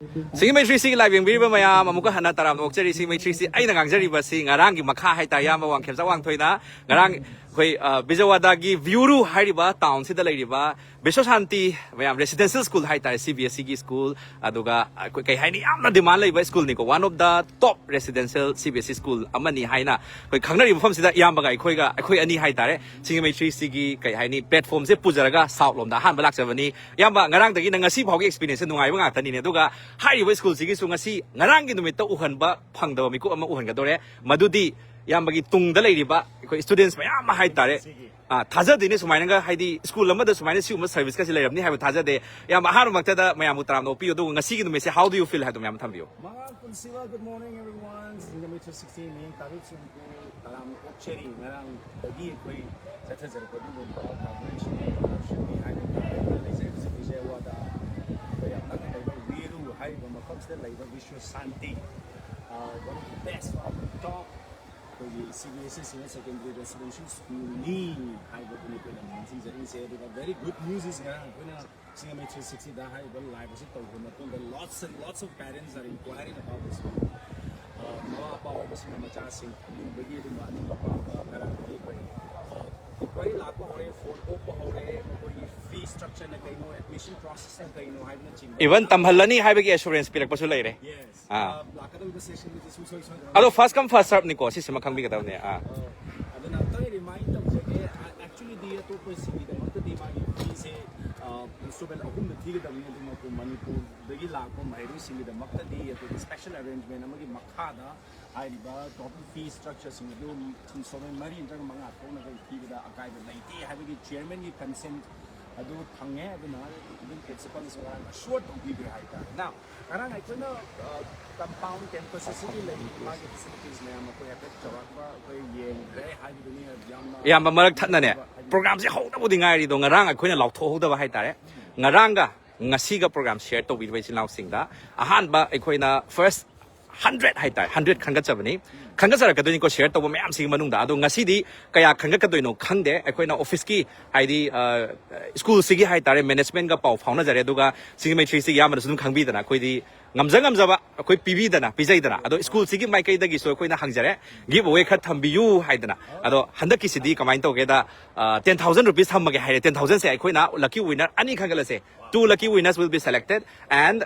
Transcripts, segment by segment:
Singjamei 3C live yang biriba mayam amuka hana taram okchari Singjamei 3C aina ngangjari basi ngarang gi makha hai ta yam wang khemsa wang thoina ngarang khoi Bijawada gi Vuyyuru hairiba town sida leiriba VISWASANTHI mayam residential school hai ta CBSE gi school aduga kai haini yamna demand leiba school ni ko one of the top residential CBSE school amani haina khoi khangnari mafam sida yamba ga khoi ani hai tare Singjamei 3C gi kai haini platform se pujaraga south lom da han balak sabani yamba ngarang dagi ngasi phawgi experience nungai ba ngata ni ne aduga hairiba school sigi su ngasi ngarang gi numit ta uhanba phangdaba miku ama uhan ga dore madudi yambagi tungda leiriba khoi students mayam hai tare Taza dini sumaina ga haidi school lama da sumaina si umma service ka sila rabni hai taza de yam haru makta da mayam utram no piyo do ngasi gi numit se how do you feel hai to mayam thambiyo Good morning everyone. Singjamei 16 main tarif sun taram okcheri ngarang dagi koi satha jar ko du ba coverage shimi hai da laser Bijawada yam na kai Vuyyuru hai ba makam se lai ba VISWASANTHI one of the best one of the top CBSE senior secondary residential school ni hai ba ni ko na singjamei se da very good news is ngarang ko na Singjamei 360 da hai ba live se to ko na to lots and lots of parents are inquiring about this school ma pa ba sin ma cha sing bagi di ma ni pa ngarang ni ko inquiry la ko hore photo ko hore koi fee structure na kai no admission process na kai no hai na ching even tamhalani hai ba gi assurance pirak pasu lai re yes la ka do session ni su so ado first come first serve ni ko si sima khangbi ga daw ne adana ta remind tam jage actually the to ko sigi da mat di ma ni se instrument ahum na thiga da ni ma ko Manipur dagi la ko mairu sigi da makta di to special arrangement amagi makha da ai ba total fee structure sing do so mari intang mga to na kai thiga da akai da laiti ha gi chairman gi consent adu thange aduna even principal is one short to give high ta now karang ai kono compound campus city lai ma gi facilities na ma ko effect chawak ba ko yen re ha gi ni yamba marak thatna ne program se ho da budi ngai ri do ngarang akhoi na lauk tho ho da ba hai tare ngarang ga ngasi ga program share to bi sin lauk sing da ahan ba akhoi na first 100 hai tai 100 khanga chabani khanga sara ka doi ko share to ba mayam sing manung da ado ngasi di kaya khanga ka doi no khangde akhoi na office ki haidi school sigi hai tare management ga pau phauna jare duga Singjamei 3C yam na sum khangbi da na khoi di ngamjaba akhoi pibi da na pijai da na ado school sigi mai kai da gi so khoi na hangjare give away kha thambiyu hai da na ado handaki sidi kamai to ge da 10,000 rupees thammage hai 10,000 se akhoi na lucky winner ani khangala se two lucky winners will be selected and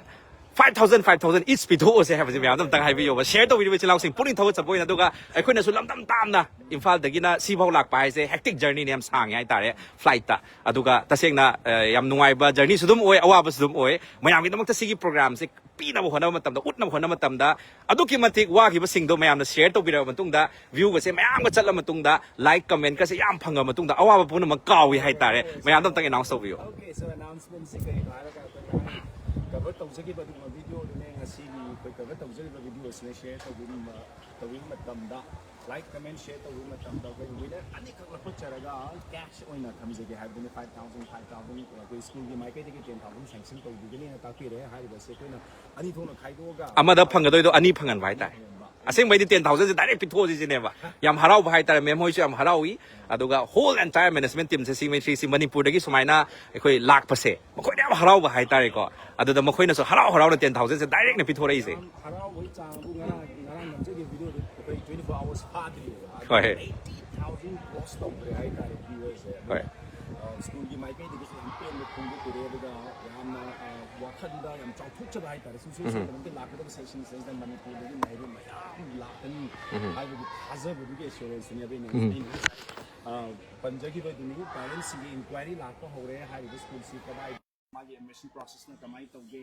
5,000 each pitho se have me am tang hai bi yo share to video chilau sing puning thaw chapoi na duga akhoi na su lam tam na imphal dagi na si bhau lak pai se hectic journey ne am sang ai tare flight ta aduga taseng na yam nungai ba journey sudum oi awa ba sudum oi mayam gi damak ta sigi program se pi na hona matam da ut na hona matam da aduki matik wa gi ba sing do mayam na share to bira matung da view ga se mayam ga chatla matung da like comment ka se yam phanga matung da awa ba pu na ma kawi hai tare mayam dam tang announce to bio okay so announcement se kai lara ka cover tawjagi ba dum video ne ngasi ni koi cover tawjagi ba video se share to win matam da like comment share to win matam da koi winner ani ka la charaga cash oina thamjage ha dum 5,000 koi school gi mai kai de 10,000 sanction to gi ni ta pi re ha ri ba se koi na ani thona khai do ga amada phanga doi do ani phangan vai tai aseng bai di 10,000 se direct pitho ji ne ba yam harau ba hai tare mem hoi chu yam haraui aduga whole entire management team se Singjamei 3C Manipur dagi sumaina ekhoi lak pase makhoi na harau ba hai tare ko aduda makhoi na so harau na 10,000 se direct ne pitho rai se harau hoi chang bu ngara namje video koi 24 hours padri 80,000 post to hai tare viewers hoi school gi mai kai de se pen lo khung de re da yam na wakhan da yam chau thuk cha hai tare su de lak da session se da Manipur de mai ro mayam lakani hai bu hazar bu ge assurance ne be ne panjagi ba dunu parents gi inquiry la ko hore hai bu school si ka magi admission process na kamai to ge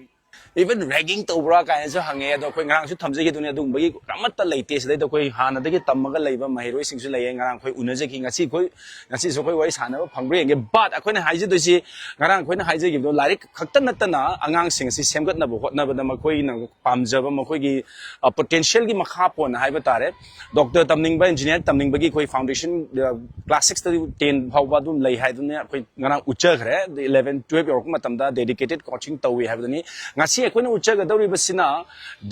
even ragging to bra ka so hange do koi ngarang su thamje gi dunia dung bagi ramat ta leite se do koi hana de gi tamaga leiba mahiroi sing su lei ngarang koi unaje ki ngasi so koi wai sana phangbre nge but akoi na haije do si ngarang koi na haije gi do larik khakta na ta na angang sing si semgat na bo hotna ba da ma koi na pamjaba ma koi gi potential gi makha pon haiba tare doctor tamning ba engineer tamning ba gi koi foundation class 6 to 10 bhaw ba dum lei hai du ne koi ngarang ucha khre 11 12 york matam da dedicated coaching to we have the ni ngasi akoina uchaga dawri basina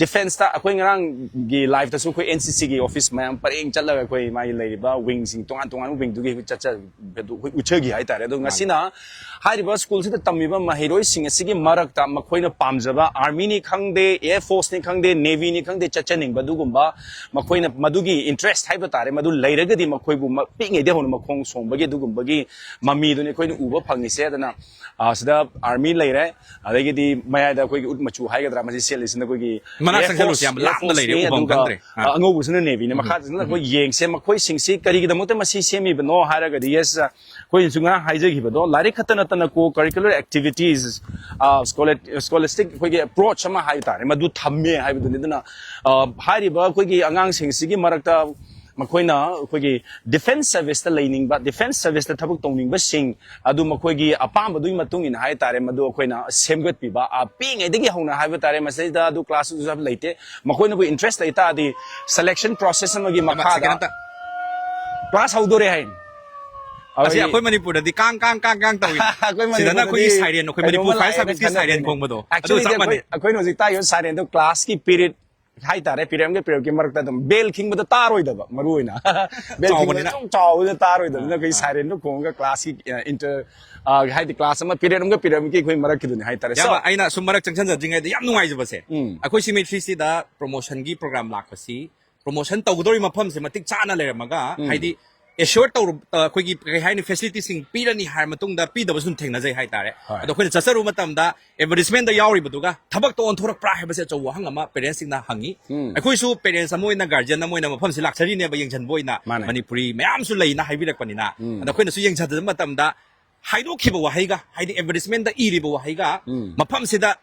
defense ta akoi ngarang gi live ta su koi NCC gi office mayam pareng chatlaga koi mai leiba wing sing tongan tongan wing du gi chacha bedu uchagi hai tare do ngasi na hariba school sida tamiba mahiroi sing asigi marak ta makoina pamjaba army ni khangde air force ni khangde navy ni khangde chachaning badugumba makoina madugi interest haiba tare madu leiraga di makoi bu pinge de hon makong songbagi dugumba mami do ni koina uba phangi se dana sida army leire adagi di maya da koi ut machu hai gadra masi sel isna koi gi manak sang jalu siam lam da leire ubam kandre ango busna navy ni makha sna koi yeng se makoi singsi kari gi da mote masi semi bno haraga di yes koi sunga haije gi bado lari khatana tana ko curricular activities scholastic koi gi approach ama hai tare madu thamme hai badu ni dana hari ba koi gi angang singsi gi marakta makoina koi defense service ta learning ba defense service ta thabuk tongning ba sing adu makoi gi apam badu matung in hai tare madu koina semgat pi ba a ping ai degi hona hai ba tare masai da adu class du sab leite makoina ko interest leita adi selection process ma gi makha da class haudore hai asi akoi manipur di kang tawi sidana koi siren koi manipur fire service ki siren khong bado adu samane akoi no jita yo siren do class ki period hai tare period ki marak ta dum bell king bada taroi da maruina bell king da chong chaw da taroi da na kai siren do khong ga class ki inter hai di class ma period ki koi marak ki dun hai tare ya ba aina sumarak changchan ja jingai yam nungai jaba se akoi symmetry si da promotion gi program lakasi promotion tawdori mafam se matik chana leramaga haidi assure tawr koi gi kai haini facilities sing pirani har matung da pi da basun thengna jai hai tare ado koi chasaru matam da advertisement da yauri baduga thabak to on thorak pra hai base chaw hang ama parents sing na hangi akoi su parents amoi na guardian amoi na mafam si laksari ne ba yengchan boi na manipuri mayam su lei na haibirak panina ado koi na su yengchan da matam da haido khiba wa haiga haidi advertisement da iri ba wa haiga mafam se da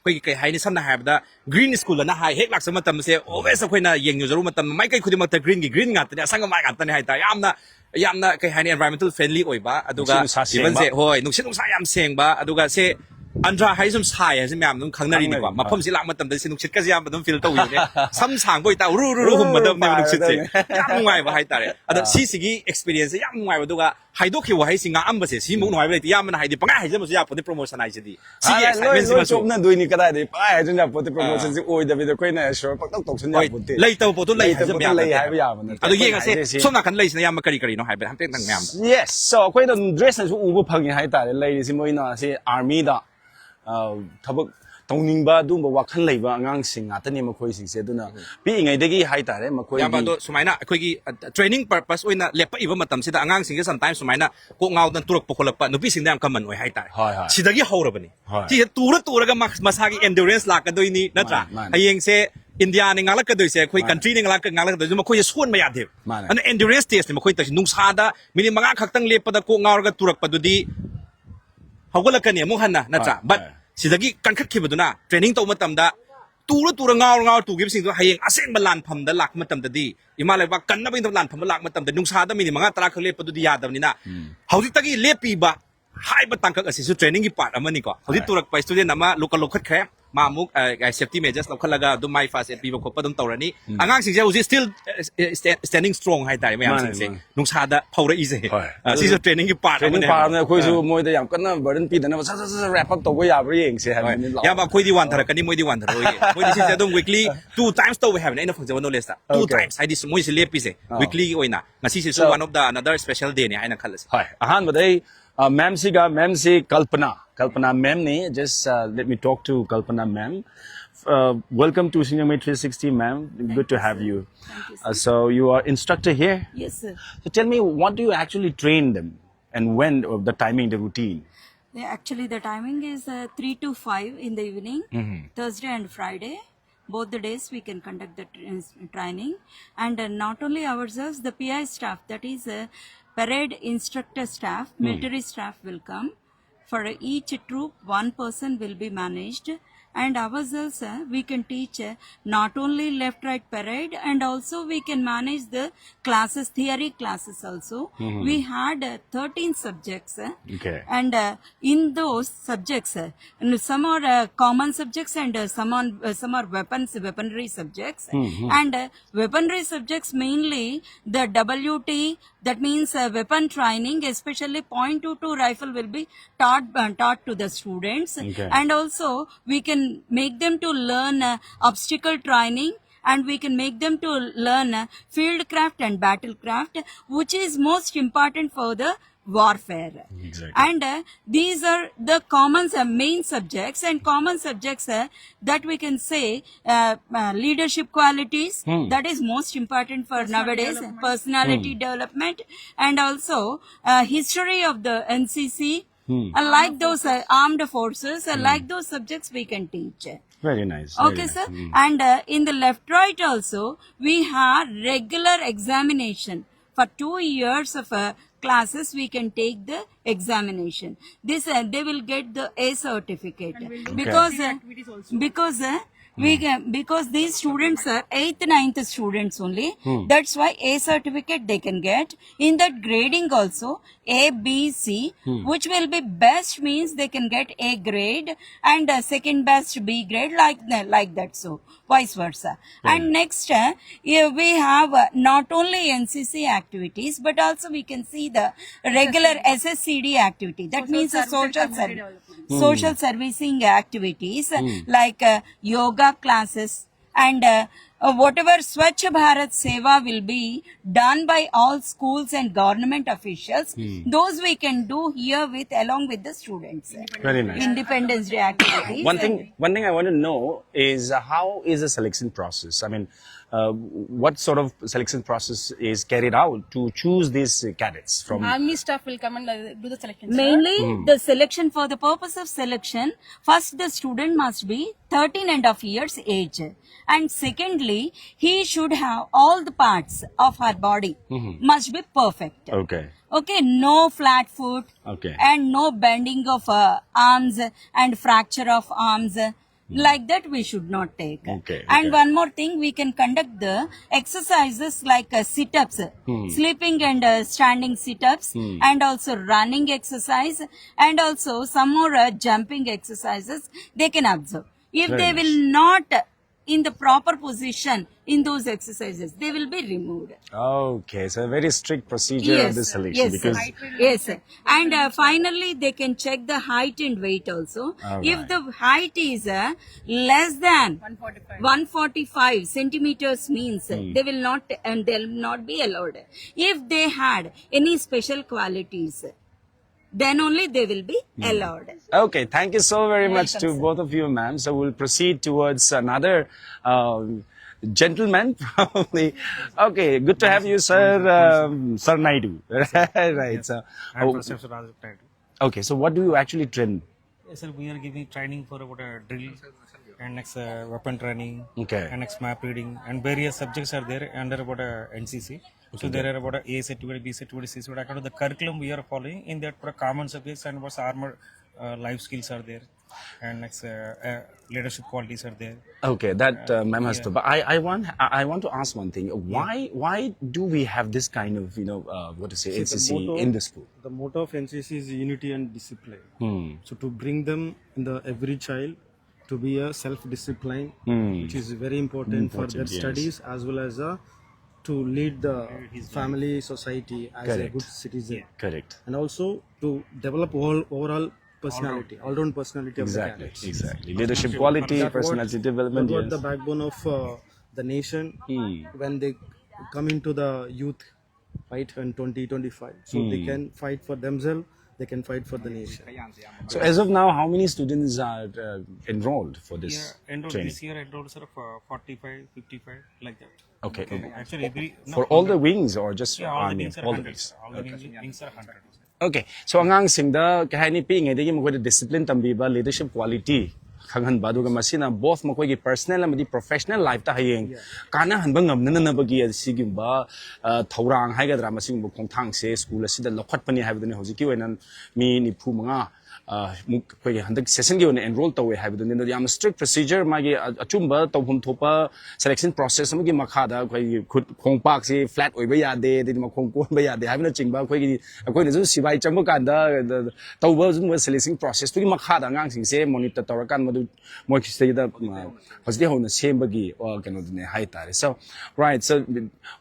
koi kai haini samna haibda green school na hai hek laksama tam se always koi na yeng yuzaru matam mai kai khudi mak green gi green ngat ne asanga mai ngat ne hai ta yamna kai haini environmental friendly oi ba aduga even se hoi nungsin nungsa yam seng ba aduga se Andhra hai sum sai hai sem yam nung khangnari ni ba mafam si lak matam da se nungsit ka yam badum feel to ne sam sang boi ta ru hum madam ne nungsit se yam ngai ba hai tare ada si experience yam ngai ba duga haidok ki wa hai singa am ba se si mu ngai ba ti yam na hai di panga hai jam su ya pon promotion ai di si excitement si ma su na dui ni kada de pa hai jun ya pon promotion si oi da bi de koi na sure pak tok tok sun ya pon te lei taw po to lei ha jam ya lei hai ba ya ba ado yenga se som na kan lei sin yam kari no hai ba ham te tang yam yes so koi da dress na su u bu phang hai tare lei si moi na si army da thabak tongning ba dum ba wakhan leiba angang sing atani makoi sing se duna pi ngai degi hai tare makoi ya ba do sumaina akoi gi training purpose oina lepa iba matam sida angang sing sometimes sumaina ko ngau dan turak pokholak pa nupi sing dam kaman oi hai tare sidagi horabani ti tura ga masagi endurance la ka doini natra hayeng se India ni ngalak ka doi se koi country ni ngalak ka doi makoi suon ma yadhe an endurance test ni makoi ta nungsa da mini manga khaktang lepa da ko ngau ga turak pa dudi hawgalakani among hanna natra but sidagi kankhat khibaduna training to matam da tura ngau tu gib sing do hayeng asen balan pham da lak matam da di imalai ba kanna bin lan pham lak matam da nungsa da mini manga tara khale padu di yadam ni na hauji tagi lepi ba hai ba tangkak asi su training gi part amani ko hauji turak pa student ama local lokhat khe mamuk safety measures lokhalaga do my fast pi ba khopa dum tawrani angang sing je hauji still standing strong hai tare mayam sing se nungsa da phawra i je si su training gi part amani na khoi su moi da yam kanna burden pi da na sa wrap up to go ya bra yeng se ha ya ba khoi di wan thara kani moi di wan thara moi di si se dum weekly 2 times to we have na phang jaw knowledge 2 times hai di moi si lepi se weekly oina ngasi si one of the another special day ne aina khalas hai ahan badai ma'am si Kalpana ma'am ne just let me talk to Kalpana ma'am. Welcome to Singjamei 360 ma'am. Good to have you. So you are instructor here? Yes sir. So tell me, what do you actually train them and when the timing, the routine? Actually the timing is 3 to 5 in the evening, Thursday and Friday. Both the days we can conduct the training, and not only ourselves, the PI staff, that is parade instructor staff, military staff will come. For each troop, one person will be managed, and ourselves we can teach not only left right parade, and also we can manage the classes, theory classes also. We had 13 subjects, and in those subjects some are common subjects, and some are weaponry subjects, and weaponry subjects mainly the WT That means weapon training, especially .22 rifle will be taught to the students. Okay. And also we can make them to learn obstacle training, and we can make them to learn field craft and battlecraft, which is most important for the warfare. Exactly. And these are the common main subjects, and common subjects that we can say leadership qualities, that is most important for nowadays, personality development, and also history of the NCC, like those armed forces, like those subjects we can teach. Very nice. Very Okay, nice. sir. And in the left right also, we have regular examination. For 2 years of classes, we can take the examination. This they will get the A certificate, because these students are 8th, 9th students only. That's why A certificate they can get. In that grading also, A, B, C, which will be best means they can get A grade, and second best B grade, like that. So vice versa. And next, here we have not only NCC activities, but also we can see the regular SSCD activity. That means a social servicing activities, like yoga classes, and whatever Swachh Bharat Seva will be done by all schools and government officials, those we can do here along with the students. Very nice. Independence Day activities. One thing I want to know is how is the selection process? I mean, what sort of selection process is carried out to choose these cadets from? Army staff will come and do the selection. Mainly the selection, for the purpose of selection, first the student must be 13.5 years age, and secondly he should have all the parts of her body must be perfect. Okay, no flat foot, and no bending of arms and fracture of arms. Like that we should not take. And one more thing, we can conduct the exercises like sit-ups, sleeping and standing sit-ups, and also running exercise, and also some more jumping exercises they can observe. If they will not in the proper position in those exercises, they will be removed. Okay, so a very strict procedure of this selection. Yes, and finally they can check the height and weight also. If the height is less than 145 centimeters means they will not be allowed. If they had any special qualities, then only they will be allowed. Okay, thank you so very much to both of you, ma'am. So we'll proceed towards another gentleman, probably. Okay, good to have you, sir. Sir Naidu. Right. So, okay, so what do you actually train? Yes, sir, we are giving training for about a drill, and next weapon training, and next map reading, and various subjects are there under about a NCC. So there are about A certificate, B certificate, C certificate. According to the curriculum we are following, in that common subjects and what's armor life skills are there, and next leadership qualities are there. Okay, that ma'am has to. But I want to ask one thing. Why do we have this kind of NCC in the school? The motto of NCC is unity and discipline. So to bring them in every child to be a self-discipline, which is very important for their studies as well as to lead the family, society as a good citizen. And also to develop all-round personality of the cadets. Exactly. Leadership quality, personality development. That's the backbone of the nation when they come into the youth fight in 2025. So they can fight for themselves, they can fight for the nation. So as of now, how many students are enrolled for this training? This year enrolled sort of 45, 55, like that. Okay. Actually, for all the wings or just army? All the wings are 100. Okay. So angang singda kahani pi ngai degi mo discipline tambiba leadership quality khanghan badu ga masina both mo gi personal amadi professional life ta hayeng kana hanba ngamna na bagi sigimba thorang haigadra masing bu khongthang se school asida lokhat pani haibadani hojiki wenan mi ni phu manga ꯑꯩꯈꯣꯏꯒꯤ ꯍꯟꯗꯛ ꯁꯦꯁꯟꯒꯤ ꯑꯣꯏꯅ enroll ꯇꯧꯋꯦ ꯍꯥꯏꯕꯗꯨꯅꯤ ꯑꯗꯨꯗꯤ ꯌꯥꯝꯅ strict procedure ꯃꯥꯒꯤ ꯑꯆꯨꯝꯕ ꯇꯧꯐꯝ ꯊꯣꯛꯄ selection process ꯑꯃꯒꯤ ꯃꯈꯥꯗ ꯑꯩꯈꯣꯏꯒꯤ ꯈꯣꯡꯄꯥꯛꯁꯤ flat ꯑꯣꯏꯕ ꯌꯥꯗꯦ ꯑꯗꯩ ꯃꯈꯣꯡ ꯀꯣꯟꯕ ꯌꯥꯗꯦ ꯍꯥꯏꯕꯅꯆꯤꯡꯕ ꯑꯩꯈꯣꯏꯅꯁꯨ ꯁꯤꯕꯥꯏ ꯆꯪꯕ ꯀꯥꯟꯗ ꯇꯧꯕ ꯑꯗꯨꯒꯨꯝꯕ selection process ꯇꯨꯒꯤ ꯃꯈꯥꯗ ꯑꯉꯥꯡꯁꯤꯡꯁꯦ monitor ꯇꯧꯔꯀꯥꯟ ꯃꯗꯨ ꯃꯣꯏꯒꯤꯁꯤꯗ ꯍꯧꯖꯤꯛ ꯍꯧꯅ ꯁꯦꯝꯕꯒꯤ ꯀꯩꯅꯣꯗꯨꯅꯦ ꯍꯥꯏꯇꯥꯔꯦ so right so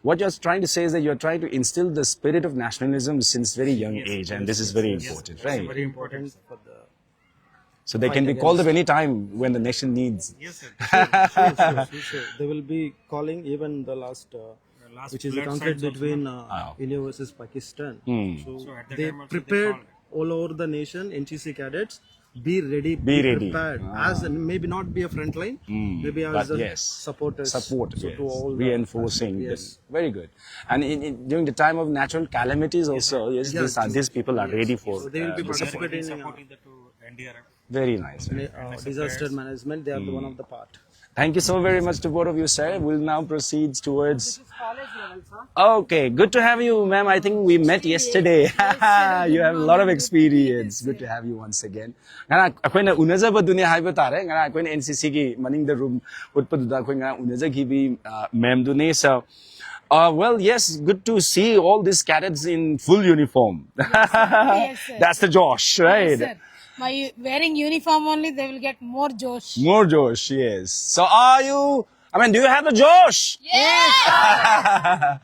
what you're trying to say is that you're trying to instill the spirit of nationalism since very young age and this is very important right Very important for the. so they can be called up any time when the nation needs Yes, sir. Sure. They will be calling even the last which is the blood conflict sides between India versus Pakistan. So at the they time also they prepared called. all over the nation. NCC cadets be ready, Be ready. prepared. As maybe not be a front line, maybe as but a yes supporters. support So yes. to all the reinforcing yes. very good and during the time of natural calamities also yes these people are ready for So they will be the support. participating in Supporting the to NDRF. Very nice disaster management. They are the one of the part. Thank you so very much to both of you, sir. We'll now proceed towards. Okay, good to have you, ma'am. I think we met yesterday. You have a lot of experience. Good to have you once again. Ngana akoina unaza dunia haiba tare. Ngana akoina NCC ki maning the room utpaduda akoina unaza ki bi ma'am dune so. Well, yes, good to see all these cadets in full uniform. Yes, sir. That's the Josh, right? Yes, sir. By wearing uniform only, they will get more josh. More Josh, yes. So are you, do you have the Josh? Yes!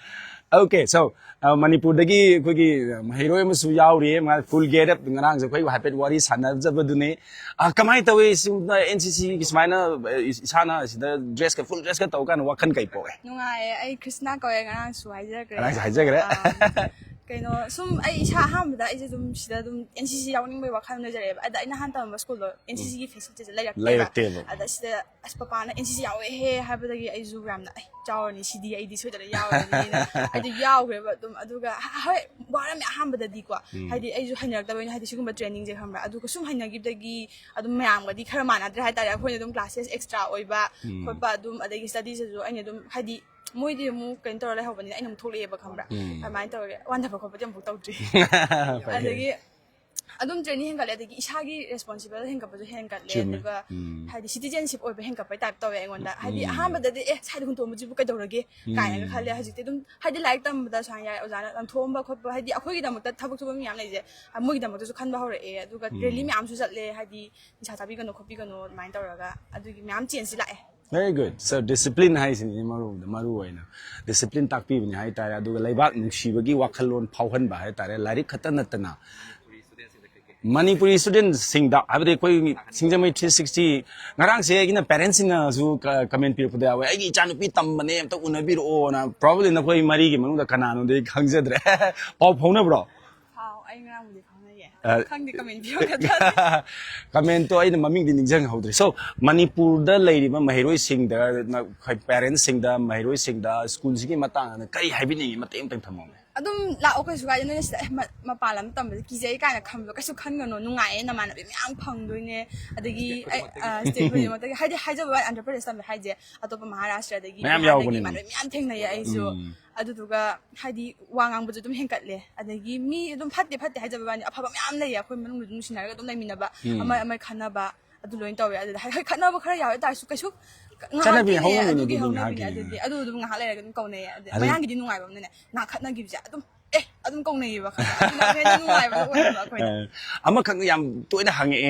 Okay, so Manipur dagi koigi hero amasu yauri ma full get up ngarang sa koi happy wari sanajabadune kamai tawi NCC ki smaina isana sida dress ka full dress ka tawkan wakhan kai po Nungai ay Krishna ko ay ngang suway jagre. haijagre Kayno sum ay isa hamda ay dum sida dum NCC yawning may wakhan na jare ada ina hanta ma school lo NCC gi facility Layrakte lo. ada sida aspapana NCC yawe he habadagi ay zu ramna ay jawni CD ay di soidara yawni na ay du yawgre ba dum aduga hoy wara me hambada di kwa haidi ay zu hanak da haidi sigumba training je khambra aduga sum hanagibdagi adum mayam gadi khara manadre hay tare akhoi dum classes extra oiba khotba dum adagi studies ju ay dum haidi moidi mu kain tor lai hobani ai nam thole ba khambra amai tor wanda ba khobati am tawdri adagi adum training hengal adagi isagi responsible henga ba hengal le aduga hadi citizenship oiba henga pa type tawe ngonda hadi ahamba da de side hun to mu jibu kai dorage kai ga khale hajite dum hadi like tam da sang ya ozana tam thomba khotba hadi akhoi gi damakta thabuk thubam yam lai je amoi gi damakta su khanba hore e aduga rally mi am su chatle hadi isa tabi gano khopi gano mai toraga adugi mi am change la e Very good. So discipline hai sin maru aina. Discipline takpi bani hai tare aduga laibak nungsibagi wakhalon phauhan ba hai tare larik khatan natana. Manipuri students sing da abade koi Singjamei 360 ngarang se gina parents singa zu comment pi puda wa ai chanu pi tam bane to unabi ro na probably na koi mari gi manu da kanano de khangjadre pau phone bro how ai ngang mu de phone ye khang di comment bio ka comment to aina maming din ningjang haudre so Manipur da leiriba mahiroi sing da khai parents sing da mahiroi sing da school gi matang na kai haibini mateng tang thamom adum la okay su ga no ma palam tam ki jai ka na kham lo ka su khan no nungai na man be myang phang doine adagi state ko ma ta haide haije ba Andhra Pradesh tam haije atopa Maharashtra adagi man myang theng na ya ai su adu duga haidi wangang bu dum henkat le adagi mi dum phatte haije ba ni aphaba myam le ya khoi manung dum sinaraga dum naimina ba amai khana ba adu loin tawe adu hai khana ba khara yawe ta su kaisu Chanabi hawang adu ni gi dum hawang hagi ni adu dum nga hale ga dum kaune mayang gi di nungai ba ne na khatna gi ja dum adum kaune ba khana na nungai ba ba khoi ama khang yam toina hange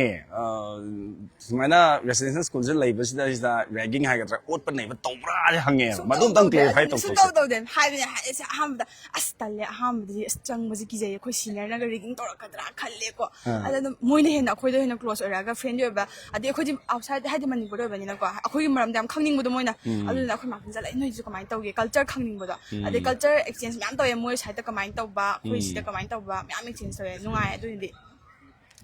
sumaina residential school je leiba sida ragging ha ga ot pa nei ba tobra je hange madum tang clarify to so to dem hai ne ham da astalle ham di chang ba ji ki jai khoi senior na ga rigging tor ka dra khalle ko ada moi ne hen akhoi do hen close ora ga friend yo ba adi akhoi ji outside hai di Manipur do ba ni na ko akhoi maram dam khangning bu do moi na adu na akhoi ma jala noi ji kamai tawge culture khangning bu da adi culture exchange myam tawe moi side ta kamai taw ba khoi sida kamai taw ba myam exchange tawe nungai adu ni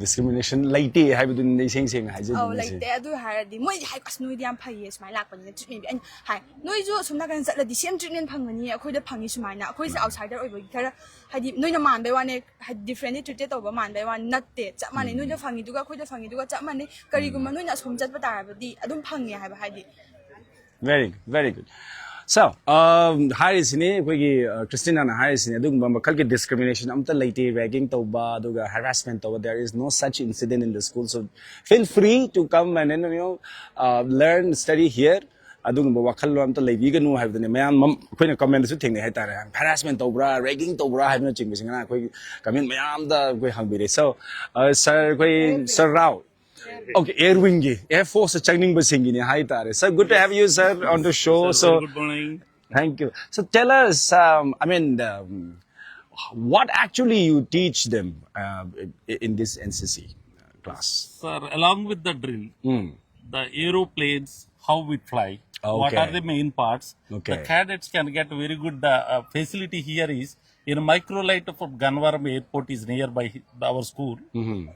discrimination laite haibu nei seng haije oh laite adu haradi moi hai kas noi diam phai yes mai lak pani treatment bi hai noi jo sumna kan satla di same treatment phangani akhoi da phangi sumaina akhoi se outsider oi ba khara hadi noi na man bai wane differently treated over man bai wan natte cha mani noi da phangi duga akhoi da phangi duga cha mani kari gum noi na som chat ba tar ba di adum phangi hai ba hadi very good So, harisini koigi Christina na harisini adugumba makal ki discrimination amta laite ragging tawba aduga harassment tawba. There is no such incident in the school. So feel free to come and learn, study here. Adugumba wakal lo amta laibiganu haibdane mayam koina comment su thingne haitare harassment tawbra ragging tawbra haibna chingbisinga koi comment mayam da koi hangbire. So sir koi Sir Rao. Okay, Air Wing, Air Force Changning Basingini, hi Tare. Sir, good to have you, sir, on the show. Sir, so, good morning. Thank you. So, tell us, what actually you teach them in this NCC class? Sir, along with the drill, the aeroplanes, how we fly, what are the main parts, Okay. the cadets can get very good facility here is, in microlight of Gannavaram Airport is nearby our school.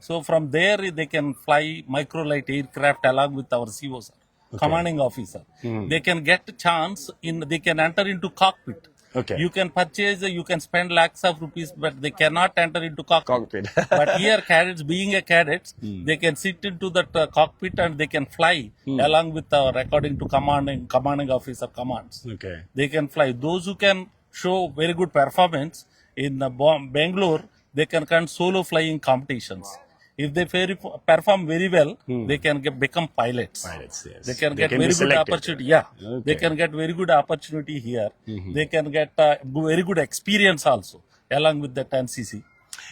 So from there they can fly microlight aircraft along with our CO, sir, commanding officer. They can get a chance they can enter into cockpit. Okay. You can purchase, you can spend lakhs of rupees, but they cannot enter into cockpit. Cockpit. But here cadets, being a cadets, they can sit into that cockpit and they can fly along with according to commanding officer commands. Okay. They can fly. Those who can show very good performance in Bangalore, they can come solo flying competitions. If they perform very well, they can become pilots. Pilots, yes. They can get be very good selected. opportunity. Yeah, Okay. they can get very good opportunity here. They can get very good experience also along with that NCC.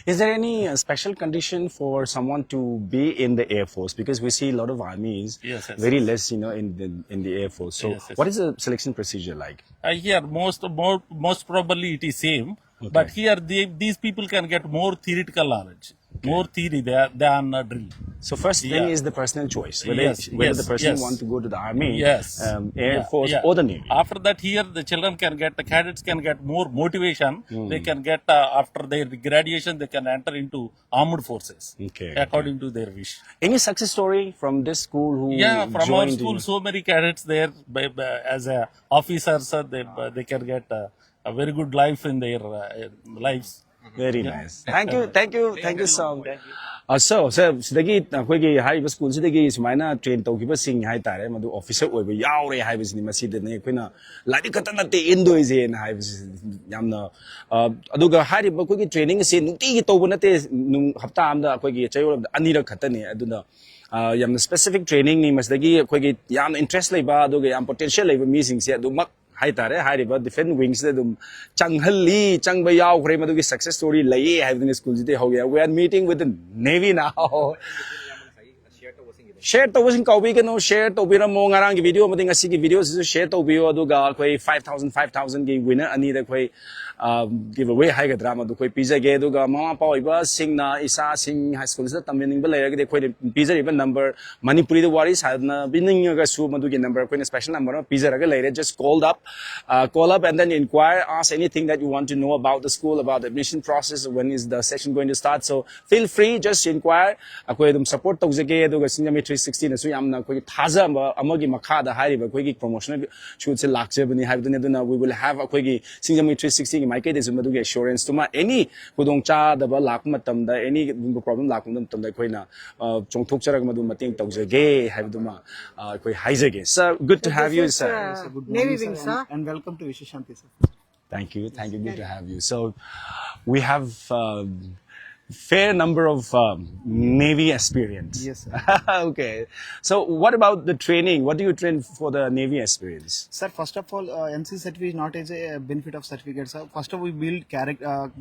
Is there any special condition for someone to be in the Air Force? Because we see a lot of armies, Yes, yes, very yes. less, in the Air Force. So, Yes, yes, what is the selection procedure like? Here most probably it is same, but here these people can get more theoretical knowledge, more theory than drill. So, first thing is the personal choice, whether the person want to go to the army, Air Force, or the Navy. After that, here the cadets can get more motivation. They can get after their graduation, they can enter into armed forces. Okay. According to their wish. Any success story from this school who From our joined school, so many cadets there as a officers, they can get a very good life in their lives. Very nice. Thank you so much. So, sidagi akhoi haiba school sidagi sumaina train tawkiba sing hai tare madu officer oiba yaure haibasini masida ne koina ladi katana te indoise na haibas yamna aduga hariba koi training se nukti gi tawba nate hafta amda akhoi chayo anira khatane aduna yamna specific training ni masdagi akhoi yam interest leiba aduga yam potential leiba mi sing se adu mak hai tare hariba different wings de dum changhalli changba yaw khre madu gi success story laye haibdin school jite ho gaya. We are meeting with the Navy now. Share to wasing kaubi kano share to bira mo ngarang gi video mading asi gi video su share to bio aduga koi 5000 gi winner ani da koi giveaway hai ga drama du koi pizza ge aduga mama pa iba singna isa sing high school sa tamining ba layer ge koi pizza even number Manipuri the waris hadna bining ga su madu gi number koi special number pizza ga layer just call up and then inquire, ask anything that you want to know about the school, about the admission process, when is the session going to start. So feel free, just inquire. Akoi dum support tawjage aduga Singjamei 360 na su yamna koi thaza amagi makha da hariba koi gi promotional shoot se lakjebani haibdune aduna we will have akoi gi Singjamei 360 gi maikai de madu gi assurance tuma any kudong cha da ba lak matam da any problem lak matam da koi na chongthok charag madu mating tawjage haibduma koi haijage. Sir, good to have you, sir. Navy Wing, sir, and welcome to VISWASANThi, sir. Thank you, good to have you. So, we have fair number of Navy experience. Yes, sir. Okay. So, what about the training? What do you train for the Navy experience? Sir, first of all, NCC certificate is not as a benefit of certificate, sir. First of all, we build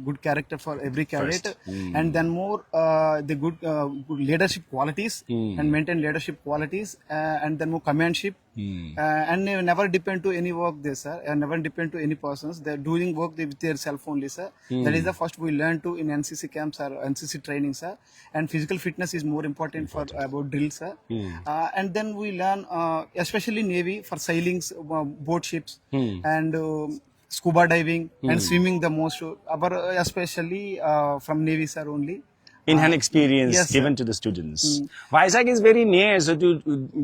good character for every cadet, and then more the good leadership qualities and maintain leadership qualities, and then more commandship. And never depend to any work there, sir, and never depend to any persons. They're doing work with their self only, sir. That is the first we learn to in NCC camps or NCC training, sir. And physical fitness is more important for about drill, sir. And then we learn, especially Navy, for sailings, boat ships, and scuba diving and swimming the most. Especially from Navy, sir, only. In-hand experience yes, given to the students. Vizag is very near, so do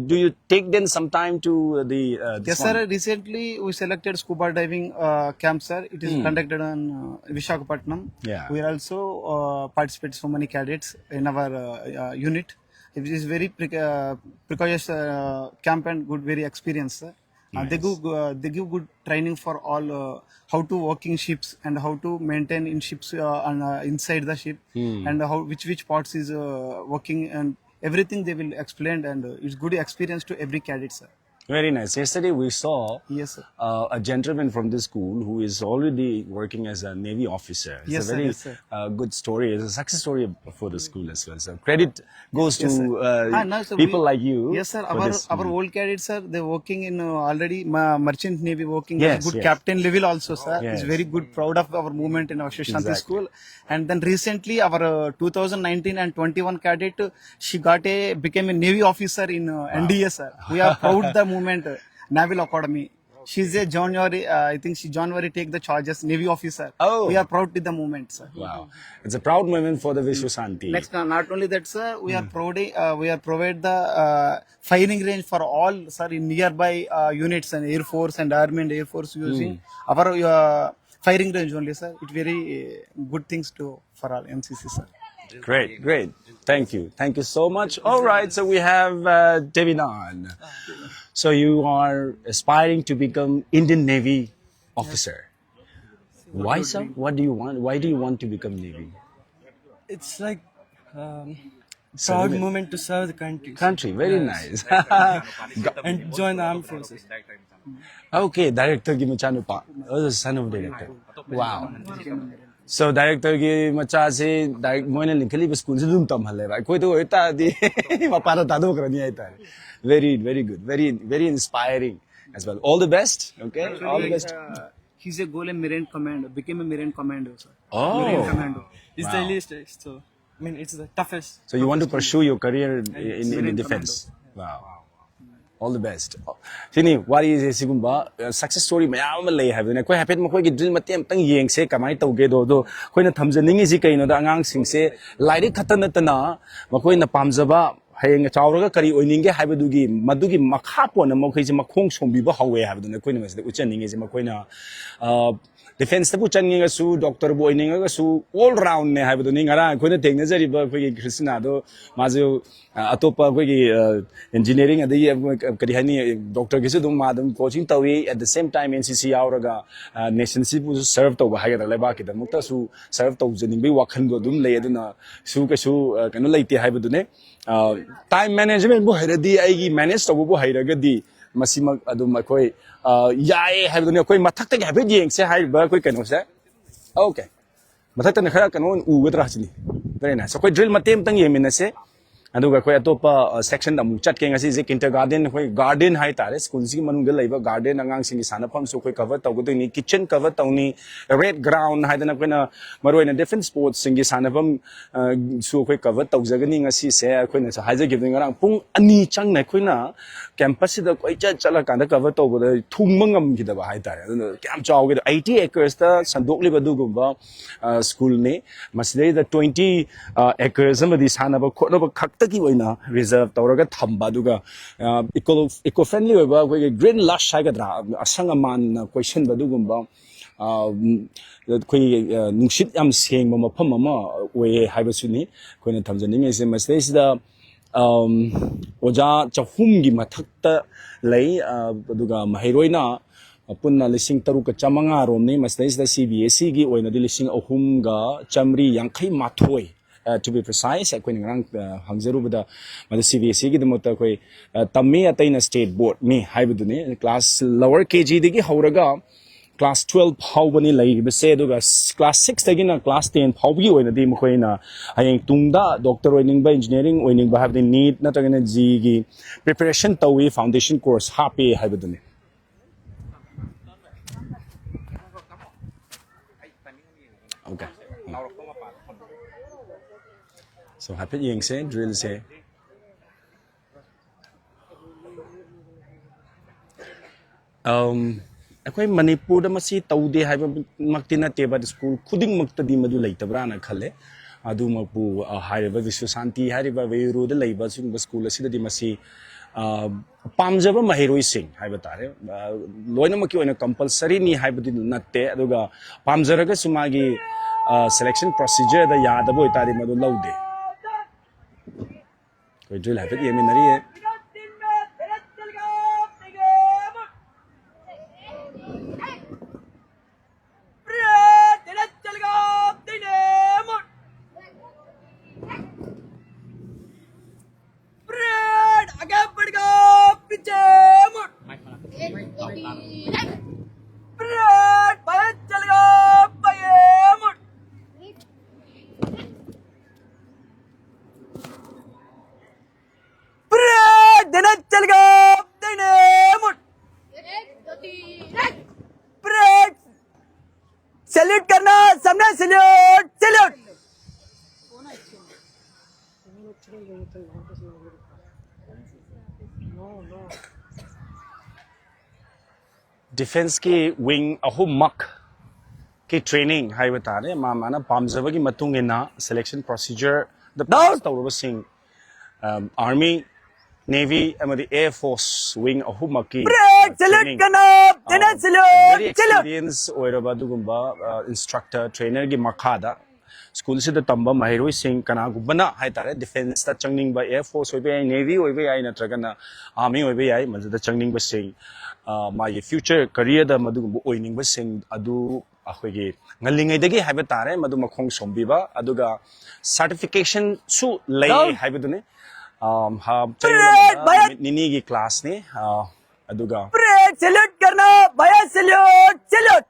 you take them sometime to the yes, sir. Recently, we selected scuba diving camp, sir. It is conducted on Visakhapatnam. Yeah. We also participate so many cadets in our unit. It is very precocious camp and good, very experienced, sir. They give good training for all how to working ships and how to maintain in ships and inside the ship and how which parts is working and everything they will explain and it's good experience to every cadet, sir. Very nice. Yesterday we saw Yes, sir. a gentleman from the school who is already working as a Navy officer. It's Yes, a sir. very Yes, sir. good story. It's a success story for the school as well. So credit goes Yes, to sir. No, sir, people like you. Yes, sir. for this. Our old cadets, sir, they're working in already merchant navy working Yes, as a good yes. captain level also, sir. Yes. It's very good, proud of our movement in our Shanti Exactly. school. And then recently, our 2019 and 21 cadet, she became a navy officer in NDA, sir. We are proud the movement, Naval Academy. She's a January, I think she January take the charges, Navy officer. Oh. We are proud with the movement, sir. Wow. It's a proud moment for the VISWASANThi. Next, not only that, sir, we are provide the firing range for all, sir, in nearby units and Air Force and Army and Air Force using our firing range only, sir. It very good things to for our NCC, sir. Great, great. Thank you. Thank you so much. All right, so we have Devinan. So you are aspiring to become Indian Navy officer. Why, sir? What do you want? Why do you want to become Navy? It's like So proud women- moment to serve the country. Country, very nice. And join the armed forces. Okay, director gi machanupa. Oh, son of director. Wow. So director gi macha se direct moina linkali school se dum tam halle ba. Koi to eta di mapara tado krani ai ta. Very good. Very inspiring as well. All the best. Okay? All the best. He's a goal in Marine Commando, became a Marine Commando, sir. Oh. Marine Commando. It's the least, so I mean it's the toughest. So you want to pursue your career in defense. Wow. All the best. Sini wari se sigumba success story mayam lay have ne koi hapet ma koi gi drill matem tang yeng se kamai tauge do koi na thamjaning ji kaino da angang sing se lairi khatana tana ma koi na pamjaba hayeng chawraga kari oininge haibadugi madugi makha pona ma koi ji makhong sombiba hawe have ne koi na mas uchaning ji ma koi na defense tabu channing su doctor boy ninga su all round ne haibu ni ngara koi na tengna jari ba koi Krishna do majo atopa koi engineering adi kari hani doctor gisu dum madam coaching tawi at the same time NCC auraga nation si bu serve to ba haga leba ki da mukta su serve to janing bi wakhan do dum le aduna su ka su kanu leite haibu ne time management bu hairadi ai gi manage to bu hairaga di masimak adum koi yae haibu ne koi mathak ta ga be yeng se hai ba koi kanu se okay mathak ta ne khara kanu u ga tra chini very nice so koi drill matem tang yemina se aduga koi atopa section da mu chat ke ngasi je kindergarten koi garden hai tare school si manung da leiba garden angang sing sanapam so koi cover taw go ni kitchen cover taw ni red ground hai dana koi na maroi na different sports sing sanapam so koi cover taw jagani ngasi se koi na ha je giving ngarang pung ani chang na koi na campus da koi chala kan da cover taw go thung mangam ki da ba hai tare kam chaw ge 80 acres da sandok li ba du gumba school ne masle da 20 acres amadi sanaba khotna ba taki oina reserve tawraga thamba duga eco friendly oba koi green lush haga dra asanga man question badugumba koi nungshit yam seng ma pham ma we haibasuni koina thamjani me se masle da oja chahum gi mathakta lei duga mahairoina punna lising taruka chamanga romni masle da CBSE gi oina di lising ahum ga chamri yankhai mathoi to be precise koi ngrang hangzaru bada mada CBSE gi demota koi tammi ataina state board ni haibudu ne class lower kg digi hauraga class 12 phawbani lai bese duga class 6 tagina class 10 phawbi oina di mkhoina hayeng tungda doctor oining ba engineering oining ba have the NEET na tagina g gi preparation tawi foundation course happy haibudu ne okay so happy yeng se drill se akwai Manipur da masi taude haiba maktina teba school khuding maktadi madu leitabra na khale adu mapu haiba VISWASANThi haiba Vuyyuru da leiba sing school asida di masi pamjaba mahiroi sing haiba tare loina maki oina compulsory ni haiba di natte aduga pamjaraga sumagi selection procedure da yadabo itari madu laude koi drill habit yeminari hai salute, salute. Defense की wing ahummak की training hai batare mana pamjaba ki matung ina selection procedure the pass tawraba sing army navy and the air force wing ahummak ki Salute kana, then salute, very experienced oiraba dugumba instructor trainer gi makhada school se the tamba mahiroi sing kana gubana hai tare defense ta changning ba air force oi be navy oi be ai natragana army oi be ai mazada changning ba sing my future career da madugumba oining ba sing adu akhoi ngalingai dagi haiba tare madu makhong sombiba aduga certification su lay haiba dune ha nini gi class ni aduga salute karna, bhaiya salute, salute.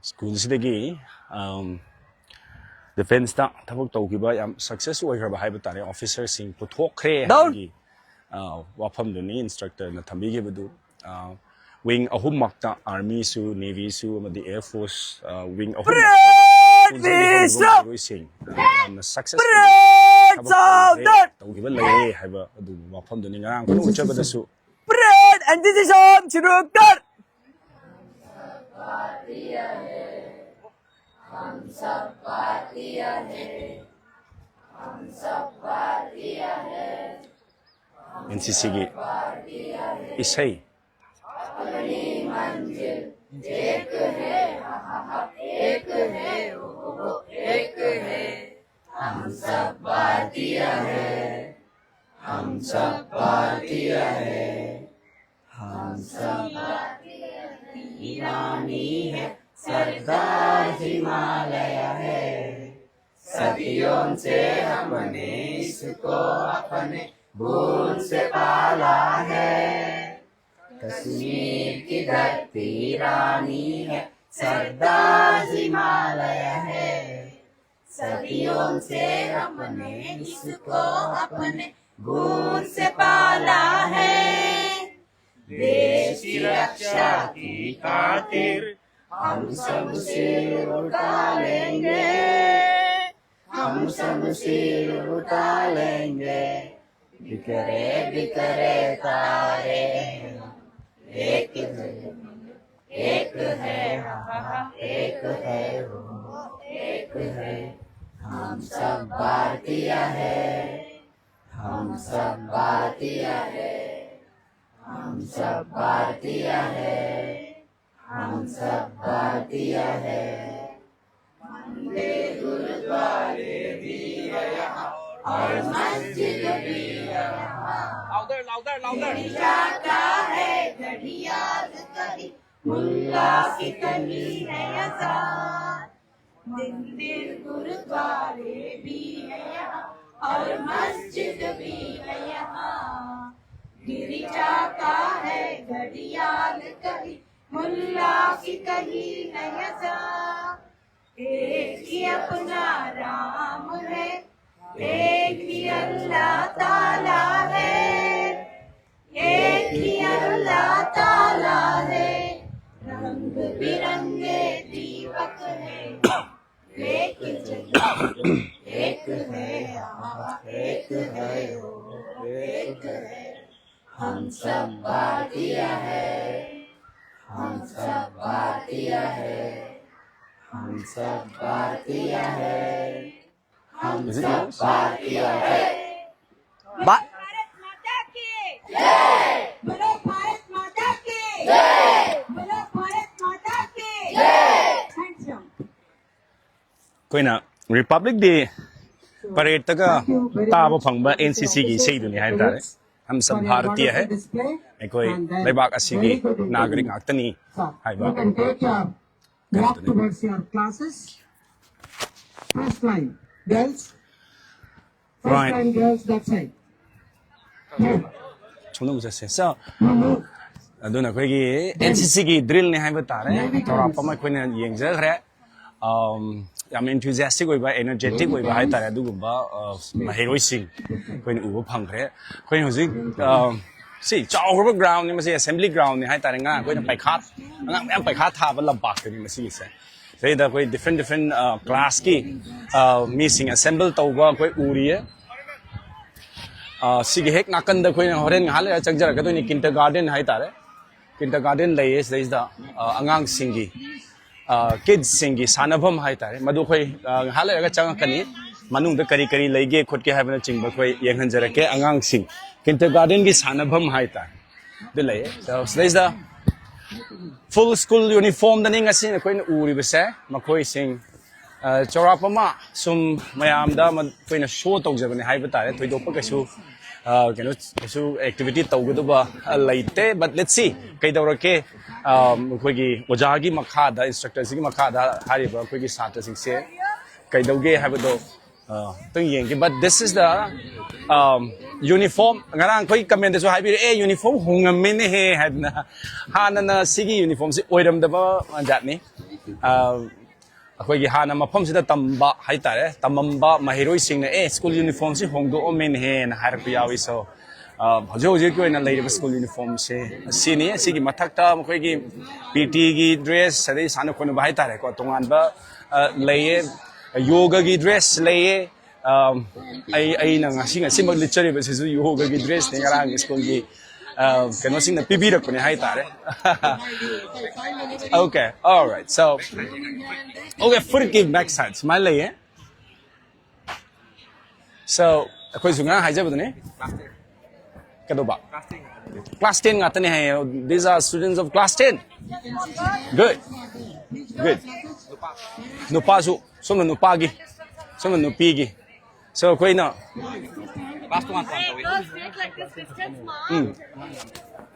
school sidagi defense ta thabak tawgiba yam success oigraba haiba tare officer sing puthokre hagi wafam duni instructor na thambigi badu wing ahum makta army su navy su amadi air force wing ahum sing na success tawgiba lay haiba adu wafam duni ngarang ko uchaba da su Parade and this is home Chirukar. NCC की इसई कोई ना Republic day parade तक ताब फंगबा NCC की सही दुनिया है तारे हम सब भारतीय है कोई लेबाक असिगी नागरिक आक्तनी हाइबा walk towards your classes. First line, girls. First line, girls, that side. चुनो मुझे से so अदुना कोई की NCC की drill ने हाइबा तारे और आप हमें कोई ने यंग जगह yam enthusiastic oiba energetic oiba hai tare adugumba mahiroi sing koin uba phangre koin hozik si chawra ground ni masi assembly ground ni hai tare nga koin paikhat nga yam paikhat tha ba lambak ni masi se sei da koi different class ki missing assemble tawba koi uriye sigi hek nakan da koi horen hale changjara ka to ni kindergarten hai tare kindergarten lay is there is the angang singi kids singi sanabam hai tare madu khoi hale ga chang kani manung da kari kari lege khot ke habna chingba khoi yenghan jara ke angang sing kindergarten gi sanabam hai tare de lay so there is the full school uniform da ninga sin khoi uri bese makhoi sing chorapama sum mayam da khoi na show tawjabani hai ba tare thoi dopa ka su so activity tawgaduba laite but let's see kaidawrake khoi ojagi makhada instructors gi makhada hariba khoi gi satra sing se kaidawge habado tung yeng but this is the uniform ngarang khoi comment so habi uniform hongamene he hadna hanana sigi uniform si oiram daba jatni अखोई हाना मफम सिदा तंबा हाइतारे तमंबा महिरोई सिंह ने school uniform से होंदो women हे न हारप यावी सो हजो हजो की ओइना लेरिबा school uniform से सिनी सिगी मथक्ता मखोई की पीटी की ड्रेस सदै सानो कोन बाहाइतारे को तोंगान बा लेये योगा की ड्रेस लेये आई ना ngasi ngasi mag literary ba sisu yoga की ड्रेस ने ngarang स्कूल की kano sing na pibira ko ni hai tare okay all right so okay foot give back side smile le so akoi sunga hai ja budne kado ba class 10 ngata ne hai these are students of class 10 good nupa su soma nupa gi soma nupi gi so koi na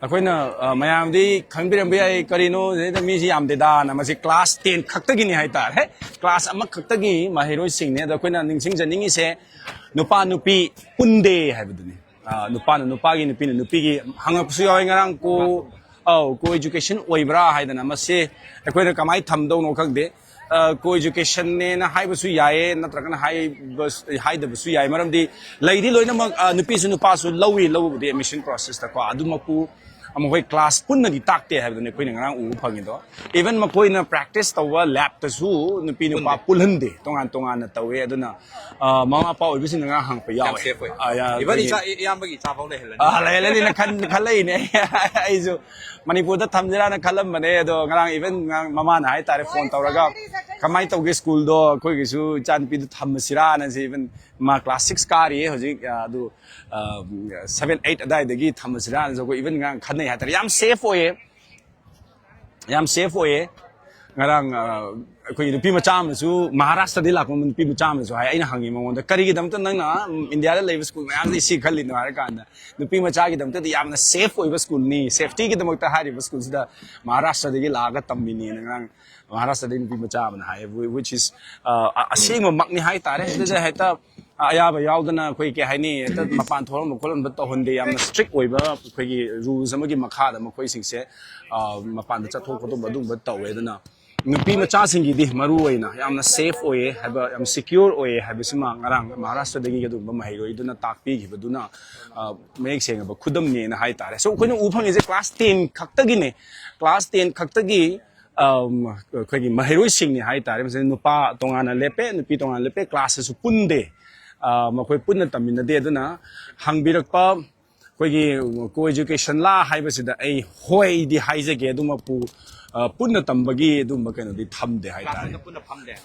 अखोइना मयामदी खंबिरम बे करिनो जेदा मिसी यामदेदा ना मसी class 10 खक्तगी नि हाइता है class अमा खक्तगी माहिरोइ सिंने the अखोइना निंगसिंग जनिंगी से नुपा नुपी पुंदे हाइबदुनि नुपा नुपागी नुपी नुपीगी हंगपसु याय ngarang को education ओइब्रा हाइदना मसे अखोइना कमाई थमदौ नो खगदे को एजुकेशन ने ना हाइबसु याय नत्रकन हाइदबसु याय मरमदी लैदी लोइना नुपीसु नुपासु लौवी लौबदे एडमिशन प्रोसेस ता को अदुमकु अमोय क्लास पुन्ना दी ताकते हाइबदने कोइना ngarang उ फंगिदो इवन मकोइना प्रैक्टिस तवा लैब तसु नुपी नुपा पुलहंदे तोंगान तोंगान तवे अदुना मामा पा ओइबिसिन nga hang pa yaw even इसा यामबगी चाफाव ले हेलन ले ले खलै ने आइजु मणिपुर दा थमजरा ना खलम बने दो ngarang even mama na hai tare phone tawraga kamai tawge school do koi gisu chanpi du thamsira na even ma class 6 kari hoji adu 7 8 adai dagi thamsira so ko even ngang khanai ha tare yam safe oye ngarang koi nupi macha ma su maharashtra di lakon nupi macha ma su hai aina hangi mongon da kari gi dam ta nang na india da level school ma am si khalli no har kan da nupi macha gi dam ta yam na safe oiba school ni safety gi dam ta hari school da maharashtra di laga tammini nang maharashtra di nupi macha ma hai which is asing mak ni hai tare da hai ta aya ba yaw da na koi ke hai ni ta mapan thoram mo kolon ba to honde yam na strict oiba koi gi rules ama gi makha da ma koi sing se mapan da cha thok ko ba dung ba tawe da na nupi macha singi di maru oina yamna safe oye haba yam secure oye habisima ngarang maharashtra dagi ga dum mahiroi duna takpi gi baduna mek senga ba khudam ne na hai tare so koinu uphang is class 10 khaktagi ne class 10 khaktagi khoi mahiroi sing ni hai tare mase nupa tongana lepe nupi tongana lepe class su punde makhoi punna tamina de duna hangbirakpa khoi ko education la haibasida ai hoi di haije ge duma pu punna tambagi dum kano di thamde hai ta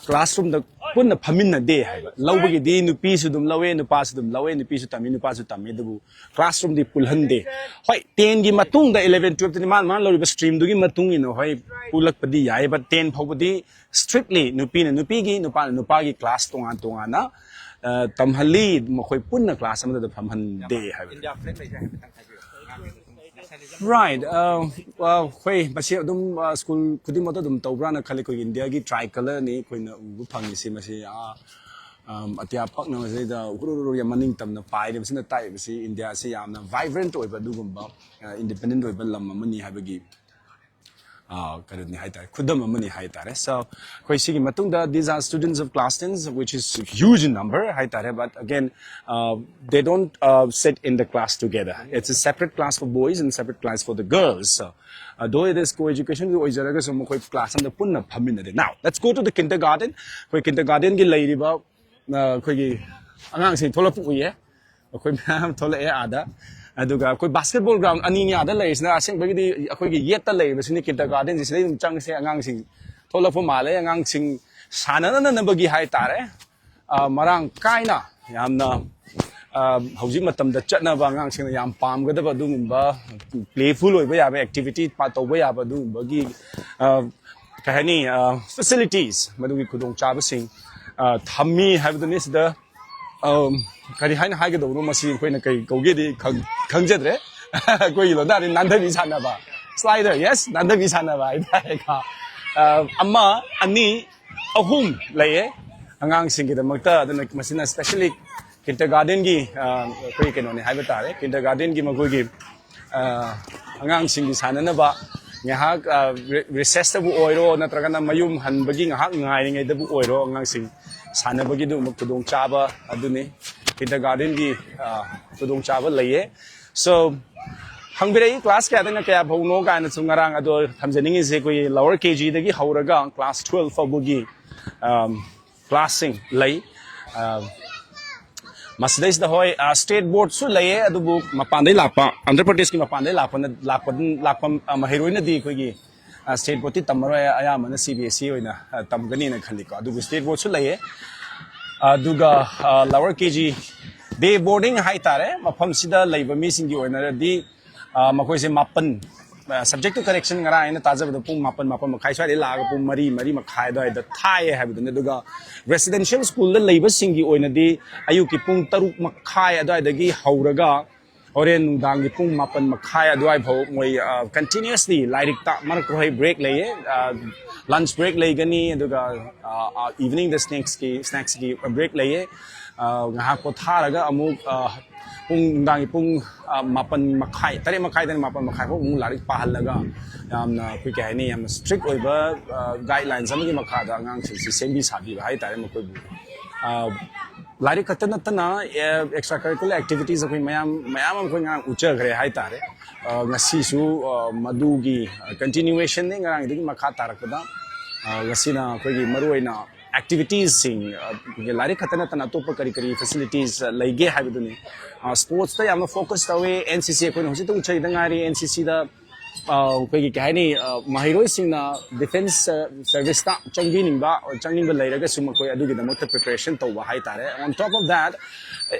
classroom da punna phaminna de hai lawbagi di nupi su dum lawe nupa su dum lawe nupi su tami nupa su tami du classroom di pulhande hoi 10 gi matung da 11 12 ni man lori stream du gi matung ino hoi pulak padi yai but 10 phobadi strictly nupi na nupi gi nupa gi class tongan tongana tamhali makhoi punna class am da phamhande hai right well khoi masi dum school khudi mota dum tawbra na khali ko india gi tricolor ni khoina u phangi si masi atia pak na masi da uru ya maning tam na pai de sina tai masi india si yamna vibrant oi ba dugum ba independent oi ba lam mani ha bagi So, these are students of class 10s, which is huge in number, but again, they don't sit in the class together. It's a separate class for boys and separate class for the girls. So, though it is co-education, class now, let's go to the kindergarten. Kindergarten ki lay riba, basketball ground ani ni ada lay na asing bagi yet ta lay basini kindergarten jisle chang se angang sing thola pho male angang sing sana na bagi hai tare marang kaina yamna hauji matam da chatna ba angang sing yam pam ga da ba dungba playful oi ba ya ba activity pa to ba ya ba du bagi kahani facilities madu gi khudong cha ba sing thammi have the nis the kari hain hai ga do no masi koi na kai ko ge di khangjadre koi lo da nanda bi sana ba slider yes nanda bi sana ba ai ka amma ani ahum laye angang sing gi da makta da masina especially kindergarten gi koi ke no ne hai ba ta re kindergarten gi ma koi gi angang sing gi sana na ba ngahak recess ta bu oiro natraga na mayum han bagi ngahak ngai ngai da bu oiro angang sing sana bagi du kudong chaba aduni kindergarten gi kudong chaba laye so hangbirei class ka dana kaya bhauno ka na chungarang ado thamjaning is koi lower kg dagi hauraga class 12 fabugi classing lay masdais da hoy state board su laye adu bu mapandai lapa Andhra Pradesh ki mapandai lapa mahiroina di koi gi state board ti tamaro aya mana CBSE oina tamgani na khali ko adu state board su laye aduga lower kg day boarding hai tare mafam sida laiba mi singi oina di makoi se mapan subject to correction ngara aina taja da pung mapan makhai swai la ga pung mari makhai da da thai ha bi duga residential school da laiba singi oina di ayu ki pung taruk makhai adai da gi hauraga oren dang gi pung mapan makhai adai bho moi continuously like ta mar ko hai break laye lunch break lay gani aduga evening the snacks ki break laye ngaha ko tharaga amuk pung dang pung mapan makhai tare makhai dan mapan makhai ko mung larik pahalaga yamna koi kai ni yam strict oiba guidelines amagi makha da ngang si sembi sabi hai tare makoi bu larik katana tana extracurricular activities koi mayam koi ngang ucha gre hai tare ngasi su madugi continuation ni ngang ding makha tarakda ngasi na koi gi maruina activities sing lari khatana tana to kari facilities laige habiduni sports ta yamna focus tawe NCC ko no hojita uchai dangari NCC da koi gi kahani mahiroi sing na defense service ta changning ba lairaga sum koi adu gi da mota preparation to wa hai tare on top of that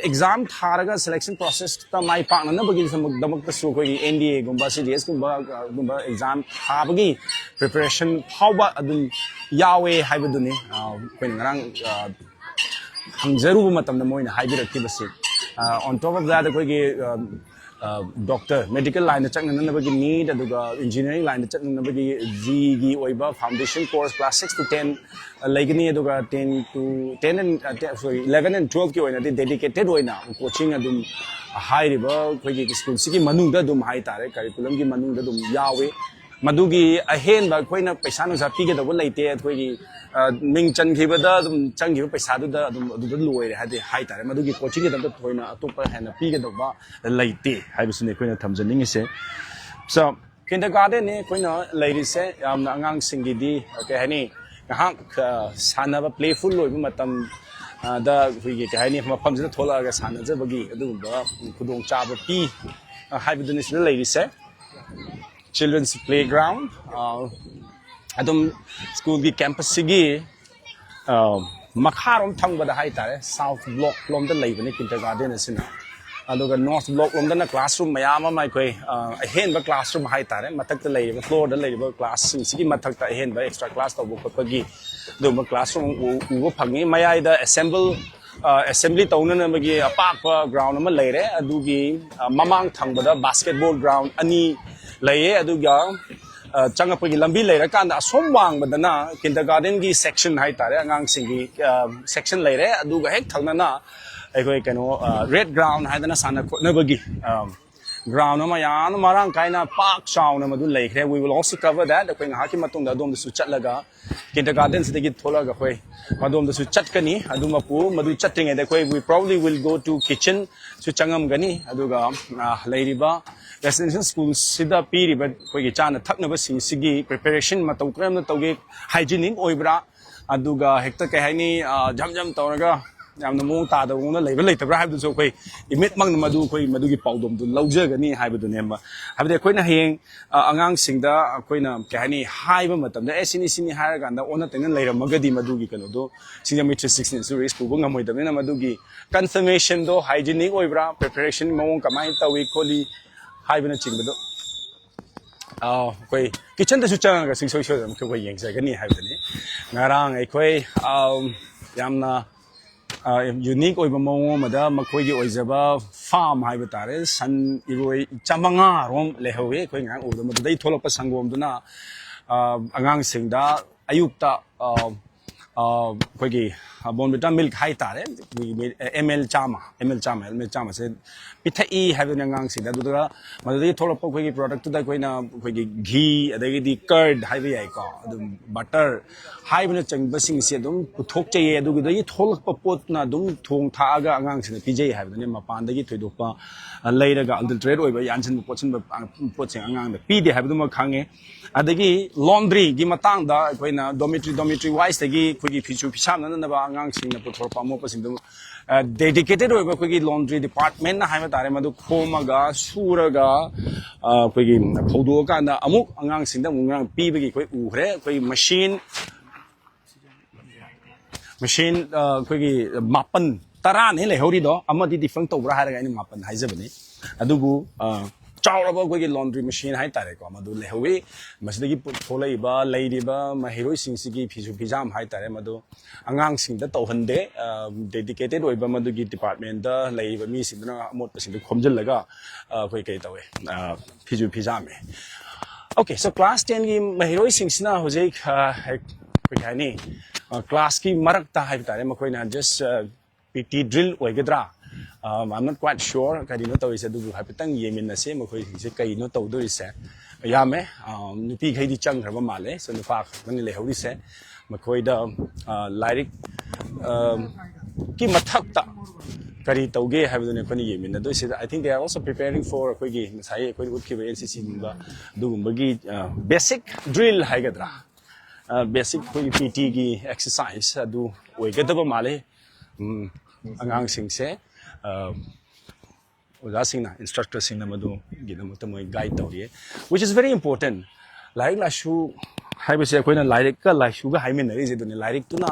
exam tharaga selection process ta mai pa na bagi damak ta su koi NDA gumba CDS gumba exam habagi preparation how ba adun yawe haibaduni koi ngarang hangjaru matam na moina haibirakti basi on top of that koi gi doctor medical line na chakna na bagi NEET aduga engineering line na chakna na bagi G gi oiba foundation course class 6 to 10 laigani aduga 11 and 12 ki oina dedicated oina coaching adum high riba koi gi school sigi manungda dum hai tare curriculum gi manungda dum yawe madugi ahen ba koina paisa no zapi ge da laite koi gi ming chan khiba da chang gi paisa du da loire ha de hai tare madugi coaching ge da thoina atopa hena pi ge da ba laite hai bisu ne koina thamjaning se so kindergarten ne koina lairi se amna angang singi di okay hani ngahak sana ba playful loi bu matam da hui ge hani mafam jina thola ga sana je bagi adu ba khudong cha ba pi hai bidu ne se lairi se children's playground adum school gi campus sigi makharom thangba da hai tare south block lom da leibani kindergarten asina aduga north block lom da na classroom mayam mai koi ahen ba classroom hai tare matak da leiba floor da leiba class sigi matak ta ahen ba extra class to bu pagi do ma classroom u phangi mayai da assembly tawna na magi apak ground ma leire adugi mamang thangba da basketball ground ani laye aduga changapagi lambi leira kan asom wang badana kindergarten gi section hai tare angang singi section leire aduga hek thangna na ekoi kano red ground haidana sana khotna bagi ground ama yan marang kaina park chow na madu leikre we will also cover that koi nga ki matung da dom su chatlaga kindergarten se gi tholaga koi madom da su chat kani aduma pu madu chatting ede koi we probably will go to kitchen su changam gani aduga leiriba residential school sida piri but koi gi chana thakna ba sing sigi preparation matau kram na tawge hygienic oibra aduga hekta kai haini jam jam tawraga yamna mo ta da ngona leiba leitabra haibdu so koi imit mang na madu gi paudom du laujagani haibdu nema habde koina heng angang singda koina kahani haiba matam da sini sini haraga da ona tengan leiramagadi madu gi kano do Singjamei 316 so risk pugo ngamoi da na madu gi confirmation do hygienic oibra preparation mong kamai tawi koli haibna chingdo koi kitchen da su changa ga sing so so dam koi yeng sa gani haibni ngarang ai koi yamna unique oiba mongo mada makoi gi oizaba farm haiba tare san iroi chamanga rom lehowe koi ngang oda madu dai tholapa sangom duna angang singda ayukta koi gi bonbita milk hai tare ml chama se pithai haiba ngang singda dudra madu dai tholapa koi gi product da koi na koi gi ghee adagi di curd haiba yai ko adum butter haibna changba sing se dum puthok chaye adugi dai tholakpa pot na dum thong thaga angang sina pijai haibna ne mapan dagi thoidokpa leiraga adulterate oiba yanchen potchen potchen angang da pide haibdu ma khange adagi laundry gi matang da koina dormitory wise dagi khogi phichu phisham na ba angang sing na puthorpa mo pasing dum dedicated oiba khogi laundry department na haiba tare madu khomaga suraga khogi phodo ka na amuk angang sing da mungrang pibagi khoi uhre khoi machine khogi mapan tara ne lehori do amadi difang tobra haraga ni mapan haijabani adubu chawraba khogi laundry machine hai tare ko madu lehowi masidagi tholaiba leidiba mahiroi singsigi phisu phijam hai tare madu angang singda tawhande dedicated oiba madu gi department da leiba mi singna amot pasing khomjillaga khoi kai tawe phisu phijame okay so class 10 gi mahiroi singsina hojai koi hani class ki marak ta hai tare makoi na just PT drill oigadra I'm not quite sure kadino tawi se du hapitang yemin na se makoi se kaino tawdo ise yame nupi khai di chang thraba male so nufa khani le hori se makoi da lyric ki mathak ta kari tawge habdu ne khani yemin na do se I think they are also preparing for koi gi sai koi ut ki NCC ba du bagi basic drill haigadra basic PT ki exercise adu oigadaba male angang sing se oja sing na instructor sing na madu gidamata moi guide tawriye which is very important like la shu haibase koina lyric ka la shu ga haimen nari je dun lyric tu na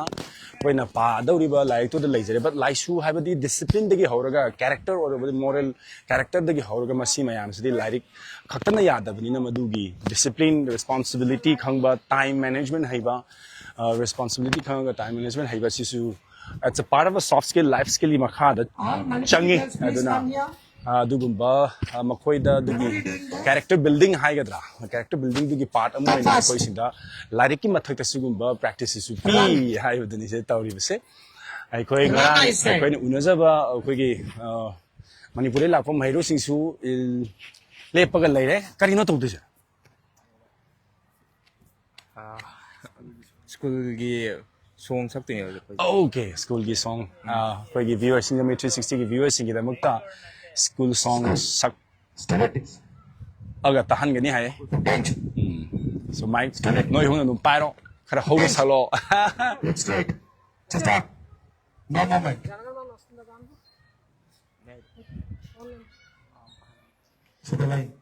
koina pa dawriba lyric tu da leijare but la shu haibadi discipline dagi horaga character or moral character dagi horaga masi mayam sidi lyric khaktana yadabni na madu gi discipline responsibility khangba time management haiba responsibility khanga time management haiba sisu it's a part of a soft skill life skill makha da changi aduna dugumba makoi da dugi character building haigadra character building dugi part amoi na koi sinda lyric ki mathak ta sugumba practice su pi haibadani se tawri base ai koi ngara koi ni unajaba koi gi Manipuri lakpa mahiro singsu lepaga leire karino tawdu ja school gi song sakting okay school gi song koi gi viewers Singjamei 360 gi viewers singi da mukta school song sak aga tahan gani hai so mic noi hung dum pairo khara hoga salo Straight. Stop. No moment. So the line.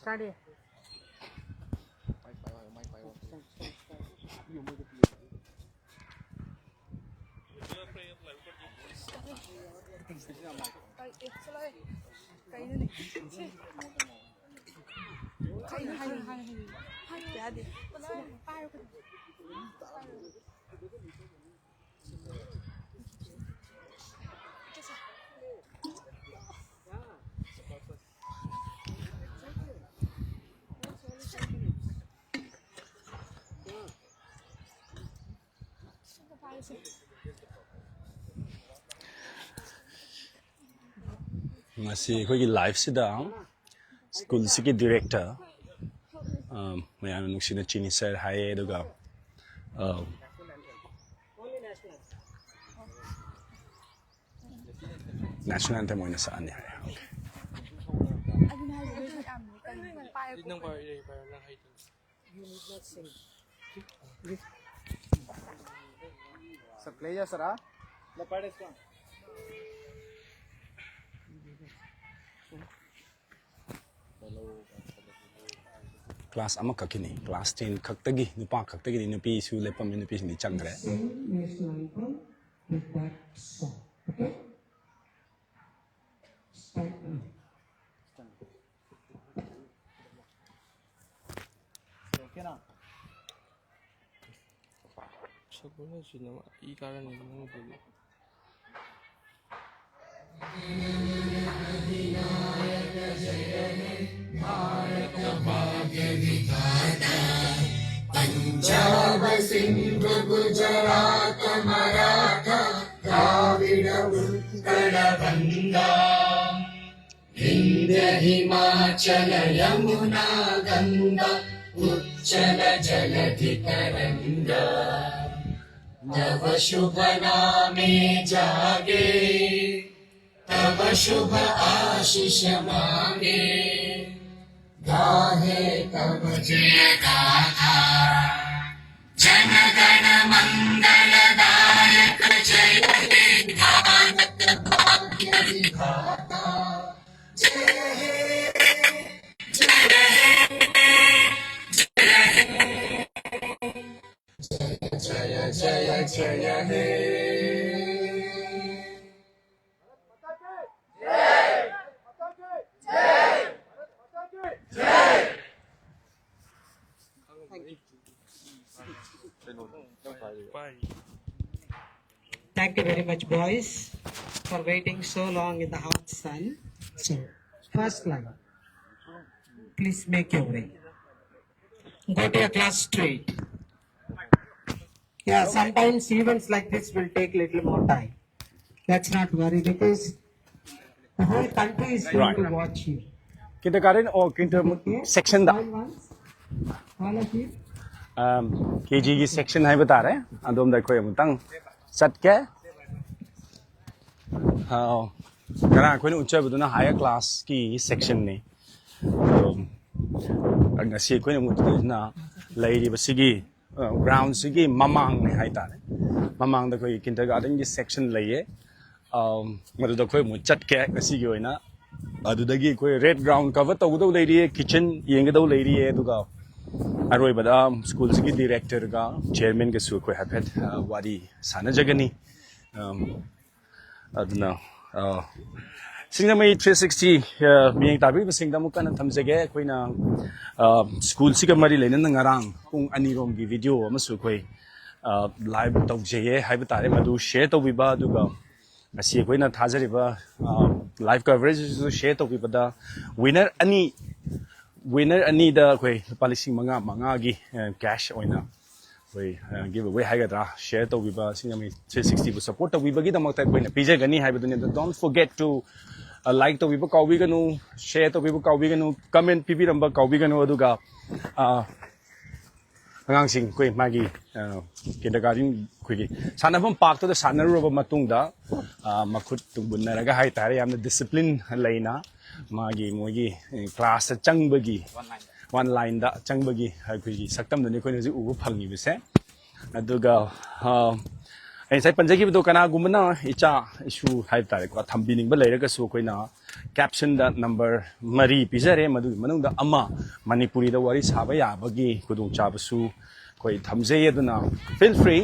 Study. ngasi khoi gi live sida school sigi director mayam nuksina chini sir hai aduga national anthem oina sa ani hai Sir, play sir. The part is gone. class ama kakini class 10 kaktagi nupa kaktagi ni nupi su lepam ni nupi ni changre national anthem with that song. Okay? Start now. Okay now. Punjab, Sindh, Gujarat, Maratha, Dravida, Uttara, Ganga, Vindhya, Himachala, Yamuna, Ganga, Uchala, Jaladhi, Taranga, Tava Shubha Name Jage, Tava Shubha Ashisha Mange, गाहे तब जय गाथा जन गण मंगलदायक जय हे भारत भाग्य विधाता जय हे जय हे जय हे जय जय जय हे Thank you very much, boys, for waiting so long in the hot sun. So, first line, please make your way. Go to your class straight. Yeah, sometimes events like this will take little more time. Let's not worry because the whole country is going to watch you. kindergarten or kinder section da All of you. KG की section है बता रहे हैं आदम देखो ये मुतंग सट के हाँ करा कोई ने ऊंचा बतूना higher class की section ने अगर सी कोई ने मुतंग ना लाइरी बसिगी ground सिगी ममांग ने है तारे ममांग देखो ये kindergarten की section लाइए मतलब देखो ये मुचट के कसी की होई ना अदुदगी कोई red ground cover तो उधर लाइरी है kitchen येंगे तो लाइरी है दुगा अरोई बदा स्कूल की डायरेक्टर का चेयरमैन के सु कोई हैफेट वारी साना जगनी अदना सिंगमई 360 मियंग ताबी सिंगदम कन थमजगे कोइना स्कूल सिक मरी लेन नंगारांग पुंग अनिरोम की वीडियो अमसु कोई लाइव तौजेये हाइब तारे मदु शेयर तौबिबा दुगा मसी कोइना थाजरिबा लाइव कवरेज शेयर तौबिबदा winner ani da koi palising manga gi cash oina koi give away hagadra share to biba Singjamei 360 bu support to biba gi da makta koi na pije gani haibaduni don't forget to like to biba kawi ganu share to biba kawi ganu comment pipi ramba kawi ganu aduga angang sing koi magi kindergarten koi gi sanafam park to da sanaruba matung da makhut tungbunna raga hai tare yamna discipline laina मागी मोगी class चंगबगी one line दा चंगबगी हाइकुगी सक्तम दनि कोइ नजि उबु फंगि बिसे अदुगा ऐसे पंजगी बदो कना गुमना इचा issue HYBE तारे को थंबिनिंग ब लेरगा सु कोइना कैप्शन दा नंबर मरी पिजरे मदु मनुंग दा अमा मणिपुरी दा वारी साबा याबगी कुदुंग चाबसु कोई थमजे यदुना फील फ्री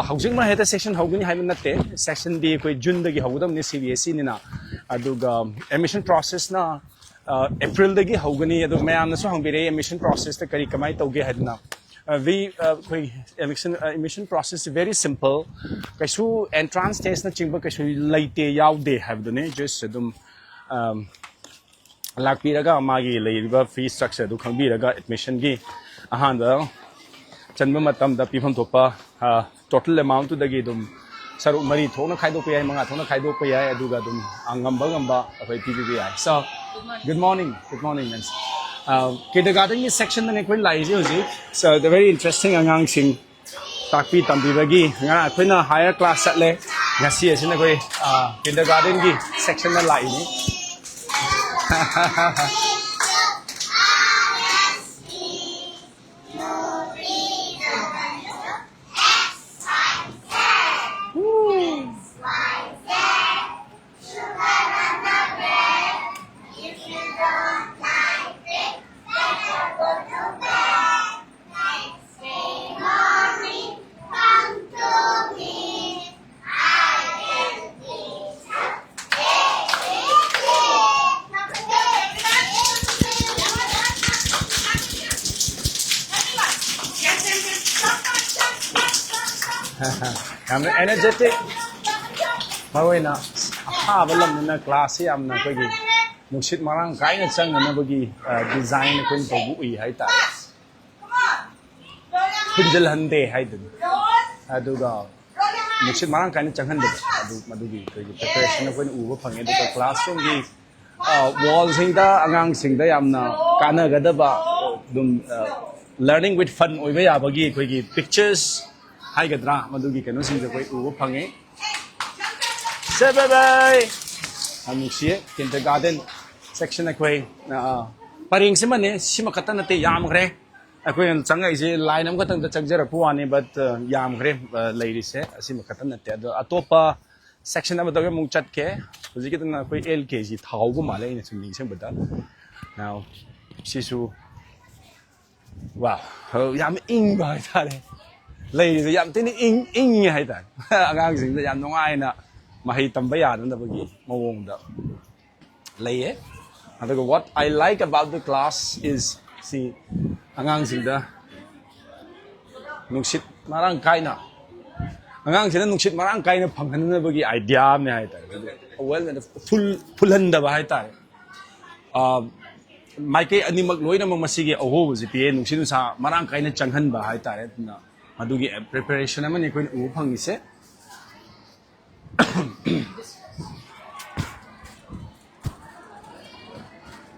हाउसिंग मा हेता सेक्शन हाउगनी हाइम नते सेक्शन दी कोई जून दगी हाउदम ने CBSE निना अदुगा एडमिशन प्रोसेस ना अप्रैल दगी हाउगनी अदु मयाम नसु हंबिरे एडमिशन प्रोसेस त करी कमाई तौगे हदना we कोई एडमिशन प्रोसेस वेरी सिंपल कैसु एंट्रेंस टेस्ट ना चिंग कैसु लाइटे याउदे हबदने जस्ट अदुम लाकपीरगा मागी लेरिबा फी स्ट्रक्चर दु खंबिरगा एडमिशन गी अहान चंब मतम द पीफम थोपा टोटल अमाउंट दगी दुम saruk mari thona khaidok pa yai manga thona khaidok pa yai aduga dum angamba ngamba akhoi PPPI. So good morning men. Kindergarten section na koi lai ji hoji. So the very interesting angang sing takpi tambi bagi nga akhoi na higher class sat le ngasi asina koi kindergarten gi section na lai ni. I'm energetic. Mawai na balam na class am na kogi nungsit marang kai na chang na bagi design kun to bui hai ta kunjal hande hai dun adu ga nungsit marang kai na chang hande adu madugi kogi preparation kun u ba phange du classroom gi wall sing da angang sing da yam na kana ga da ba dum learning with fun oi ba ya bagi kogi pictures hai gadra madugi kanu sing da koi u phange say bye bye amusie kindergarten section akoi paring simane sima katana te yam gre akoi changai je line am katang da chagjara puani but yam gre lady se sima katana te do atopa section am da mung chat ke hoji ki na koi LKG thau gu male ina chumi sem bada now sisu wow yam ing ba ta le lady yam tin ing hai ta agang sing da yam nongai na mahi tamba ya na bagi mawong da laye adaga what I like about the class is see angang sing da nungsit marang kai na angang sing da nungsit marang kai na phanghan na bagi idea me hai ta well na full handa ba hai ta mai kai ani mak loi na masigi oho ji pe nungsit sa marang kai na changhan ba hai ta na adugi preparation amani koi u phangi se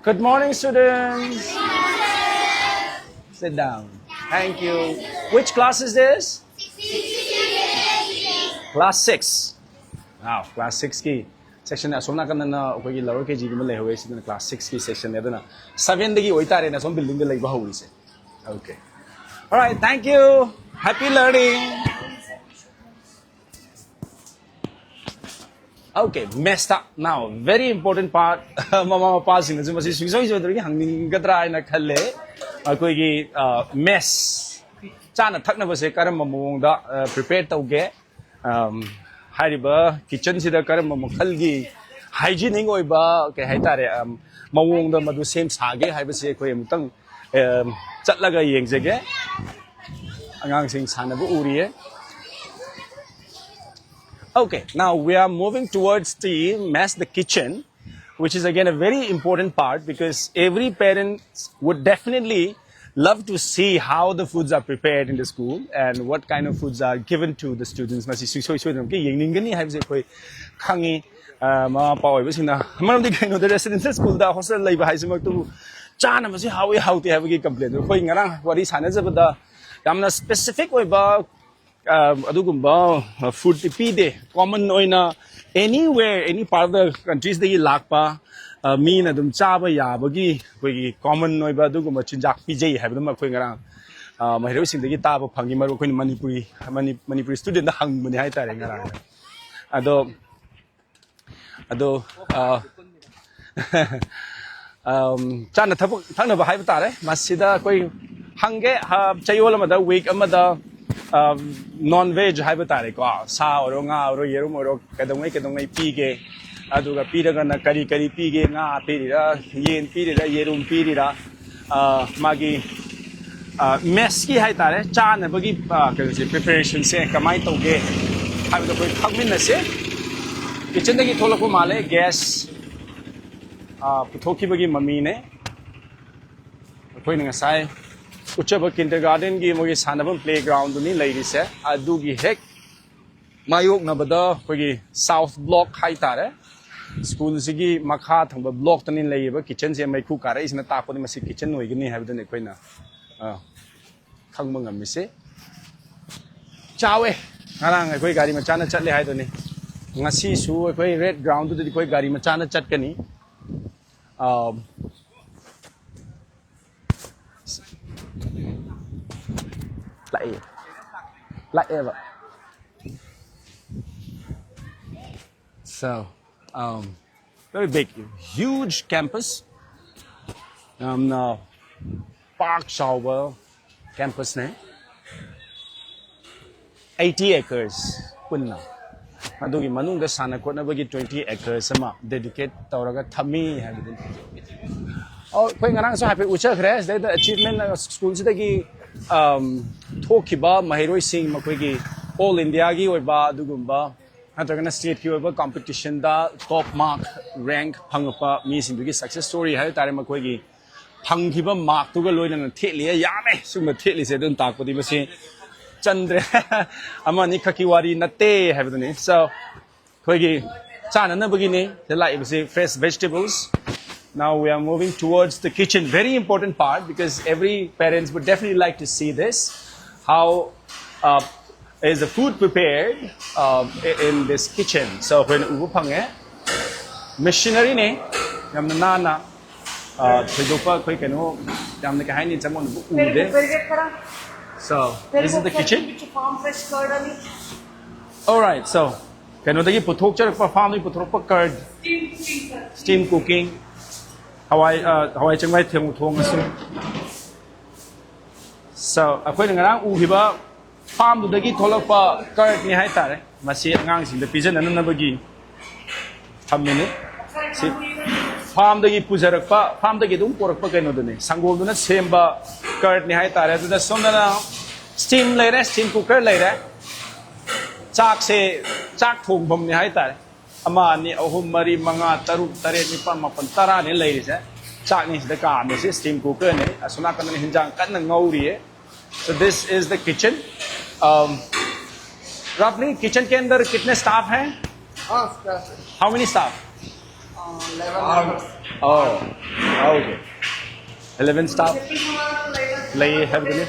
Good morning, students. Sit down. Thank you. Which class is this? Class 6. Wow, class 6 ki section na somna kan na ko gi lower KG gi le hoye sin class 6 ki section ne na 7 dagi oitare na som building de lai ba hori se. Okay. All right, thank you. Happy learning. Okay, messed up. Now, very important part. Mama passing. So, masi suisoi so dori hangning gadra na khalle. Koi gi mess. Chana thakna base karam mamong da prepare tauge. Hariba kitchen sida karam makhal gi hygienic oi ba ke haitare mawong da madu same sage haiba se koi mutang chatlaga yengjege. Angang sing sana bu uri hai. Okay, now we are moving towards the mess, the kitchen, which is again a very important part because every parent would definitely love to see how the foods are prepared in the school and what kind of foods are given to the students. Masi soi soi dam ke yeng ning gani hai se koi khangi ma pa oi basina manam di kaino the residential school da hostel lai ba hai se mak tu chana masi how to have a complaint koi ngarang wari sana jabada yamna specific oi ba adugumba food pide common oina anywhere any part of the countries the lakpa mean adum chaba ya bagi koi common oiba adugumba chinjak pijai habdum koi ngara mahiro sing dagi taba phangi maru koi manipuri student da hang mani hai tare ngara ado chana thapuk thangna ba hai tare masida koi hange chayol amada week amada non-veg haiba tare ko sa oro nga oro yerum oro kadongai pige aduga piraga na kari pige nga pirira yen pirira yerum pirira magi mess ki hai tare cha na bagi preparation se kamai toge haiba koi khagmin na se kitchen dagi tholako male gas puthoki bagi mami ne koi nga sai Uchaba kindergarten gi mogi sanabam playground ni lairi se adugi hek mayok na bada kogi south block hai tare school sigi makha thamba block tanin leiba kitchen se mai khu kara isna ta ko ni masi kitchen noi gni habda ne koina khangma ngam mise chawe ngarang koi gari ma chana chatle hai to ni ngasi su koi red ground tu koi gari ma chana chat kani like ever. So, very big, huge campus. Park shower campus ne 80 acres. Punna. Adugi manung da sana ko na bagi 20 acres sama dedicate tawraga thami habidin. Oh, koi ngarang so happy ucha khres the achievement school sidagi thokiba mahiroi sing makoigi all India gi oiba dugumba hatragana state ki oiba competition da top mark rank phangpa mi sindugi success story hai tare makoigi phangkiba mark tuga loina theliya yame suma theli se don takpodi masi chandre amani khaki wari natte habiduni so koigi chana na bagini the like fresh vegetables. Now we are moving towards the kitchen. Very important part because every parents would definitely like to see this. How is the food prepared in this kitchen? So when ubupange machinery ne yamna nana thedopa koi kano yamna kahai ni chamon ude. So this is the kitchen. All right. So kano dagi puthok char pa farm ni puthok pa curd steam cooking. Hawai changwai thiang thong asu so akoi ngarang u hiba farm du dagi tholakpa curd ni hai tare masi angang sing da pijan anna bagi thammini si farm dagi pujarakpa farm dagi dum porakpa kaino dune sangol duna semba curd ni hai tare du da somna steam laire steam cooker laire chak thong bom ni hai tare ama ni ahum mari manga taruk tare ni pa mapan tara ni lai se chak ni da ka ni se steam cooker ni asuna kan ni hinjang kan ngauri e so this is the kitchen roughly kitchen ke andar kitne staff hain how many staff 11 oh okay 11 staff lai have the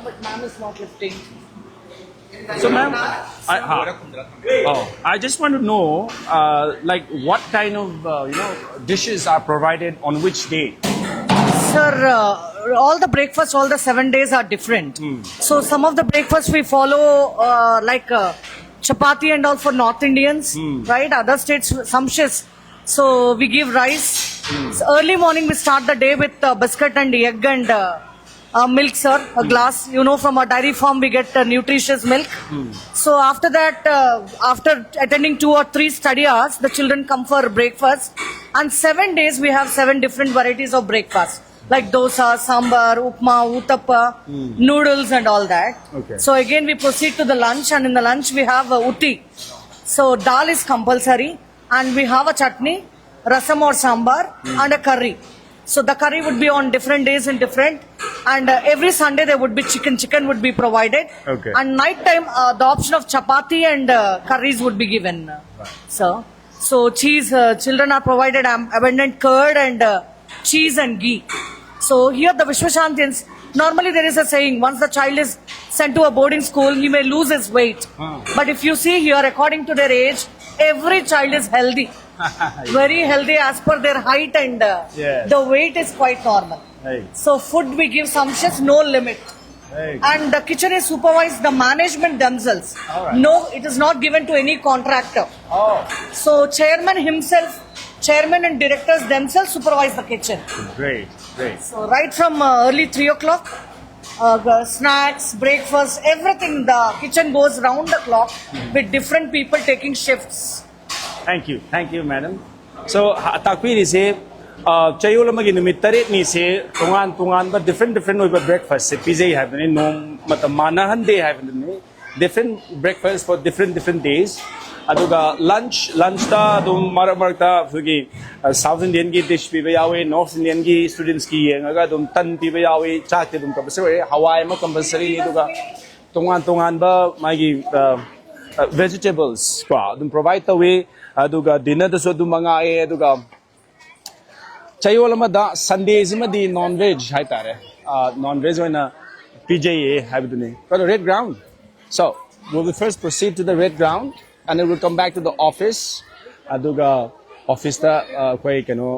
but ma'am is not lifting. So ma'am, I just want to know like what kind of dishes are provided on which day? Sir, all the breakfasts, all the 7 days are different. So some of the breakfasts we follow like chapati and all for North Indians, right? Other states, some shifts. So we give rice. So early morning we start the day with biscuit and egg and milk, sir, a glass. You know, from a dairy farm we get nutritious milk. So after that, after attending 2 or 3 study hours, the children come for breakfast. And 7 days we have 7 different varieties of breakfast, like dosa, sambar, upma, uttappa, noodles and all that. Okay. So again we proceed to the lunch, and in the lunch we have utti. So dal is compulsory, and we have a chutney, rasam or sambar, and a curry. So the curry would be on different days and different, and every Sunday there would be chicken would be provided. Okay. And night time the option of chapati and curries would be given. So cheese, children are provided abundant curd and cheese and ghee. So here the Viswasanthians, normally there is a saying, once the child is sent to a boarding school, he may lose his weight. But if you see here, according to their age, every child is healthy. Very healthy as per their height, and the weight is quite normal. So food we give sumptuous, no limit. And the kitchen is supervised, the management themselves. No, it is not given to any contractor. So chairman himself, chairman and directors themselves supervise the kitchen. Great. So right from early 3 o'clock, snacks, breakfast, everything, the kitchen goes round the clock with different people taking shifts. Thank you, madam. So takwi se chayol amagi numit taret ni se tungan but different over breakfast se pizza have ni nom matam manahan day have ni different breakfast for different days. aduga lunch ta dum marak ta fugi South Indian ki dish pi ba yawi North Indian ki students ki yengaga dum tan pi ba yawi chak te dum compulsory hawai ma compulsory ni duga tongan ba magi vegetables kwa dum provide the way aduga dinner da so dum manga e aduga chayol ma da Sundays ma di non veg hai tare non veg oina PJA habidune got a red ground. So we will first proceed to the red ground and then we'll come back to the office aduga office ta koi kano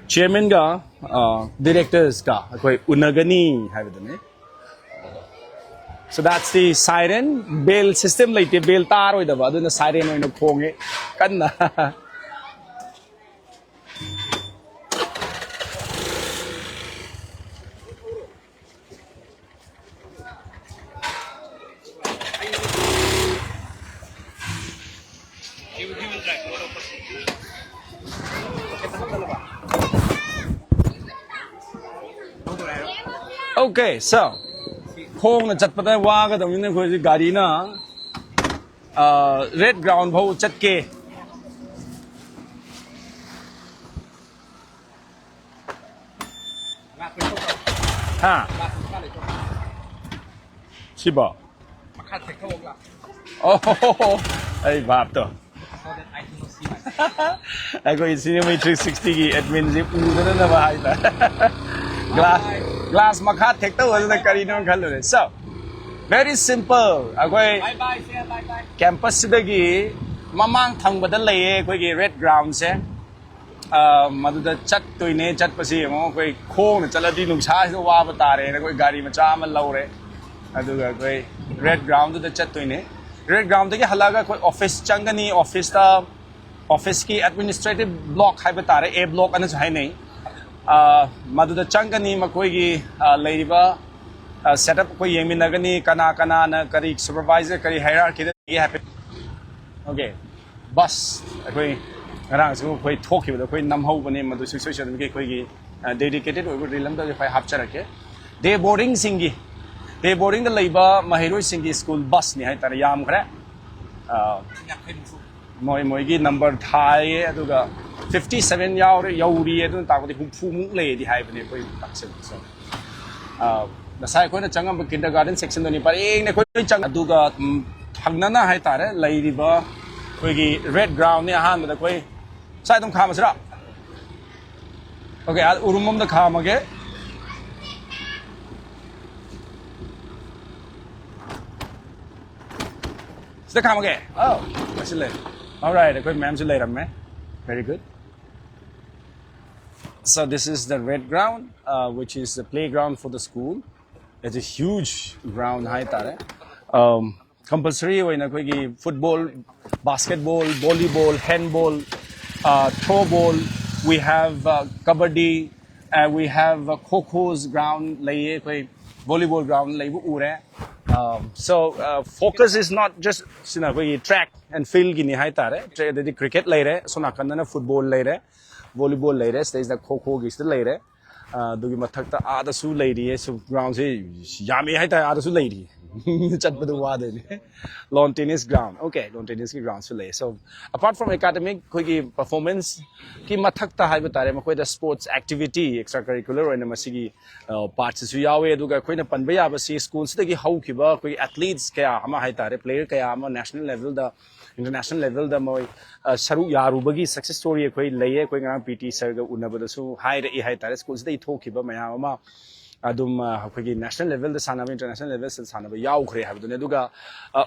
chairman ga directors ka koi unagani habidune. So that's the siren bell system like the bell tar oi da ba aduna siren oina khonge kanna. Okay, so khong na chat pada wa ga dong ne khoi gari na red ground bhau chat ke ha siba oh ai bap to ai ko Singjamei 360 ki admin ji pu da na ba hai ta glass makha thek to na kari no khal le. So very simple akoi campus sidagi mamang thang bada laye koi gi red ground se madu da chat toine chat pasi mo koi khong chaladi nungsa so wa ba tare na koi gari macha ma laure aduga koi red ground da chat toine red ground da ki halaga koi office changani office ki administrative block hai ba tare a block ana hai nahi maduda changani makoi gi leiba setup koi yeminagani kana na kari supervisor kari hierarchy da happen. Okay bus koi rang su koi thoki da koi nam ho bane madu situation ki koi gi dedicated oi rilam da phai hap charake day boarding singi day boarding da leiba mahiroi singi school bus ni hai tar yam khare moi gi number thai aduga 57 yauri adu ta ko fu mu le di hai bane koi takse so na sai ko na changam kindergarten section ni par eng ne koi chang aduga thangna na hai tare lai ri ba koi gi red ground ni han da koi sai dum khama sra okay urumom da khama ge sta khama ge oh asile all right koi ma'am se lai ram mein very good. So this is the red ground, which is the playground for the school. It's a huge ground. Hai tare. Compulsory way na koi gi football, basketball, volleyball, handball, throw ball. We have kabaddi, we have kho-kho's ground. Laye koi volleyball ground laye bu ure. So focus is not just track and field gi ni hai tare. The cricket laye so na kanna football laye volleyball laye stage da kho gi st laye dugi mathak ta ada su laye so ground se yami hai ta ada su laye chat badu wa de lawn tennis ground. Okay lawn tennis ki ground su laye. So apart from academic koi gi performance ki mathak ta hai batare ma koi da sports activity extracurricular and masigi parts su yawe duga koi na panba ya ba si school se gi hau ki ba koi athletes kaya ama hai tare player kaya ama national level da international level da moi saru yaru bagi success story koi laye koi ngang PT sir ga unaba da su hai re hai tare school se thoki ba maya ma adum koi national level da sana international level se sana ba yaw khre ha dune duga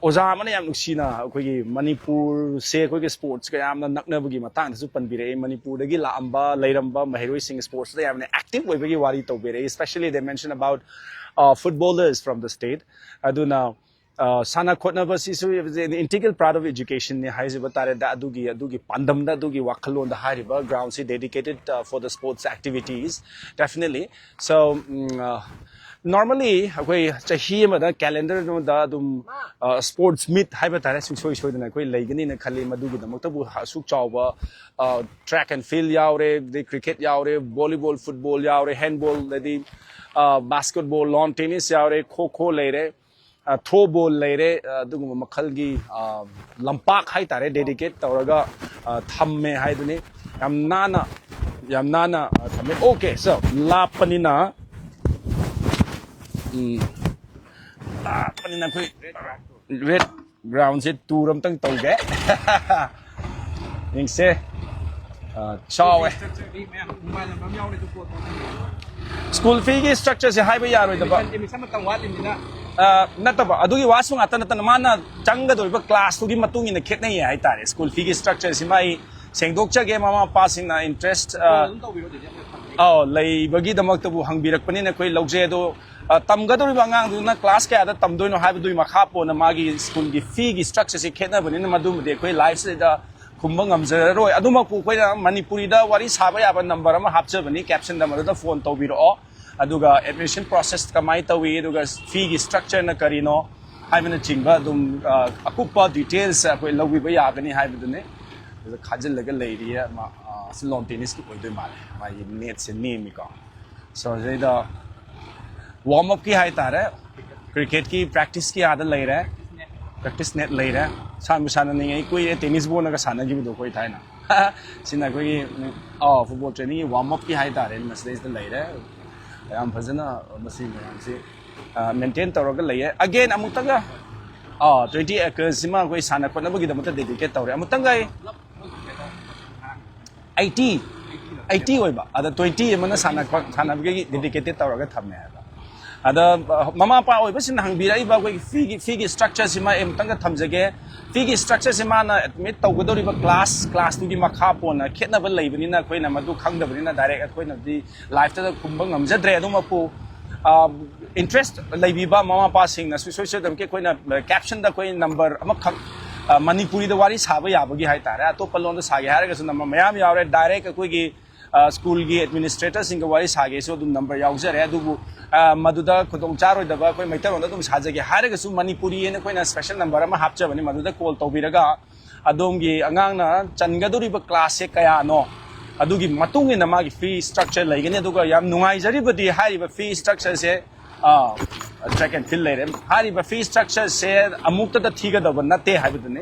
oja ma yam nuksina koi Manipur se koi sports ka yam na nakna bagi matang su panbire Manipur da gi la amba lairamba mahiroi sing sports da yam active way bagi wari to bere especially they mention about footballers from the state aduna sana khotna ba si su an integral part of education ne hai jiba tare da adugi pandam da adugi wakhalon da hai riba ground se dedicated for the sports activities definitely. So normally koi chahi ma da calendar no da dum sports meet hai ba tare su soi da koi leigani na khali madugi da makta bu su chawba track and field yaure the cricket yaure volleyball football yaure handball the basketball lawn tennis yaure kho laire throw ball leire dugum makhalgi lampak hai tare dedicate tawraga thamme hai duni yam nana thamme. Okay, so lapanina koi red ground se turam tang tawge ning se chawe school fee ki structure se hai ba yaroi da ba nataba adugi wasu ngata natana mana changa doi ba class tu gi matung ina khek nei hai tare school fee ki structure se mai sengdok cha ge mama passing na interest lei bagi damak tabu hangbirak pani na koi logje do tamga doi ba ngang du na class ka da tam doi no hai doi makha po na magi school gi fee gi structure se khena bani na madum de koi life se da kumbang amjara roi aduma ku koi na manipuri da wari saba ya ba number ma hapcha bani caption da ma da phone to biro aduga admission process kamai tawi aduga fee gi structure na karino haibana chingba dum akupa details koi logi ba ya gani haibadune khajil laga leiriya ma lawn tennis ki oidoi male ma net se name ka so da warm up ki hai tare cricket ki practice ki aada lai raha practice net lai raha san musana nei koi tennis ball na sana gi do koi thai na sina koi football training warm up ki hai tare masle da lai raha am phajana masi mayam se maintain tawraga lay again amutanga 20 acres sima koi sana khona bagi da mata dedicate tawre amutanga 80 oiba ada 20 mana sana bagi dedicated tawraga thamne ada mama pa oiba sin hangbira iba koi fee structure sima amutanga thamjage fee structure sima na admit tawgadori ba class tu gi makha pona khetna ba leibani na koi na madu khangdabani na direct koi na di life ta kumbang amjadre aduma pu interest laibiba mama pa sing na social dam ke koi na caption da koi number amak manipuri da wari saba yabagi hai tare to palon da sage har ga sunna mayam yawre direct koi gi school gi administrator sing wari sage so dum number yaujare adu maduda khudong charoi da ba koi maitar onda dum sajage har ga su manipuri ne koi na special number ma hapcha bani maduda call tawbiraga adom gi angang na changadori ba class se kaya no adugi matung ina magi fee structure laigani aduga yam nungai jari badi hari ba fee structure se track and field laire hari ba fee structure se amukta da thiga da nate haibudune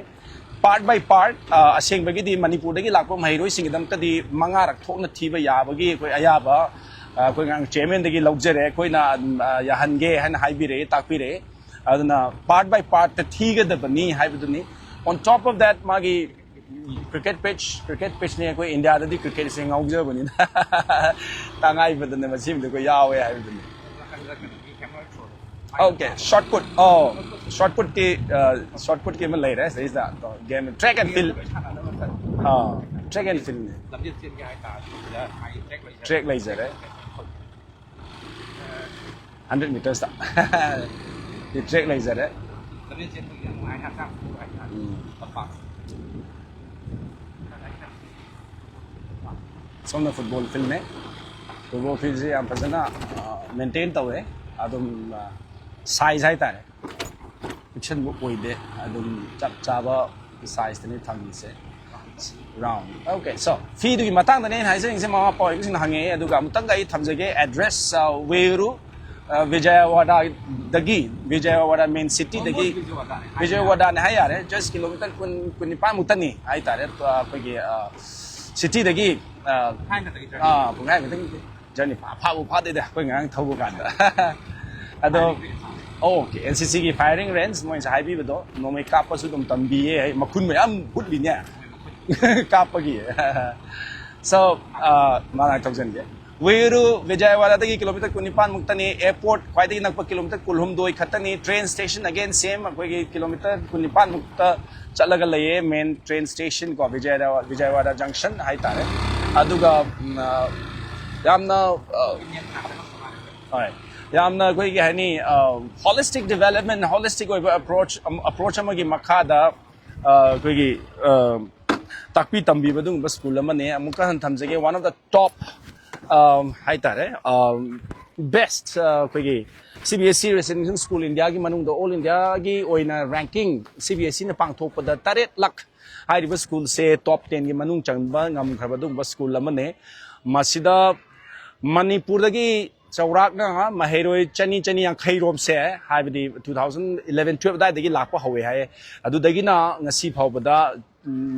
part by part aseng bagi di manipur dagi lakpa mairoi singdam ta di mangarak thokna thiba ya bagi koi ayaba koi ngang chairman dagi logjare koi na yahange han haibire takpire aduna part by part ta thiga da bani haibudune on top of that magi cricket pitch ne koi India da di cricket se ngauja bani tangai badane masim de ko yawe haibudune okay short put short put ke ma lai raha is that game track and field track and field track lai jare 100 meters da ye track lai jare somna football field ne football field se am phajana maintain tawe adum size hai tare kitchen book oide adum chap chaba size tani thamni se round okay so fee du gi matang da ne hai se mama poi ki sin hange aduga amutang ga I thamjage address Vuyyuru Vijayawada dagi Vijayawada main city dagi Vijayawada ne hai yare just kilometer kun pa mutani hai tare to apagi city dagi pungai mitang journey pa de koi ngang thobu kan da ado okay NCC ki firing range moi sai bi do no mai kap su dum tambi e makun mayam hutli nya kap gi so mala thousand ge Vuyyuru Vijayawada dagi kilometer kunipan muktani airport kwai dagi nakpa kilometer kulhum doi khatani train station again same koi gi kilometer kunipan mukta chalaga laye main train station ko Vijayawada junction hai tare aduga yamna yamna koi gi hani holistic development holistic approach amagi makada koi gi takpi tambi badung ba school amane amuka han thamjage one of the top hai tare best koi gi CBSE residential school India gi manung do all India gi oina ranking CBSE na pangthok pada 8 lakh hai riba school se top 10 gi manung changba ngam khaba dung ba school amane masida manipur dagi चौराकना महैरोई चनी चनी यांखै रोम से हाइबदी 2011-12 दाइदगी लाखपा हवे हाय अदुदगिना ngasi फावबदा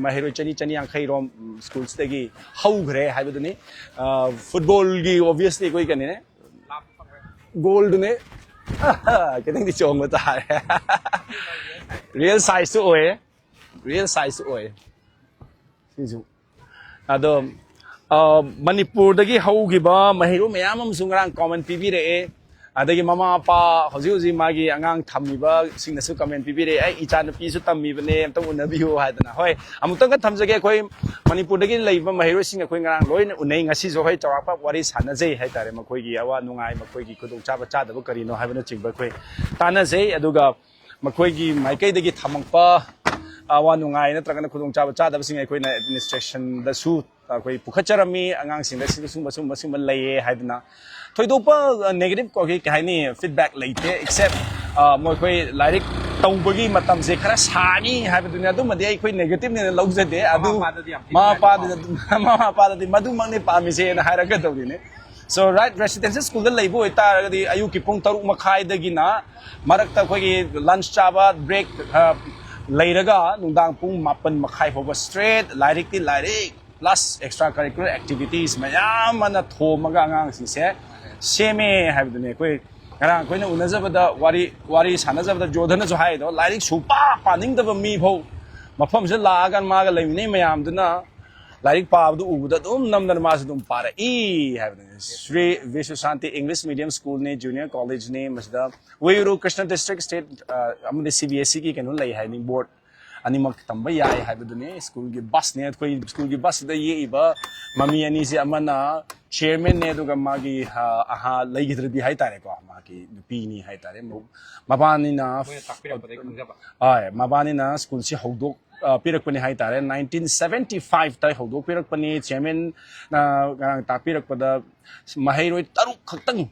महैरोई चनी चनी यांखै रोम schools दगी हौग्रे हाइबदुनी football गी obviously कोई कने ने gold ने केतंग दि चोंग बता real size तो ओए रियल साइज तो ओए सिजु अदो Manipur dagi haugiba mahiru mayam amsung rang comment pibire adagi mama pa hoji magi angang thamiba singnasu comment pibire ai ichan pi su tammi bane amta unabiu hadana hoi amutang ka thamjage khoi Manipur dagi leiba mahiru sing khoi ngang loi unai ngasi jo hoi chawapa wari sanajai hai tare makhoi gi awa nungai makhoi gi khudong chaba chada ba karino haibana chingba khoi tanajai aduga makhoi gi maikai dagi thamangpa awa nungai na tragana khudong chaba chada ba sing khoi na administration da su koi pukhacharami angang sing da sum laye haidna thoidopa negative ko ki kaini feedback laite except moi koi lyric tawbagi matam se khara sani haibdunya adu madi ai koi negative ne laujade adu ma pa da madu mangne pamise na hairaga dawdine so right residential school da laibo itaragadi ayu ki pung taruk makhai dagina marakta koi lunch chaba break lairaga nungdang pung mapan makhai hoba straight lyric ti lyric plus extracurricular activities mayam mana thomaga angang singse seme haibdune koi ngarang koina unajabada wari sanajabada jodhana jo hai do lyric supa paning da mi bho mafam se la gan ma ga leimine mayam duna lyric paabdu ubuda dum namdan mas dum para e haibdune Sri VISWASANTHI English Medium School ne junior college ne masda Vuyyuru Krishna district state amade CBSE ki kanu lai hai ni board animak tamba yai haibadune school gi bus ne koi school gi bus da ye iba mami ani se amana chairman ne duga magi aha laigidrdi hai tare ko magi nupi ni hai tare mabani na ai mabani na school si hodok pirak pani hai tare 1975 tai hodok pirak pani chairman na ta pirak pada mahairoi taruk khaktang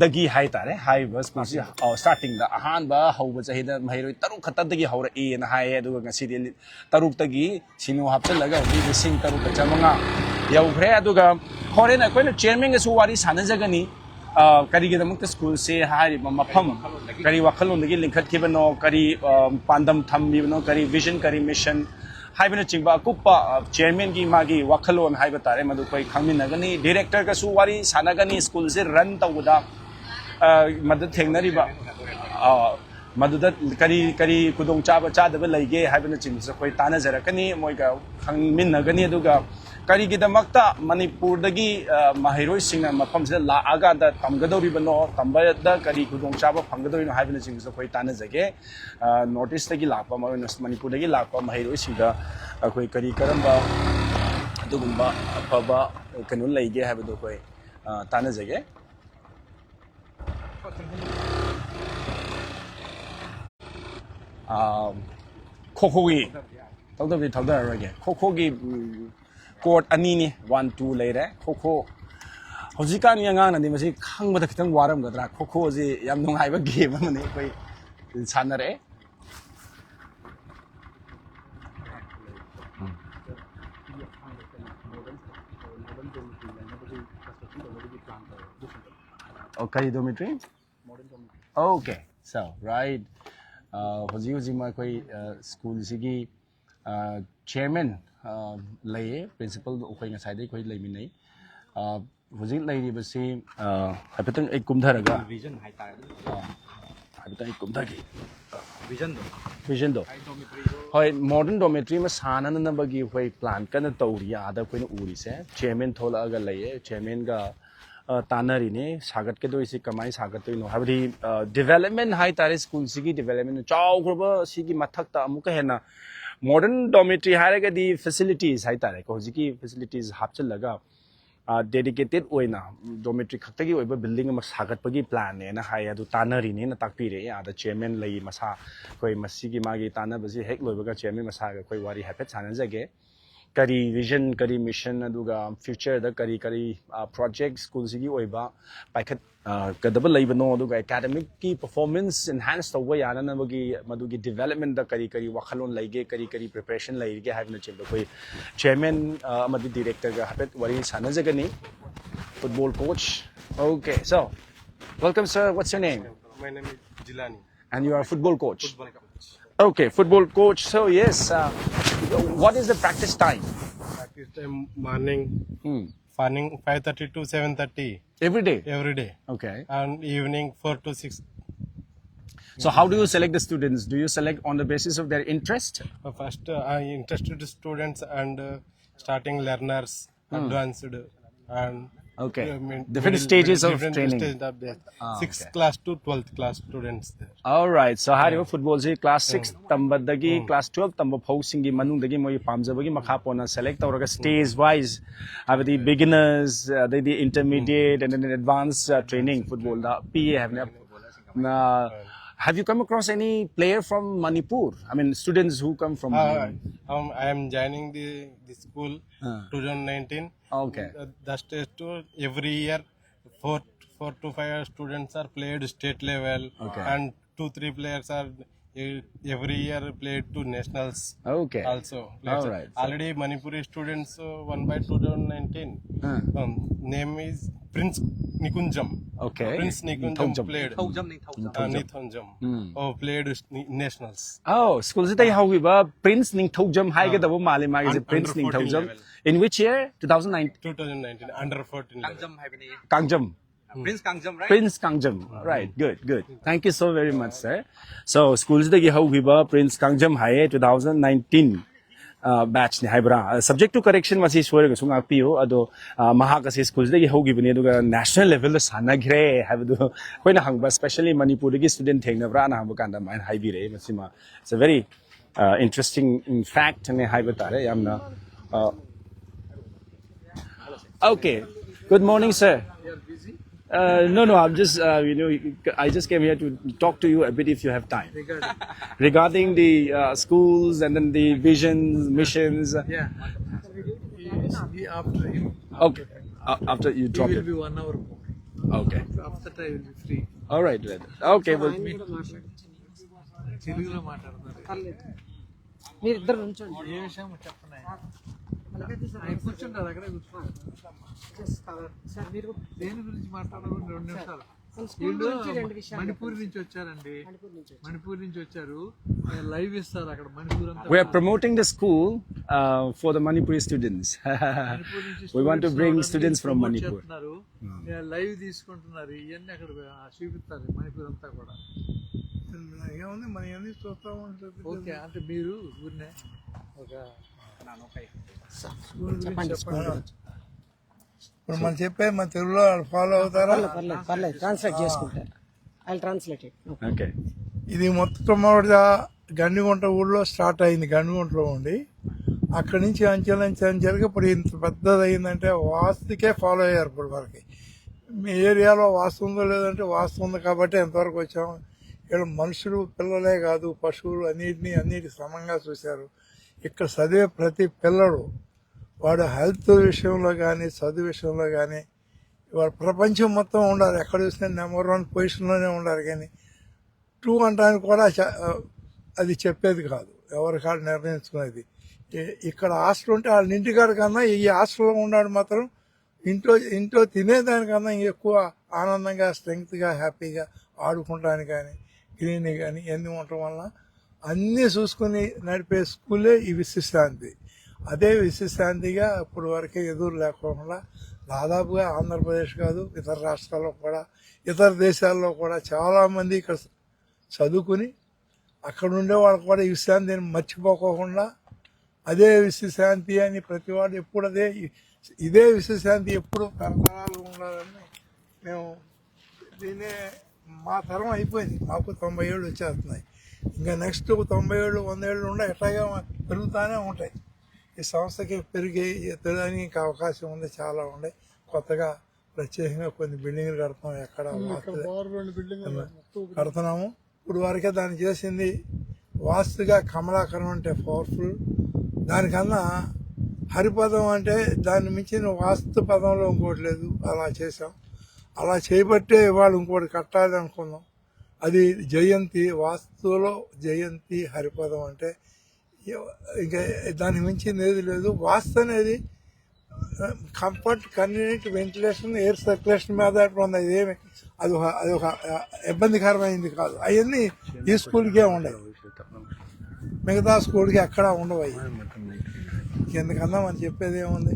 dagi hai tare hai bus kusi starting da ahan ba hauba chahida mahairoi taruk khata dagi haura e na hai aduga ngasi di taruk tagi sinu hapchalaga bi sing taruk chamanga yaughre aduga hore na koina chairman su wari sanajagani kari gi damak school se hari mafam kari wakhalon dagi linkhat khibano kari pandam thambi no kari vision kari mission haibana chingba kuppa chairman gi magi wakhalon haiba tare madu koi khangminagani director ka su wari sanagani school se run tawda madu thengnariba maduda kari kudong chaba chadaba laige haibana chingsa koi tana jarakani moi ga khangminagani aduga kari gi damakta Manipur dagi mahiroi singna mafam se la aga da tamgadori bano tamba da kari kudong chaba phanggadori no haibana chingsa koi tana jage notice dagi lakpa Manipur dagi lakpa mahiroi singa koi kari karamba adugumba afaba kanu laige haibado koi tana jage Khokogi tawda Khokogi court ani ni 1-2 leire Khoko hojikan yang na ni masi khangba khitang waram gadra Khoko ji yam nungai ba game amane koi sanare okay dormitory okay so right hoji ma koi school sigi chairman laye principal koi ngasai dai koi leiminai hoji leiribasi haipatang ek kumdharaga vision hai ta haipatang ek kumdhagi vision do hoi modern dormitory ma sana na bagi koi plan kana tawri ada koi na uri se chairman thola aga laye chairman ga tanari ne sagat ke do isi kamai sagat to no habri development hai tare school sigi development chaw groba sigi mathak ta amuka hena modern dormitory haraga di facilities hai tare ko jiki facilities hapchal laga dedicated oina dormitory khaktagi oiba building ma sagat pagi plan ne na hai adu tanari ne na takpire ya da chairman lai masa koi masigi magi tanabasi hek loibaga chairman masa ga koi wari hapet sanajage kari vision kari mission aduga future da kari project school sigi oiba paikhat kadaba laibano aduga academic ki performance enhance tawwa yana na bagi madugi development da kari wakhalon laige kari preparation laige havna chimba koi chairman amadi director ga hapet wari sanajagani football coach Okay, so welcome, sir. What's your name? My name is Jilani. And you are a football coach. Football coach. Okay, football coach. So yes, what is the practice time? Practice time morning, Hmm. morning 5:30 to 7:30 Every day. every day, Okay. and evening 4 to 6. So how do you select the students? Do you select on the basis of their interest? First, interested students and starting learners, advanced, and Okay. Different stages of different training. stages of there. Ah, 6th okay. class to 12th class students there. All right. So how do you football se class 6 tambadagi class 12 tamba phausingi manungdagi moi pamjabagi makha pona select tawraga stage wise have the beginners, the intermediate and then advanced training football da PA have you come across any player from Manipur? I mean students who come from I am joining the school 2019. Okay. The stage tour every year 4 to 5 students are played state level, Okay. and 2-3 players are every year played to nationals. Okay. Also. All right. Already Manipuri students won by 2019. Name is Prince Nikunjam. Okay. Prince Nikunjam played. Nithongjam. Oh, played nationals. Oh, school se how we were Prince Ningthogjam hai ke dabo mali magi Prince 14 Ningthogjam. level. In which year? 2019. 2019 under 14 level. Kangjam. Prince Kangjam, right? Prince Kangjam. Right. Good. Thank you so very much, sir. So schools dagi how we were Prince Kangjam hai 2019 batch ni haibra. Subject to correction masi sure ga sunga pio ado mahakasi schools dagi how gibani aduga national level da sana gre have do koina hangba especially Manipur dagi student thengna bra na hangba kanda main haibi re masima. It's a very interesting fact ne haibata yamna. Okay. Good morning, sir. You're busy? No. I'm just, I just came here to talk to you a bit if you have time. Regarding the schools and then the visions, missions. Yeah. After him. Okay. After you drop He will it. be 1 hour more. Okay. After that I will be free. All right. Okay. Well, తెలుగులో మాట్లాడతారు మీరిద్దరు నుంచోండి ఏ విషయం చెప్పనా ఆయన కూర్చుంటారు అక్కడే కూర్చున్నారు sir మీరు దేని గురించి మాట్లాడారు 2 నిమిషాలు స్కూల్ గురించి 2 విషయాలు మణిపూర్ నుంచి వచ్చారండి మణిపూర్ నుంచి వచ్చారు లైవ్ ఇస్తారు అక్కడ మణిపూర్ అంతా we are promoting the school for the Manipuri students. We want to bring students from Manipur. Live తీసుకుంటున్నారు ఇవన్నీ అక్కడ చూపిస్తారు మణిపూర్ అంతా కూడా ఏముంది మన ఇవన్నీ చూస్తూ ఉంటుంది ఓకే అంటే మీరు ఊరినే ఒక ఇప్పుడు మనం చెప్పే మన తెలుగులో ఫాలో అవుతారా పర్లేదు ట్రాన్స్లేట్ చేసుకుంటారు ఐ ట్రాన్స్లేట్ ఇట్ Okay. ఇది మొట్టమొదటిగా గండిగుంట ఊళ్ళో స్టార్ట్ అయింది గండిగుంటలో ఉండి అక్కడి నుంచి అంచెలంచెలుగా ఇప్పుడు ఇంత పెద్దది అయిందంటే వాస్తుకే ఫాలో అయ్యారు ఇప్పుడు వరకు మీ ఏరియాలో వాస్తు ఉందో లేదంటే వాస్తు ఉంది కాబట్టి ఎంతవరకు వచ్చాము ఇక్కడ మనుషులు పిల్లలే కాదు పశువులు అన్నిటి సమంగా చూశారు ఇక్కడ చదివే ప్రతి పిల్లడు వాడు హెల్త్ విషయంలో కానీ చదువు విషయంలో కానీ వాడు ప్రపంచం మొత్తం ఉండాలి ఎక్కడ చూసినా నెంబర్ 1 పొజిషన్లోనే ఉండాలి కానీ 2 అంటానికి కూడా అది చెప్పేది కాదు ఎవరి కాదు నిర్ణయించుకునేది ఇక్కడ హాస్టల్ ఉంటే వాళ్ళ ఇంటికాడ కన్నా ఈ హాస్టల్లో ఉన్నాడు మాత్రం ఇంట్లో తినేదానికన్నా ఎక్కువ ఆనందంగా స్ట్రెంగ్త్గా హ్యాపీగా ఆడుకుంటానికి కానీ గ్రీన్ కానీ ఎన్ని ఉండటం వల్ల అన్నీ చూసుకుని నడిపే స్కూలే ఈ విశ్వశాంతి అదే విశ్వశాంతిగా ఇప్పుడు వరకే ఎదురు లేకుండా దాదాపుగా ఆంధ్రప్రదేశ్ కాదు ఇతర రాష్ట్రాల్లో కూడా ఇతర దేశాల్లో కూడా చాలామంది ఇక్కడ చదువుకుని అక్కడ ఉండే వాళ్ళు కూడా ఈ విశ్వశాంతిని మర్చిపోకోకుండా అదే విశ్వశాంతి అని ప్రతివాడు ఎప్పుడు ఇదే విశ్వశాంతి ఎప్పుడు తరతరాలు ఉండాలని మేము దీన్నే మా తరం అయిపోయింది మాకు 90 ఏళ్ళు వచ్చేస్తున్నాయి ఇంకా నెక్స్ట్ 90 ఏళ్ళు 100 ఏళ్ళు ఉండే ఎట్లాగా పెరుగుతూనే ఉంటాయి ఈ సంస్థకి పెరగడానికి అవకాశం ఉంది చాలా ఉండే కొత్తగా ప్రత్యేకంగా కొన్ని బిల్డింగ్లు కడతాం ఎక్కడ కడుతున్నాము ఇప్పుడు వరకే దాన్ని చేసింది వాస్తుగా కమలాకరం అంటే పవర్ఫుల్ దానికన్నా హరిపదం అంటే దాన్ని మించిన వాస్తు పదంలో ఇంకోటి లేదు అలా చేసాం అలా చేయబట్టే ఇవాళ ఇంకోటి కట్టాలి అనుకున్నాం అది జయంతి వాస్తులో జయంతి హరిపదం అంటే ఇంకా దానికి మించింది ఏది లేదు వాస్తు అనేది comfort convenient ventilation air circulation మీద ఉన్నది ఇదేమి అదొక ఇబ్బందికరమైంది కాదు. అవన్నీ ఈ స్కూల్కే ఉండవు, మిగతా స్కూల్కి ఎక్కడా ఉండవు. అవి ఎందుకన్నా మనం చెప్పేది ఏముంది,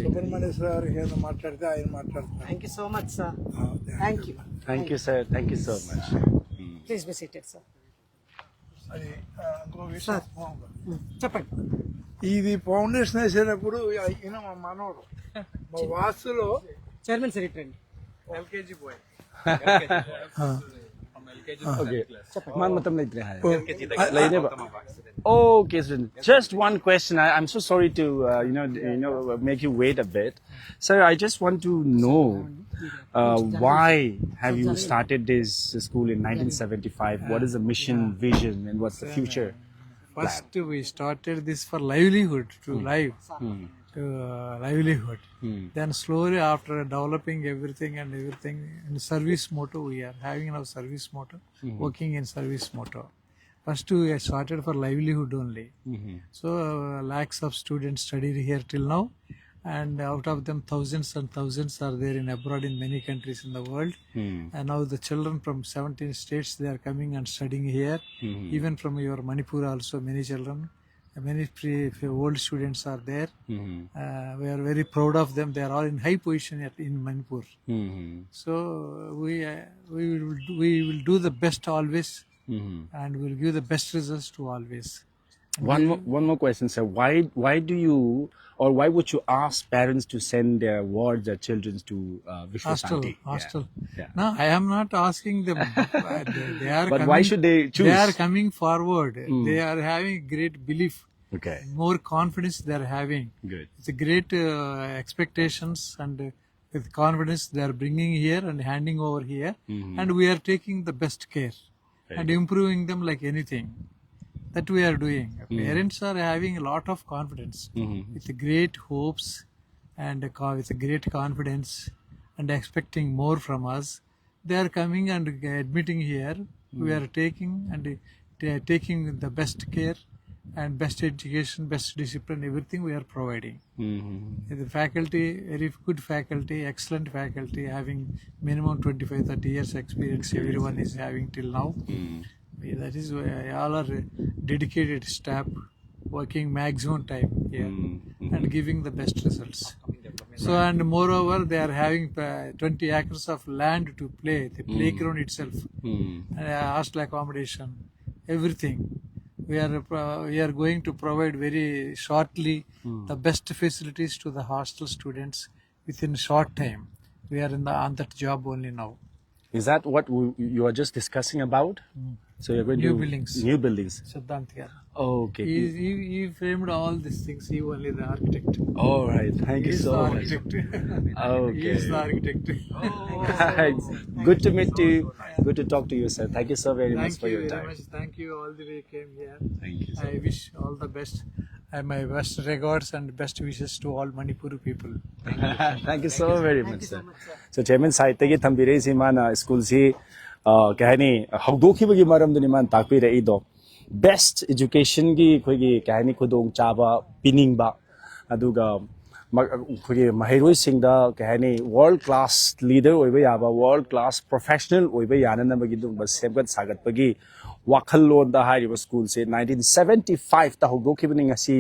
సుబ్రహ్మణ్యేశ్వర గారికి ఏదో మాట్లాడితే ఆయన మాట్లాడతారు. Thank you so much, sir. Thank you. Thank you, sir. Thank you so much. Please be seated, sir. అది ఇంకో విషయం, చెప్పండి. ఇది ఫౌండేషన్ వేసేటప్పుడు ఈయన మా మనోడు మా వాస్తులో చైర్మన్ సార్ ఇట్రండి. LKG boy. Okay. Man matam nahi hai. Okay, so just one question. I'm so sorry to make you wait a bit. Sir, I just want to know why have you started this school in 1975? What is the mission, vision, and what's the future? First, we started this for livelihood, to livelihood. Then slowly, after developing everything in service motto, we are having our service motto, working in service motto. First, we started for livelihood only. So, lakhs of students studied here till now, and out of them, thousands and thousands are there in abroad in many countries in the world. And now the children from 17 states, they are coming and studying here. Even from your Manipur also, many children. Many old students are there. We are very proud of them. They are all in high position in Manipur. So we will do the best always, and we will give the best results to always. One more question, sir. Why do you, or why would you ask parents to send their children to VISWASANThi? Hostel. Yeah. No, I am not asking them. They are but coming, why should they choose? They are coming forward. They are having great belief. Okay. More confidence they are having. Good. It's a great expectations, and with confidence they are bringing here and handing over here, and we are taking the best care and improving them like anything. That we are doing. Parents are having a lot of confidence, with great hopes and with great confidence, and expecting more from us. They are coming and admitting here. We are taking taking the best care and best education, best discipline, everything we are providing. The faculty, very good faculty, excellent faculty, having minimum 25-30 years experience. Everyone is having till now. That is why all are dedicated staff, working maximum time here and giving the best results. So, and moreover, they are having 20 acres of land to play, the playground itself, hostel accommodation, everything. We are going to provide very shortly the best facilities to the hostel students within short time. We are on that job only now. Is that what you are just discussing about? So you're going New to buildings. New buildings. Siddhantia. Okay. He framed all these things. He only the architect. All right. Thank you so much. Okay. He is the architect. Good to meet you. Good to talk to you, sir. Thank you so very much for your time. Thank you all the way came here. Thank you. I wish all the best. My best regards and best wishes to all Manipuri people. Thank you so very much, sir. So chairman side tagi thambire si mana school si kahani hawdokibagi maramduni man takpire ido best education gi khogi kahani khudong chaba piningba aduga khogi mahiroi singda kahani world class leader oiba yaba world class professional oiba yanana bagi dung semgat sagat bagi wakhallon da hairiba school se 1975 ta hawdokibani ngasi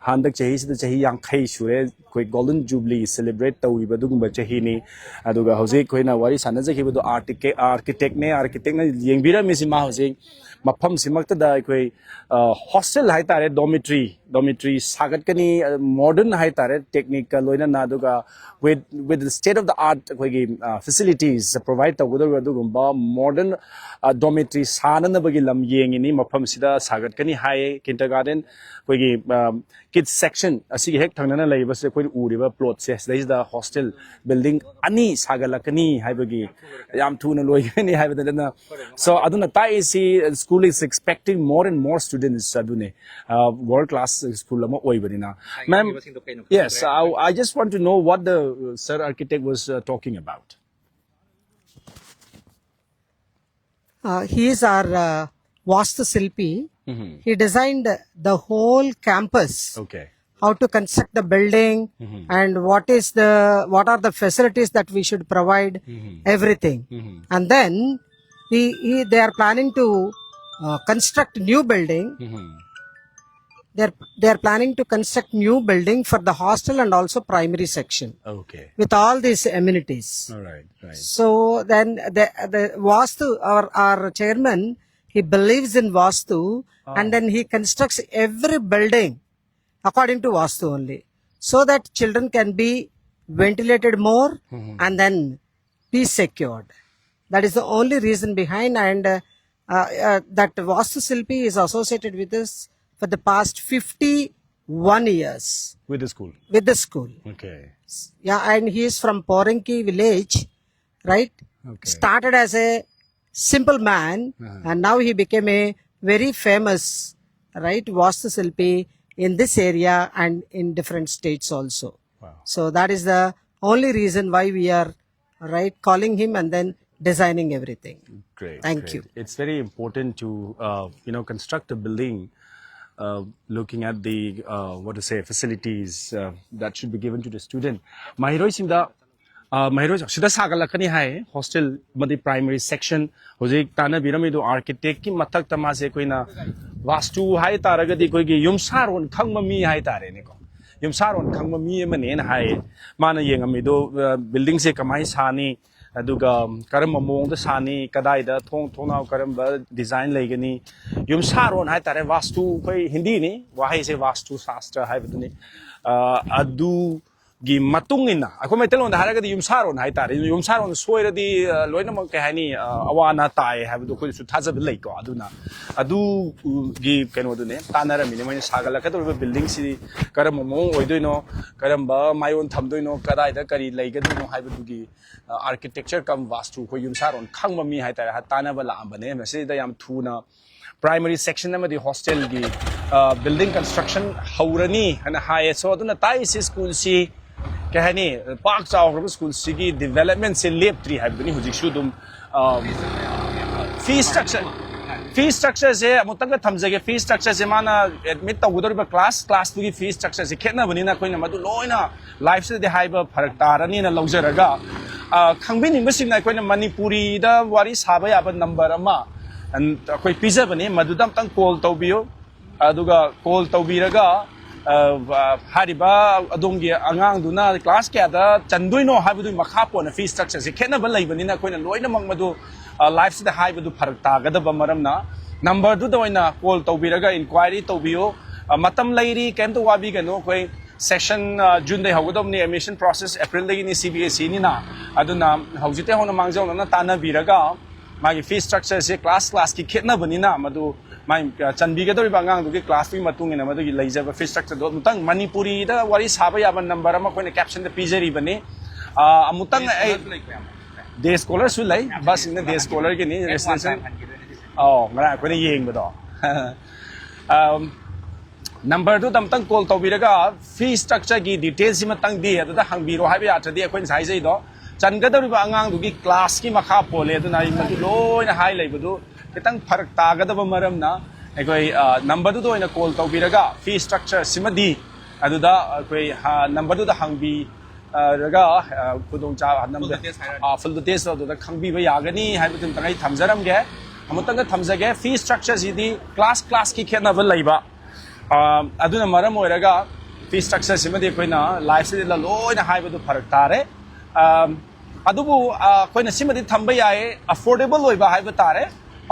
handak chahi sida chahi yankhai sure koi golden jubilee celebrate tawriba dugumba chahi ni aduga hauji koina wari sanajakiba do architect ne yengbira misi ma hauji mafam simakta da koi hostel hai tare dormitory sagat kani modern hai tare technical loina na aduga with the state of the art koi facilities provide tawuda dugumba modern dormitory sanana bagi lam yengini mafam sida sagat kani hai kindergarten koi kids section asigi hek thangnana laiba se koi uriba plot se there is the hostel building ani sagalakani haibagi yam thuna loigani haibadana so aduna tai si school is expecting more and more students adune world class school lama oibanina ma'am yes I just want to know what the sir architect was talking about. He is our Vastu Silpi. He designed the whole campus Okay. how to construct the building, and what are the facilities that we should provide, everything. And then they are planning to construct new building. They are planning to construct new building for the hostel and also primary section. Okay. With all these amenities. All right. Right. So then the Vastu, our chairman, he believes in Vastu, and then he constructs every building according to Vastu only, so that children can be ventilated more and then be secured. That is the only reason behind, and that Vastu Silpi is associated with us for the past 51 years. With the school? With the school. Okay. Yeah, and he is from Poranki village, right? Okay. Started as a simple man, and now he became a very famous, right, Vastu Silpi in this area and in different states also. Wow. So that is the only reason why we are, right, calling him and then designing everything. Great. Thank you. It's very important to, construct a building looking at the, facilities that should be given to the student. Mahiroi Simda, Shida Sagalakani Hai, hostel, Madi primary section, Jose Tana Biramido architect, Matak Tamase Quina, Vastu Hai Taragati Kogi, Yumsaron, Kangmami Hai Tareniko. Yumsaron, Kangmami Manen Hai, Mana Yangamido, building se Kamai Sani. Aduga karamba mong da sani kadai da thong thonau karamba design legani yum saron hai tare vastu koi hindi ni wahai se vastu shastra hai baduni adu gi matung ina akho mai telon da haraga di yum saron hai tare yum saron soira di loina mang ka hani awana tai hai badu ko su thaja lei ko aduna adu gi keno du ne tanara mini mai sagala ka do building si karamba mong oidoino karamba mayon thamdoino kadai da kari leigadu hai badu gi architecture kam vastu ko yumsaron khangma mi hai tara tana bala ambane message da yam thuna primary section na the hostel gi building construction haurani and hai so aduna tai si school si kahani park chaw school si gi development se lep 3 hai bani hujik shu dum fee structure se amutanga thamjage fee structure se mana admit tawudori class tu gi fee structure se khetna bani na koina madu loina life se de haiba pharak tarani na laujaraga Kangbin Missing like when Manipuri, the Wari Saba Yaban number ama, and quite pizza bani, Madudam Tang Col Tobio, Aduga Col Tobiraga, Hariba, Adungia, Angang Duna, class gather, Chanduino, Habidu Makapo, and a fee structures. He can't believe in a coin and loin among Madu, lives the high with Partaga, the Bamaramna. Number 2 doina Col Tobiraga, inquiry Tobio, Matam lady, Kento Wabiga, no quay. Session June de Hagodom ni admission process April ni CBSE ni na aduna haujite hona mangjaw na tana biraga magi fee structure se class ki khetna bani na madu mai chanbiga dori bangang du ki class fi matung ina madu gi leijaba fee structure do mutang Manipuri da wari saba yaban number ama koina caption the pizeri bani amutang day scholar su lai bas in day scholar ki ni residential ngara koina yeng bado Number 2 tamtang call tawbiraga fee structure gi details simatang di adada hangbiro haibe athadi akoin sai jai do changadoriba angang du gi class ki makha pole aduna imatu loina hai leibadu kitang pharak tagadaba maram na akoi number 2 doina call tawbiraga fee structure simadi aduda akoi number 2 da hangbi raga kudong cha number full details do da khangbi ba yagani haibatu tangai thamjaram ge amutanga thamjage fee structure jidi class ki khena ba leiba aduna maram oiraga fee structure simadi koina life se la loina haibadu pharak tare adubu koina simadi thamba yae affordable oiba haiba tare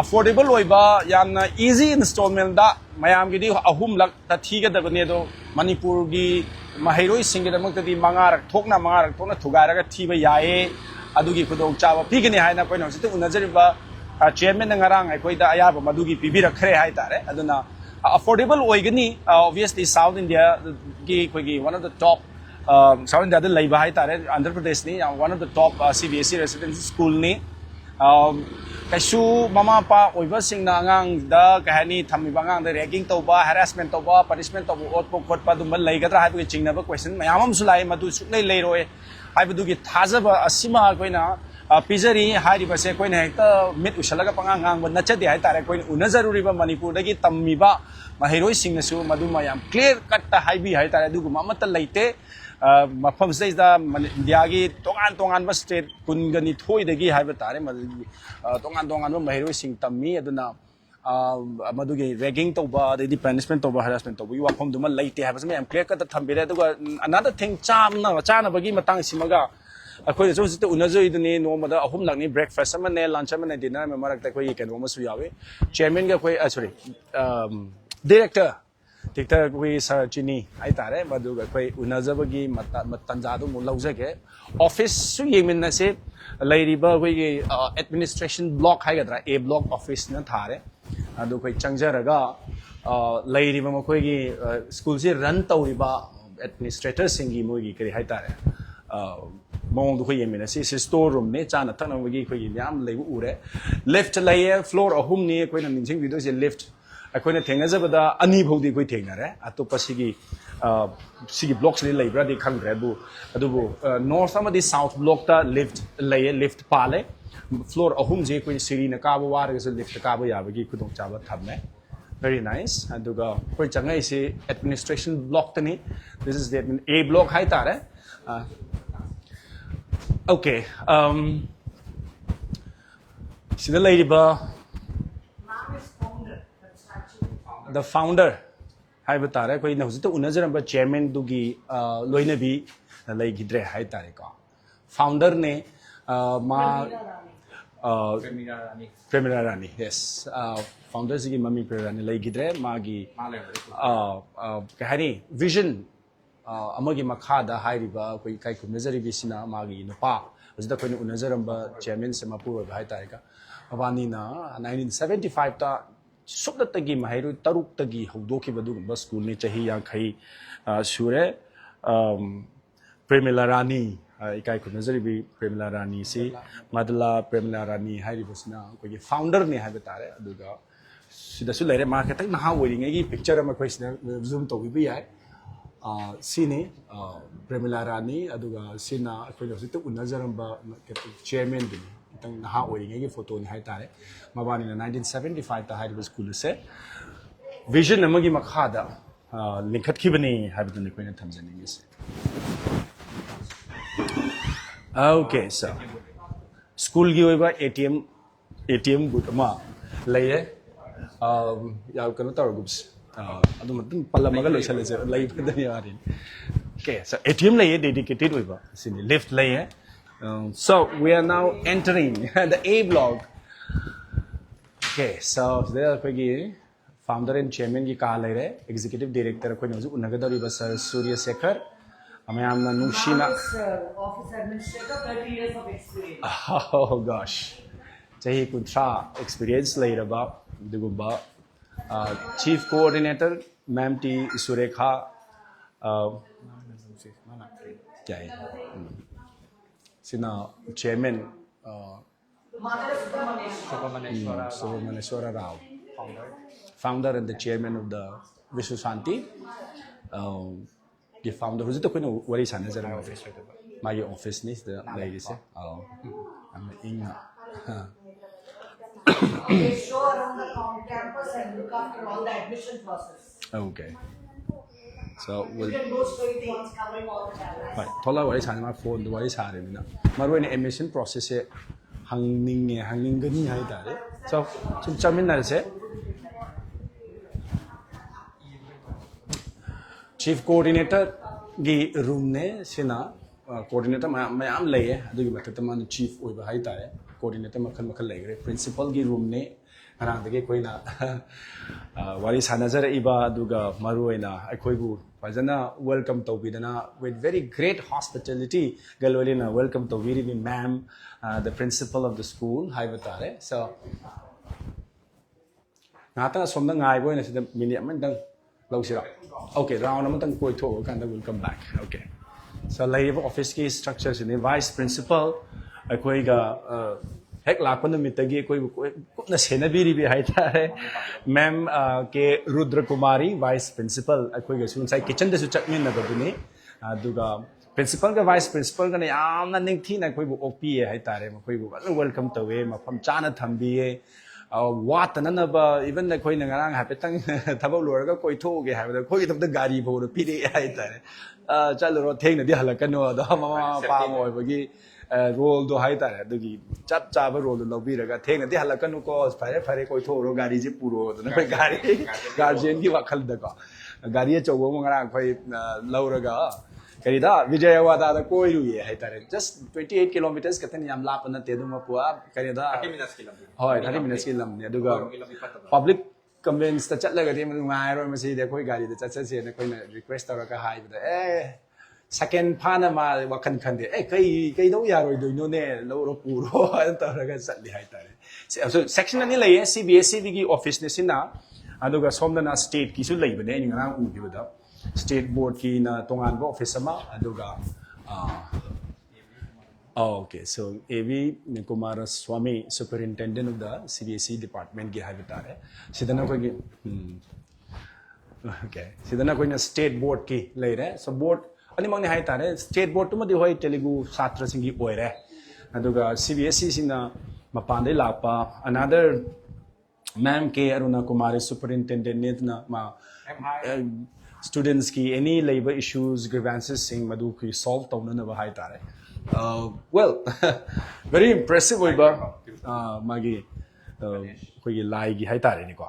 affordable oiba yamna easy installment da mayam gi di ahum lak ta thiga da bane do manipur gi mahairoi singe da mak di mangarak thokna thugaraga thiba yae adugi khudong chawa pigani haina koina hosite unajariba chairman ngarang ai koida ayaba madugi pibira khare hai tare aduna affordable oigani obviously South India ki one of the top South India the laiba hai tare Andhra Pradesh ni one of the top CBSE residential school ni kaishu mama pa oiba sing na ngang da kahani thami bangang da ragging toba harassment toba punishment toba otpo khotpa dum laigadra haibu chingna ba question mayamam sulai madu suklai leiroi haibu gi thajaba asima koina pizari hari ba se koi na hekta mit usalaga pangang ba nachade hai tare koi una zaruri ba manipur dagi tammi ba mahiroi sing nasu madu mayam clear cut ta hai bi hai tare dugu mamata leite mafam se da india gi tongan ba state kungani thoi dagi hai ba tare tongan ba mahiroi sing tammi aduna madugi ragging toba the punishment toba harassment toba you from duma late have some am clear cut thambire another thing chana bagi matang simaga akoi so to unazo idni no mada ahum lakni breakfast amane lunch amane dinner me marak ta koi ken ma su yawe chairman ga koi sorry director koi sir chini ai tare madu ga koi unazo bagi matanza do mu laujage office su yemin na se lairiba koi administration block hai gadra a block office na thare adu koi changjaraga lairiba makoi gi school se run tawriba administrator singi mogi kari hai tare mong du koi yemina si store room ne chana thakna mogi koi yam leibu ure left layer floor ahum ni koi na ningsing video se left akoi na thenga jabada ani bhodi koi thengna re atopa sigi blocks le leibra de khang re bu adu bu north amadi south block ta lift pale floor ahum je koi siri na ka ba war ga lift ka ba ya ba gi khudong cha ba thamne very nice aduga koi changai se administration block tani this is the a block hai tare okay sida lady the founder hai batare koi na hujita unajaram ba chairman dugi loina bi lai gidre hai tare ka founder ne ma Premiera Rani, yes. Founders ki mummy Premiera Rani lai gidre magi kahani vision amagi makhada hairiba koi kai kumnazari bisina magi nupa ajda koi unajaram ba chairman se mapu ba hai tare ka awani na 1975 ta subda tagi mahairu taruk tagi haudoki badu ba school ne chahi ya khai sure Premiera Rani ikai kunazari bi Premiera Rani si madla Premiera Rani hairi basna koi founder ne hai batare aduga sida su lere market na ha wori ngai picture ma koi sina zoom to bi yai sini Premiera Rani aduga sina koi lo situ unajaram ba chairman bi tang na ha wori ngai photo ni hai tare mabani na 1975 ta hairi school se vision amagi makhada linkhat khibani habidun koi na thamjani ngi se okay so school gi oiba ATM good ma laye ya kana tar groups adu matum palamaga loisale je lai pada yarin okay so ATM laye dedicated oiba sini left laye so we are now entering the A block okay so there kogi founder and chairman gi ka laire executive director ko noju unagadari ba sir Surya Sekhar Amayamna Nushina office administrator 30 years of experience. Oh gosh. Chahi kuntra experience later ba diguba chief coordinator ma'am T Surekha sina chairman Subhamaneshwara Rao founder and the chairman of the VISWASANThi the founder who's the queen of what is another office my office needs the ladies I'm in They show around the campus and look after all the admission process. Okay so You can go straight once covering all the channels. right thola what is my phone what is hare mina maru in admission process e hangningani hai tare so chum chamin na se chief coordinator gi room ne sina coordinator mayam laye adu gi batata man chief oiba hai tare coordinator makhal laigre principal gi room ne arang dege koina wari sanazar iba aduga maruina akoi bu fajana welcome to bidana with very great hospitality galwalina welcome to very ma'am the principal of the school hai batare so ngata somda ngai boina sida mini amandang lausira okay round among koi tho kan will come back okay so labor office ki structures in the vice principal akoi ga hek lakon mitagi koi na senabiri bi hai tare ma'am ke Rudra Kumari vice principal akoi ga sun sai kitchen de su chakmin na baduni aduga principal กับ vice principal กันเนี่ยนั่นนิ่งที่นั่นคุยบุโอปีให้ตาเลยมาคุยบุว่า welcome ตัวเองมาพร้อมจ้านะทำบีวัดแต่นั้นนะบ่ even ในคุยหนึ่งงานหายไปตั้งทับลัวแล้วก็คุยทุ่งหายไปแต่คุยทำตั้งการีพูดพี่ได้ให้ตาเลยจ้าเราเท่งเนี่ยที่หันกันนัวดอมาปามอยเมื่อกี้role ดูให้ตาเลยดูกี่จับจ้าไป role ดูเราบีแล้วก็เท่งเนี่ยที่หันกันนัวก็ฝ่ายคุยทุ่งเราการีจะปูโรตัวนั้นเป็นการเจนที่ว่าขัดเด็กก็การีจะโจวงงานคุยเล่าแล้วก็Karida Vijayawada da koi ruye hai tare just 28 kilometers katani yam lap na te duma puwa karida 30 minutes kilam hoy 30 minutes kilam ne aduga public conveyance ta chatlaga de ngai ro ma si de koi gari de chat se ne koi na request tara ka hai da second phana ma wa khan khan de kai do ya ro do no ne lo ro pu ro tara ka chat li hai tare so section ani lai CBSE gi office ne sina aduga somna na state ki su lai bane ni ngang u bi da State board ki na tongan ba office ma aduga okay so AV Kumara Swami superintendent of the CBSE department gi habitare sidana ko gi okay sidana ko na state board ki leire so board ani mangni hai tare state board to ma di hoi Telugu satra singi oire aduga CBSE sina mapan dai lapa another ma'am K Aruna Kumari superintendent na ma students ki any labor issues grievances sing madu ki solve tawna na bahai tare well very impressive oiba magi koi lai gi hai tare ni ko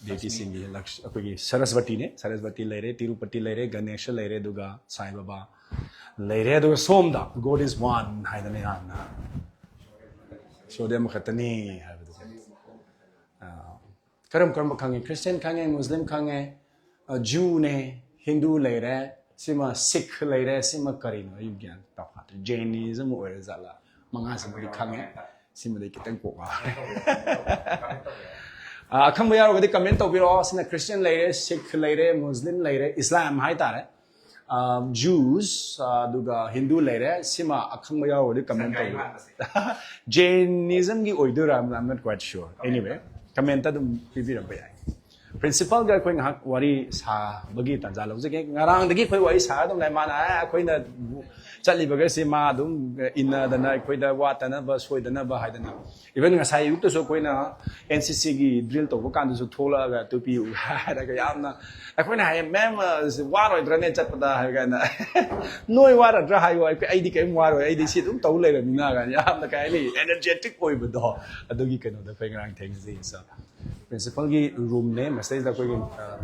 deti sing gi laksh koi gi saraswati lere tirupati lere ganesh lere duga sai baba lere duga somda god is one hai da ne na so dem khatani hai karam khange Christian khange Muslim khange Jew ne Hindu lere sima Sikh lere sima Karino yu gyan ta khat Jainism or zala manga sima di khange sima de kitang ko ba akham ba yaro ga comment to biro sina Christian lere Sikh lere Muslim lere Islam hai tare Jews duga Hindu lere sima akham ba yaro ga comment to Jainism gi oidura I'm not quite sure anyway comment ta dum bibira ba yai principal ga koi ngak wari sa bagi tanja lo jage ngarang dagi koi wari sa dum lai mana koi na chali baga se ma dum inna dana koi da wa ta na ba soi dana ba hai dana even nga sai yuk to so koi na NCC gi drill to ko kan so thola ga to pi u ha da ga yam na koi na hai mem wa roi dra ne chat pada ha ga na noi wa ra dra hai wa ai di kai wa roi ai di si dum to le ga na ga yam na kai ni energetic oi ba do adogi kai no da koi ngarang thing si so principal ki room name message da koi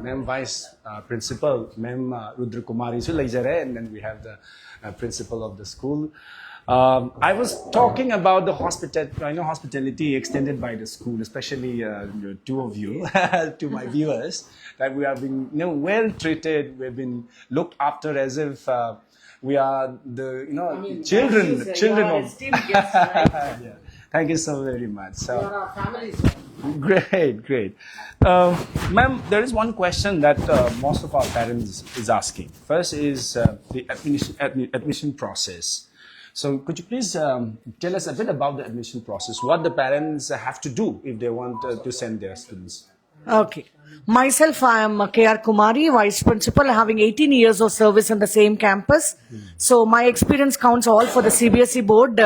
ma'am vice principal ma'am Rudra Kumari so lai jare and then we have the principal of the school I was talking about the hospitality extended by the school especially two of you to my viewers that we have been well treated we've been looked after as if we are the children of yeah. Thank you so very much so Great. Ma'am, there is one question that most of our parents is asking. First is the admission process. So could you please tell us a bit about the admission process? What the parents have to do if they want to send their students? Okay. Myself, I am K.R. Kumari, Vice Principal, having 18 years of service in the same campus. So my experience counts all for the CBSE board.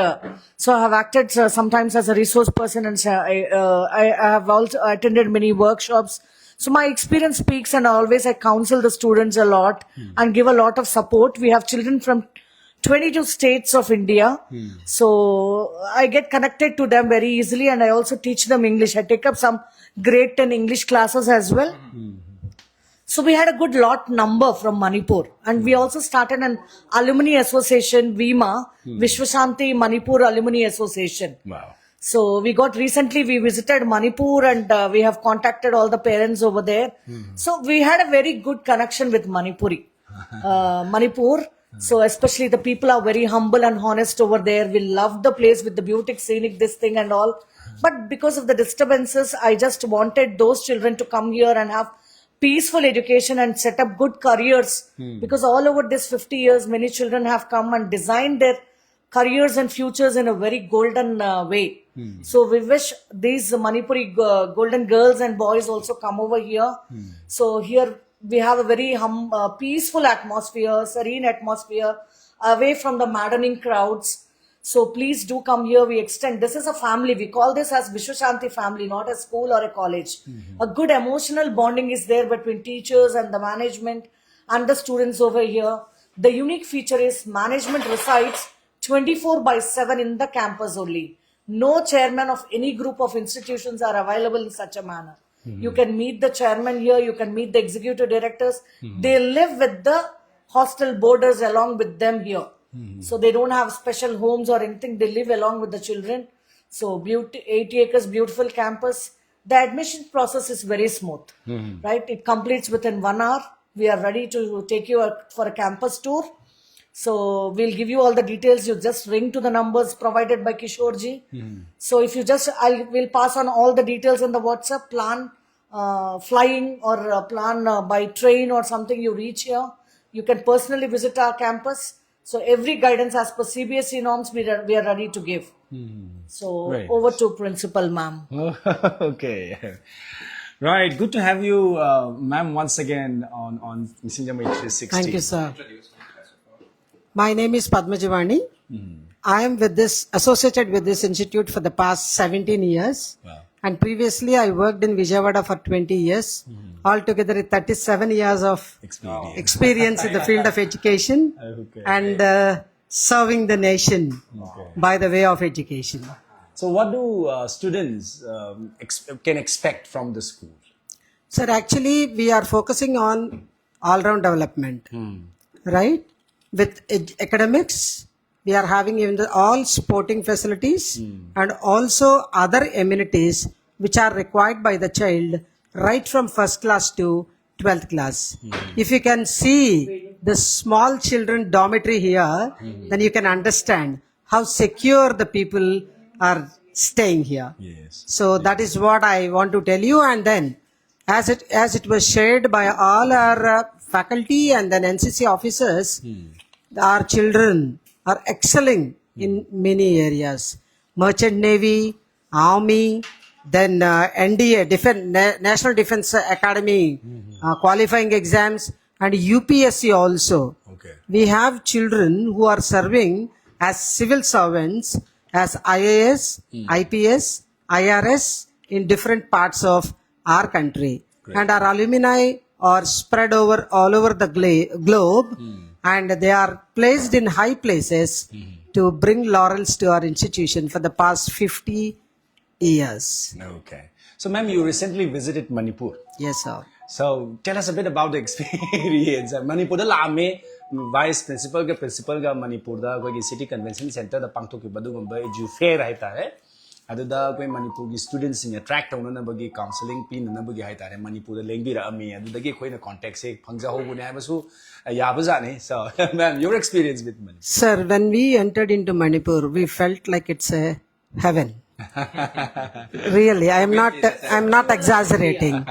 So I have acted sometimes as a resource person and I have also attended many workshops. So my experience speaks and always I counsel the students a lot and give a lot of support. We have children from 22 states of India. So I get connected to them very easily and I also teach them English. I take up some grade 10 English classes as well. So we had a good lot number from Manipur and we also started an alumni association, VIMA, VISWASANTHI Manipur Alumni Association. Wow. So we visited Manipur and we have contacted all the parents over there. So we had a very good connection with Manipur. So especially the people are very humble and honest over there. We love the place with the beauty, scenic, this thing and all. But because of the disturbances, I just wanted those children to come here and have peaceful education and set up good careers. Because all over this 50 years, many children have come and designed their careers and futures in a very golden way. So we wish these Manipuri golden girls and boys also come over here. So here we have a very peaceful atmosphere, serene atmosphere. away from the maddening crowds. So please do come here. We extend. This is a family. We call this as VISWASANTHI family, not a school or a college. A good emotional bonding is there between teachers and the management and the students over here. The unique feature is management resides 24/7 in the campus only. No chairman of any group of institutions are available in such a manner. You can meet the chairman here, you can meet the executive directors. They live with the hostel boarders along with them here. So they don't have special homes or anything, they live along with the children. So 80 acres, beautiful campus. The admission process is very smooth, right? It completes within 1 hour. We are ready to take you for a campus tour. So we'll give you all the details. You just ring to the numbers provided by Kishorji. So if you I will pass on all the details in the WhatsApp. Plan flying or plan by train or something. You reach here. You can personally visit our campus. So every guidance as per CBSE norms we are ready to give. So Right. over to Principal Ma'am. Okay. Right. Good to have you, ma'am, once again on Singjamei 360. Thank you, sir. My name is Padmajivani. I am associated with this institute for the past 17 years. And previously I worked in Vijayawada for 20 years. Altogether 37 years of experience in the field of education and serving the nation by the way of education. So what do students can expect from the school? Sir, actually we are focusing on all-round development, right? With academics, we are having even all sporting facilities and also other amenities which are required by the child right from first class to 12th class. If you can see the small children dormitory here, then you can understand how secure the people are staying here. So that is what I want to tell you. And then as it was shared by all our faculty and then NCC officers, our children are excelling in many areas. Merchant Navy, Army, then NDA, National Defense Academy, qualifying exams, and UPSC also. We have children who are serving as civil servants, as IAS, IPS, IRS in different parts of our country. And our alumni are spread all over the globe. And they are placed in high places to bring laurels to our institution for the past 50 years. Okay. So, ma'am, you recently visited Manipur. Yes, sir. So, tell us a bit about the experience. Manipur da lame vice principal ga Manipur da koi city convention center da pangthok ki badu gamba edu fair haita hai. Aduda koi Manipur gi students in attract ona na bagi counseling pin na bagi haita hai Manipur da lengbi ra ami aduda gi koi na contact se phangja ho bu ne hai basu yabaza ne. So, ma'am, your experience with Manipur. Sir, when we entered into Manipur, we felt like it's a heaven. Really, I'm not exaggerating.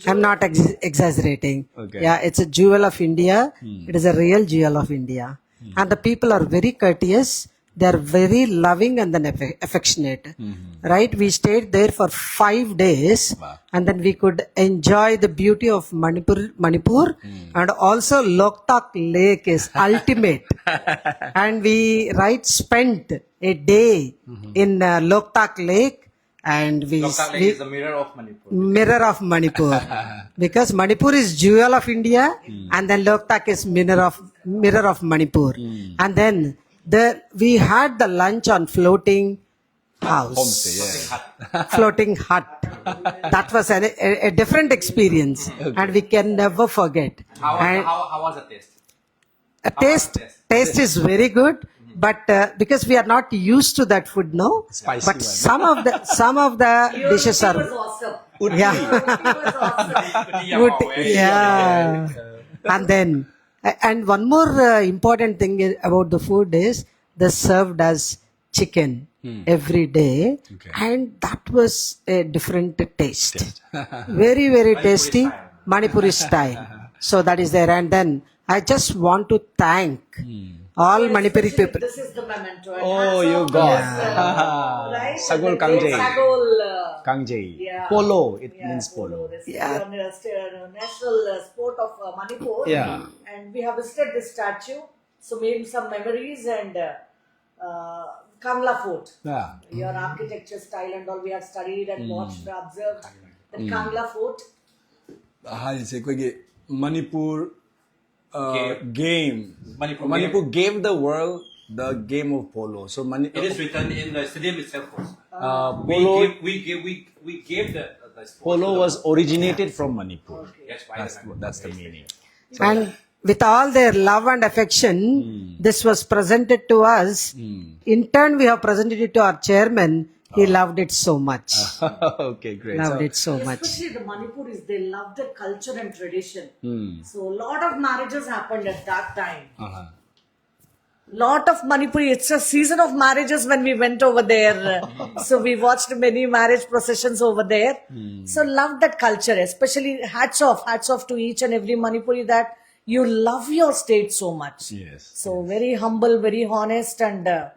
I'm not exaggerating. Okay. Yeah, it's a jewel of India. It is a real jewel of India. And the people are very courteous. They are very loving and then affectionate. Right? We stayed there for 5 days and then we could enjoy the beauty of Manipur and also Loktak Lake is ultimate. And we spent a day in Loktak Lake and Loktak Lake is the mirror of Manipur. Mirror of Manipur. Because Manipur is jewel of India and then Loktak is mirror of Manipur. And then we had the lunch on floating house. Homestay, Floating hut. That was a different experience and we can never forget. How was the taste? Taste is very good, but because we are not used to that food now, Spicy but one. some of the dishes are awesome. yeah. And then and one more important thing about the food is they served as chicken every day, and that was a different taste. Very, very tasty, Manipuri style. So that is there. And then I just want to thank all Manipuri people. This is the memento. Oh, you got Sagol Kangjei. Kangjei. Polo. It means polo. Yeah. National sport of Manipur. Yeah. And we have visited this statue. So maybe some memories and Kangla Fort. Yeah. Your architecture style and all we have studied and watched, observed. The Kangla Fort. Manipur game. Manipur gave the world the game of polo. So It is written in the stadium itself. polo, We gave the polo was originated from Manipur. Yes, That's the meaning. And with all their love and affection, this was presented to us. In turn, we have presented it to our chairman. He loved it so much. Okay, great. Loved it so much. Especially the Manipuris, they love the culture and tradition. Hmm. So a lot of marriages happened at that time. Lot of Manipuri, it's a season of marriages when we went over there. So we watched many marriage processions over there. So loved that culture, especially hats off to each and every Manipuri that you love your state so much. Yes. So very humble, very honest and a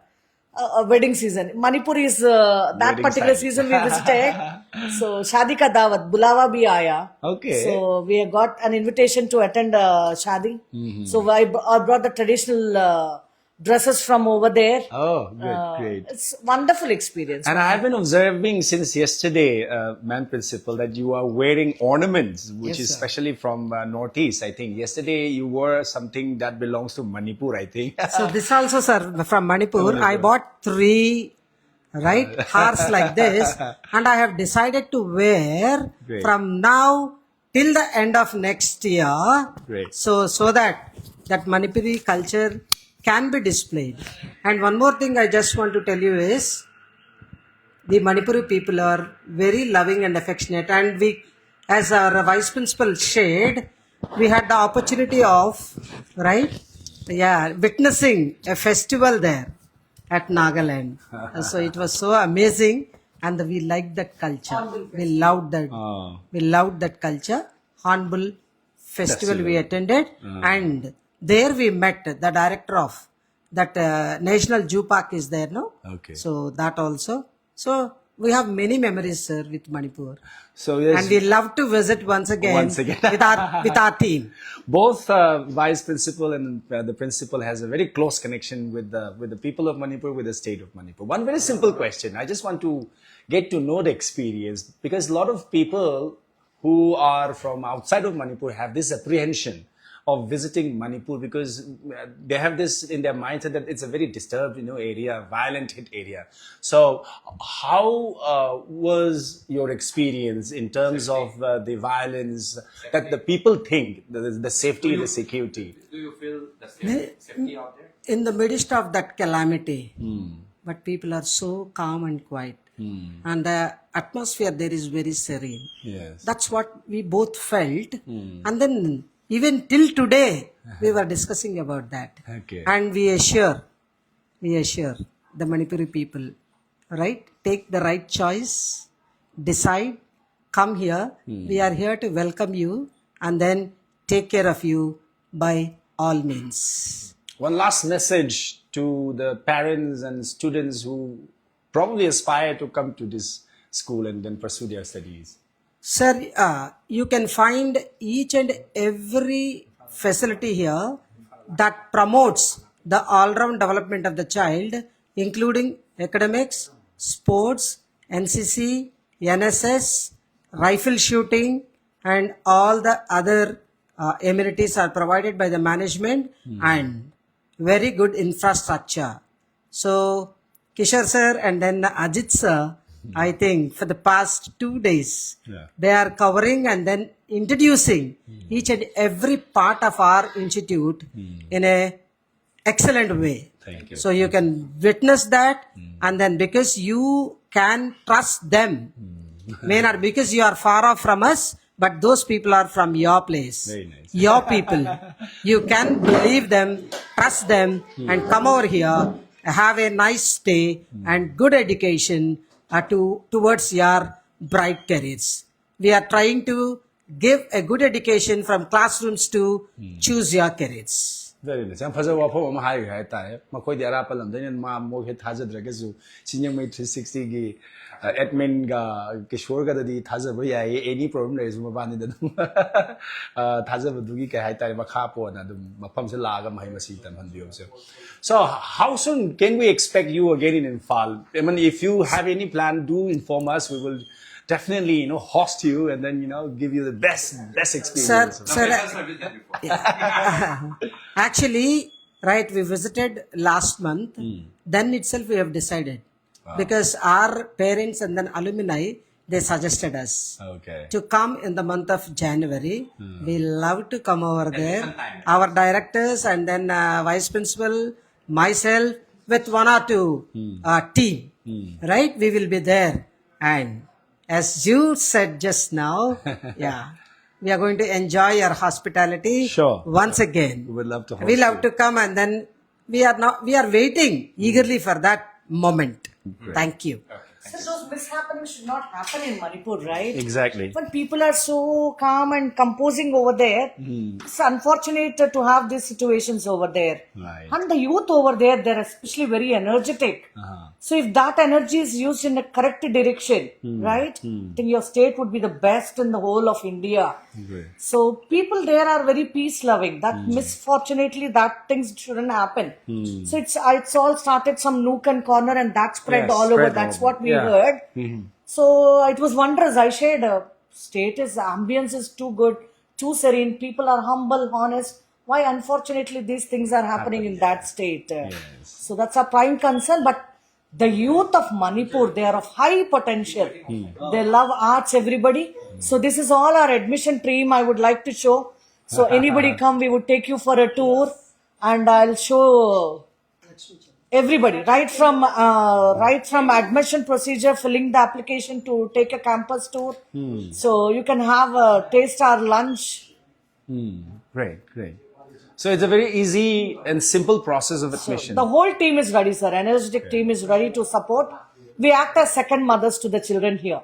wedding season. Manipur is that Wedding particular season. season we visited. So Shadi ka dawat, bulawa bhi aaya. Okay. So we got an invitation to attend Shadi. So I brought the traditional dresses from over there. Oh, great. It's wonderful experience. And I have been observing since yesterday, man principal, that you are wearing ornaments, which Yes, is sir. especially from Northeast. I think yesterday you wore something that belongs to Manipur, I think. So this also, sir, from Manipur, I bought 3 hearts like this, and I have decided to wear Great. from now till the end of next year. Great. So that Manipuri culture can be displayed. And one more thing I just want to tell you is, the Manipuri people are very loving and affectionate, and we, as our vice principal shared, we had the opportunity of, witnessing a festival there at Nagaland. So it was so amazing, and we liked that culture. We loved that. We loved that culture. Hornbill festival we attended, and there we met the director of that National Zoo Park is there, no? Okay. So that also. So we have many memories, sir, with Manipur. So yes, And we love to visit once again, with our team. both vice principal and the principal has a very close connection with the people of Manipur, with the state of Manipur. One very simple question. I just want to get to know the experience, because a lot of people who are from outside of Manipur have this apprehension of visiting Manipur, because they have this in their mindset that it's a very disturbed, area, violent hit area. So how was your experience in terms of the violence that the people think, the safety, the security? Do you feel the safety out there? In the midst of that calamity, but people are so calm and quiet. And the atmosphere there is very serene. Yes. That's what we both felt. And then even till today, we were discussing about that. Okay. And we assure the Manipuri people, take the right choice, decide, come here. We are here to welcome you and then take care of you by all means. One last message to the parents and students who probably aspire to come to this school and then pursue their studies. Sir, you can find each and every facility here that promotes the all-round development of the child, including academics, sports, NCC, NSS, rifle shooting, and all the other amenities are provided by the management and very good infrastructure. So, Kishore sir and then Ajit sir, I think for the past 2 days, they are covering and then introducing each and every part of our institute in a excellent way. Thank you. So you can witness that, and then because you can trust them, may not because you are far off from us, but those people are from your place. Very nice. Your people. You can believe them, trust them, and come over here, have a nice stay and good education towards your bright careers. We are trying to give a good education from classrooms to choose your careers. Very nice. I'm Faza Wapo Mahai hai tai. Makoi di arapalam then ma mo he thaja dragazu. Singjamei 360 gi admin ga kishore ga di thaja bhai ai any problem there is mabani da thaja badugi ka hai tai makha po na dum mafam se la ga mai masi tan han biyo se. So how soon can we expect you again in Imphal? I mean, if you have any plan, do inform us. We will definitely, host you and then, give you the best experience. Actually, right, we visited last month. Then itself we have decided. Because our parents and then alumni, they suggested us to come in the month of January. We love to come over there. Our directors and then vice principal, myself, with one or two team, right? We will be there. And as you said just now, we are going to enjoy your hospitality once again. We would love to host We love to come and then we are waiting eagerly for that moment. Great. Thank you. So those mishappenings should not happen in Manipur, right? Exactly. When people are so calm and composing over there, it's unfortunate to have these situations over there. Right. And the youth over there, they're especially very energetic. So if that energy is used in a correct direction, right, then your state would be the best in the whole of India. Great. So people there are very peace loving. That misfortunately that things shouldn't happen. So it's all started some nook and corner and that spread all over. That's what we heard. So it was wondrous. I shared ambience is too good, too serene. People are humble, honest. Why unfortunately these things are happening in that state? So that's a prime concern. But the youth of Manipur, they are of high potential. They love arts, everybody. So this is all our admission team I would like to show. So anybody come, we would take you for a tour and I'll show everybody, right from admission procedure, filling the application to take a campus tour. So you can have taste our lunch. Great. So it's a very easy and simple process of admission. The whole team is ready, sir. Energetic team is ready to support. We act as second mothers to the children here.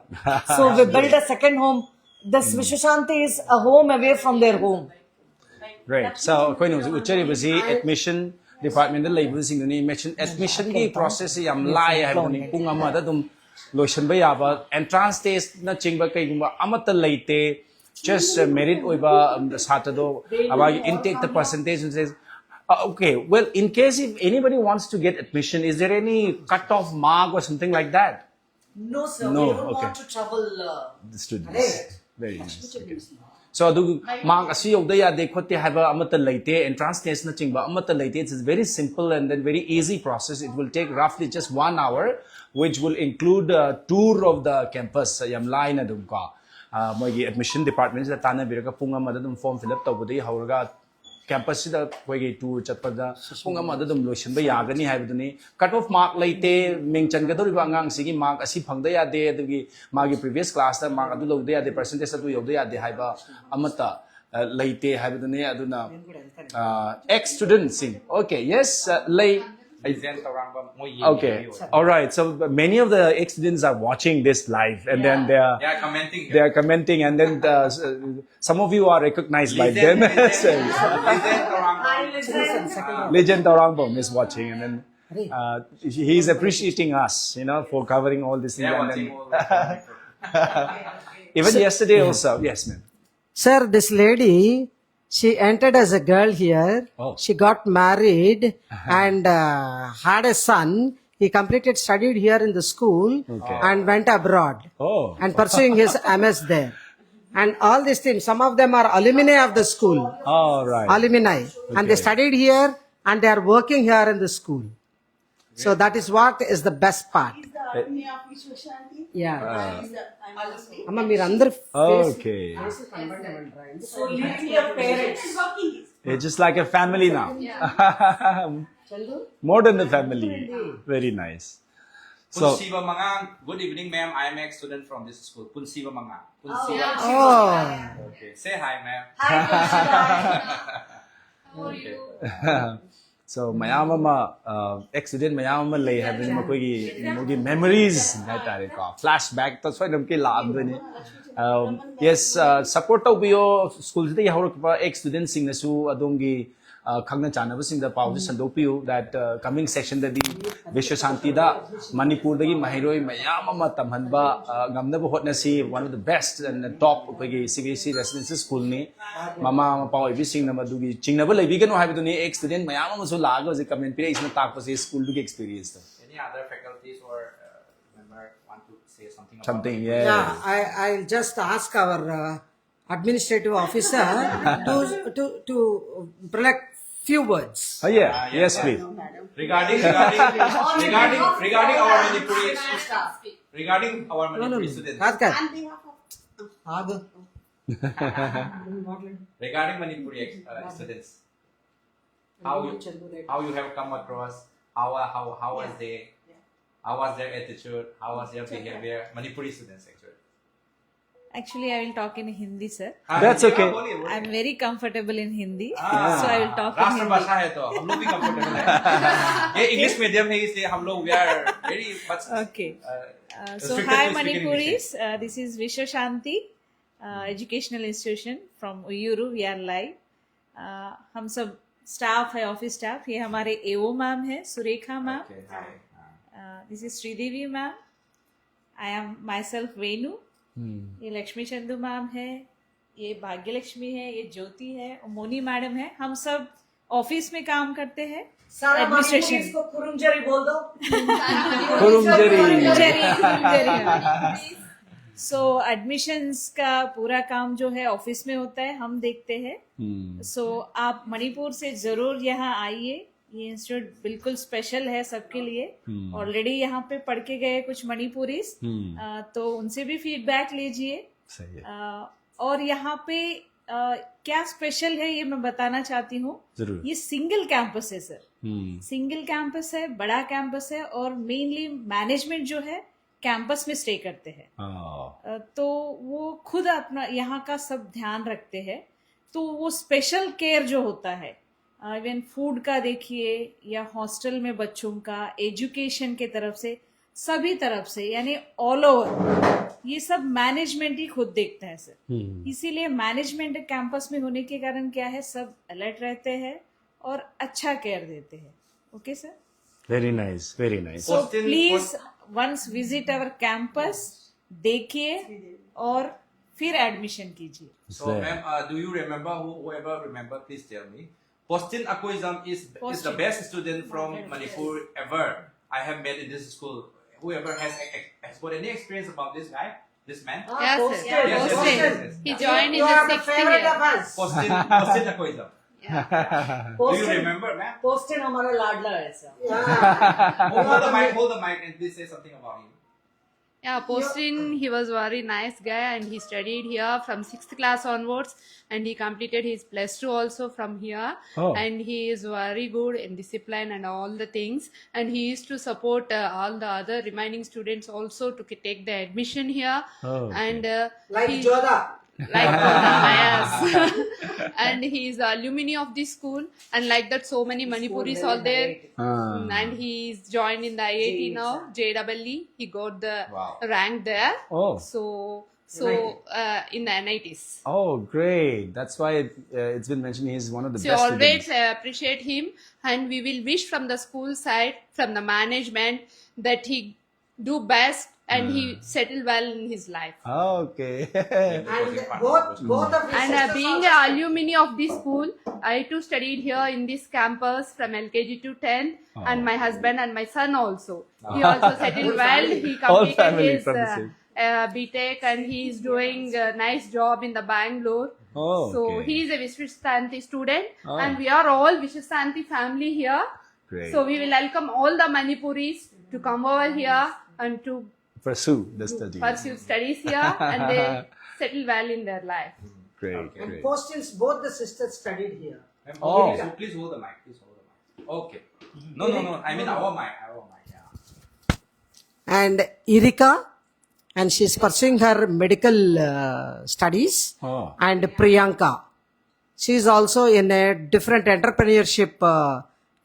So we build a second home. This VISWASANTHI is a home away from their home. Great. So, admission department the label sing ni admission ki process yam lai hai bani pung ama da dum lotion ba ya ba entrance test na chingba kai gumba amata leite just merit oiba sata do about intake the percentage and says okay, well, in case if anybody wants to get admission, is there any cut-off mark or something like that? No, sir. No, We don't want to trouble the students. Very nice. Okay. So, do mark asi yogda ya dekhote have amata leite entrance test na chingba amata leite. It's a very simple and then very easy process. It will take roughly just 1 hour, which will include a tour of the campus. Yam line na dum ka. Mogi admission department sa tana biraka punga madadum form fill up tabudi hauraga campus da koigi tour chatpada punga madadum lotion ba yagani haibuduni cut off mark leite mingchan gadori ba ngang sigi mark asi phangda ya de adugi magi previous class da mark adu logda ya de percentage adu yogda ya de haiba amata leite haibuduni aduna ex students sing okay yes lay okay, all right. So many of the ex-students are watching this live, and then they are commenting, and then some of you are recognized by them. Legend Taurangpom is watching, and then he is appreciating us, for covering all this. Even yesterday also, yes, ma'am. Sir, this lady, she entered as a girl here. She got married and had a son. He studied here in the school and went abroad and pursuing his MS there. And all these things, some of them are alumni of the school. Oh, right. Alumni. And they studied here and they are working here in the school. So that is what is the best part. Yeah. Amma meer andaru okay. So leave your parents. It's just like a family now. More than a family. Very nice. So, Punsiva Mangang, good evening, ma'am. I am a student from this school. Punsiva Mangang. Okay. Say hi, ma'am. Hi, how are you? So mayama accident mayama lay have been makogi memories flashback to so namki laam done yes support to bio schools de hawr ex students sing na su adongi khangna chanaba sing da pau sandopiu that coming section da di Vishwasanthi da Manipur da gi mahiroi mayam ama tamhanba ngamna ba hotna si one of the best and the top pagi CBSE residential school ni mama pau ibi sing na madugi chingnaba lebi gano haibu ni ek student mayam ama so laga je comment pire isna tak pa school du experience da. Any other faculties or member want to say something? Something, yeah. I'll just ask our administrative officer to select few words. Oh yeah, yes please. Regarding our Manipuri students. Regarding Manipuri students, how you have come across, how was their attitude, how was their behavior, Manipuri students Actually, I will talk in Hindi, sir. That's okay. I'm very comfortable in Hindi, so I will talk in राष्ट्र Hindi. भाषा है तो हम लोग भी comfortable हैं. ये English medium है इसलिए हम लोग we are very much. Okay. So restricted hi to speak in Manipuris, this is VISWASANThi educational institution from Vuyyuru. We are live. हम सब staff है, office staff. ये हमारे AO मैम है, Surekha ma'am. This is Sridevi ma'am. I am myself Venu. ये Lakshmi Chandu ma'am है, ये भाग्य लक्ष्मी है, ये ज्योति है, और मोनी मैडम है. हम सब ऑफिस में काम करते हैं. एडमिनिस्ट्रेशन को कुरुमजरी बोल दो. सो एडमिशंस का पूरा काम जो है ऑफिस में होता है, हम देखते हैं. सो आप मणिपुर से जरूर यहाँ आइए. ये इंस्टीट्यूट बिल्कुल स्पेशल है सबके लिए. ऑलरेडी यहाँ पे पढ़ के गए कुछ मणिपुरीज, तो उनसे भी फीडबैक लीजिए. और यहाँ पे क्या स्पेशल है ये मैं बताना चाहती हूँ. ये सिंगल कैंपस है सर. सिंगल कैंपस है, बड़ा कैंपस है, और मेनली मैनेजमेंट जो है कैंपस में स्टे करते हैं. तो वो खुद अपना यहाँ का सब ध्यान रखते हैं. तो वो स्पेशल केयर जो होता है, इवन फूड का देखिए या हॉस्टल में बच्चों का एजुकेशन के तरफ से, सभी तरफ से, यानी ऑल ओवर ये सब मैनेजमेंट ही खुद देखता है सर. इसीलिए मैनेजमेंट कैंपस में होने के कारण क्या है, सब अलर्ट रहते हैं और अच्छा केयर देते हैं. Okay sir. Very nice, very nice. So please once visit our campus, देखिए और फिर एडमिशन कीजिए. So ma'am, do you remember, whoever remember, please tell me. Postin Akoizam is the best student from Manipur ever I have met in this school. Whoever has got any experience about this guy, this man? Yes, sir. Yes. He joined in the 6th year. Postin Akoizam. Do you remember, man? पोस्टिन हमारा लाडला है sir. Hold the mic and please say something about him. Yeah, Postin, he was very nice guy and he studied here from 6th class onwards and he completed his plus 2 also from here. And he is very good in discipline and all the things, and he used to support all the other remaining students also to take the admission here. And like Joda. Like yes. And he is the alumni of this school, and like that so many Manipuris all there. And he is joined in the IIT now, JEE. He got the rank there. So in the NITs. Oh, great. That's why it's been mentioned he is one of the so best always students. Appreciate him, and we will wish from the school side, from the management, that he do best and he settle well in his life. Okay. And both of his And being an alumni of this school, I too studied here in this campus from LKG to 10th, and my husband and my son also. He also settled well. He completed his BTech and he is doing a nice job in the Bangalore. So he is a VISWASANThi student, and we are all VISWASANThi family here. Great. So we will welcome all the Manipuris to come over here and to Pursue the studies. pursue studies here, and they settle well in their life. Great, And great. Postins, both the sisters studied here. So please hold the mic. Okay. No. I mean our mic. Yeah. And Irika, and she's pursuing her medical studies. And Priyanka, she's also in a different entrepreneurship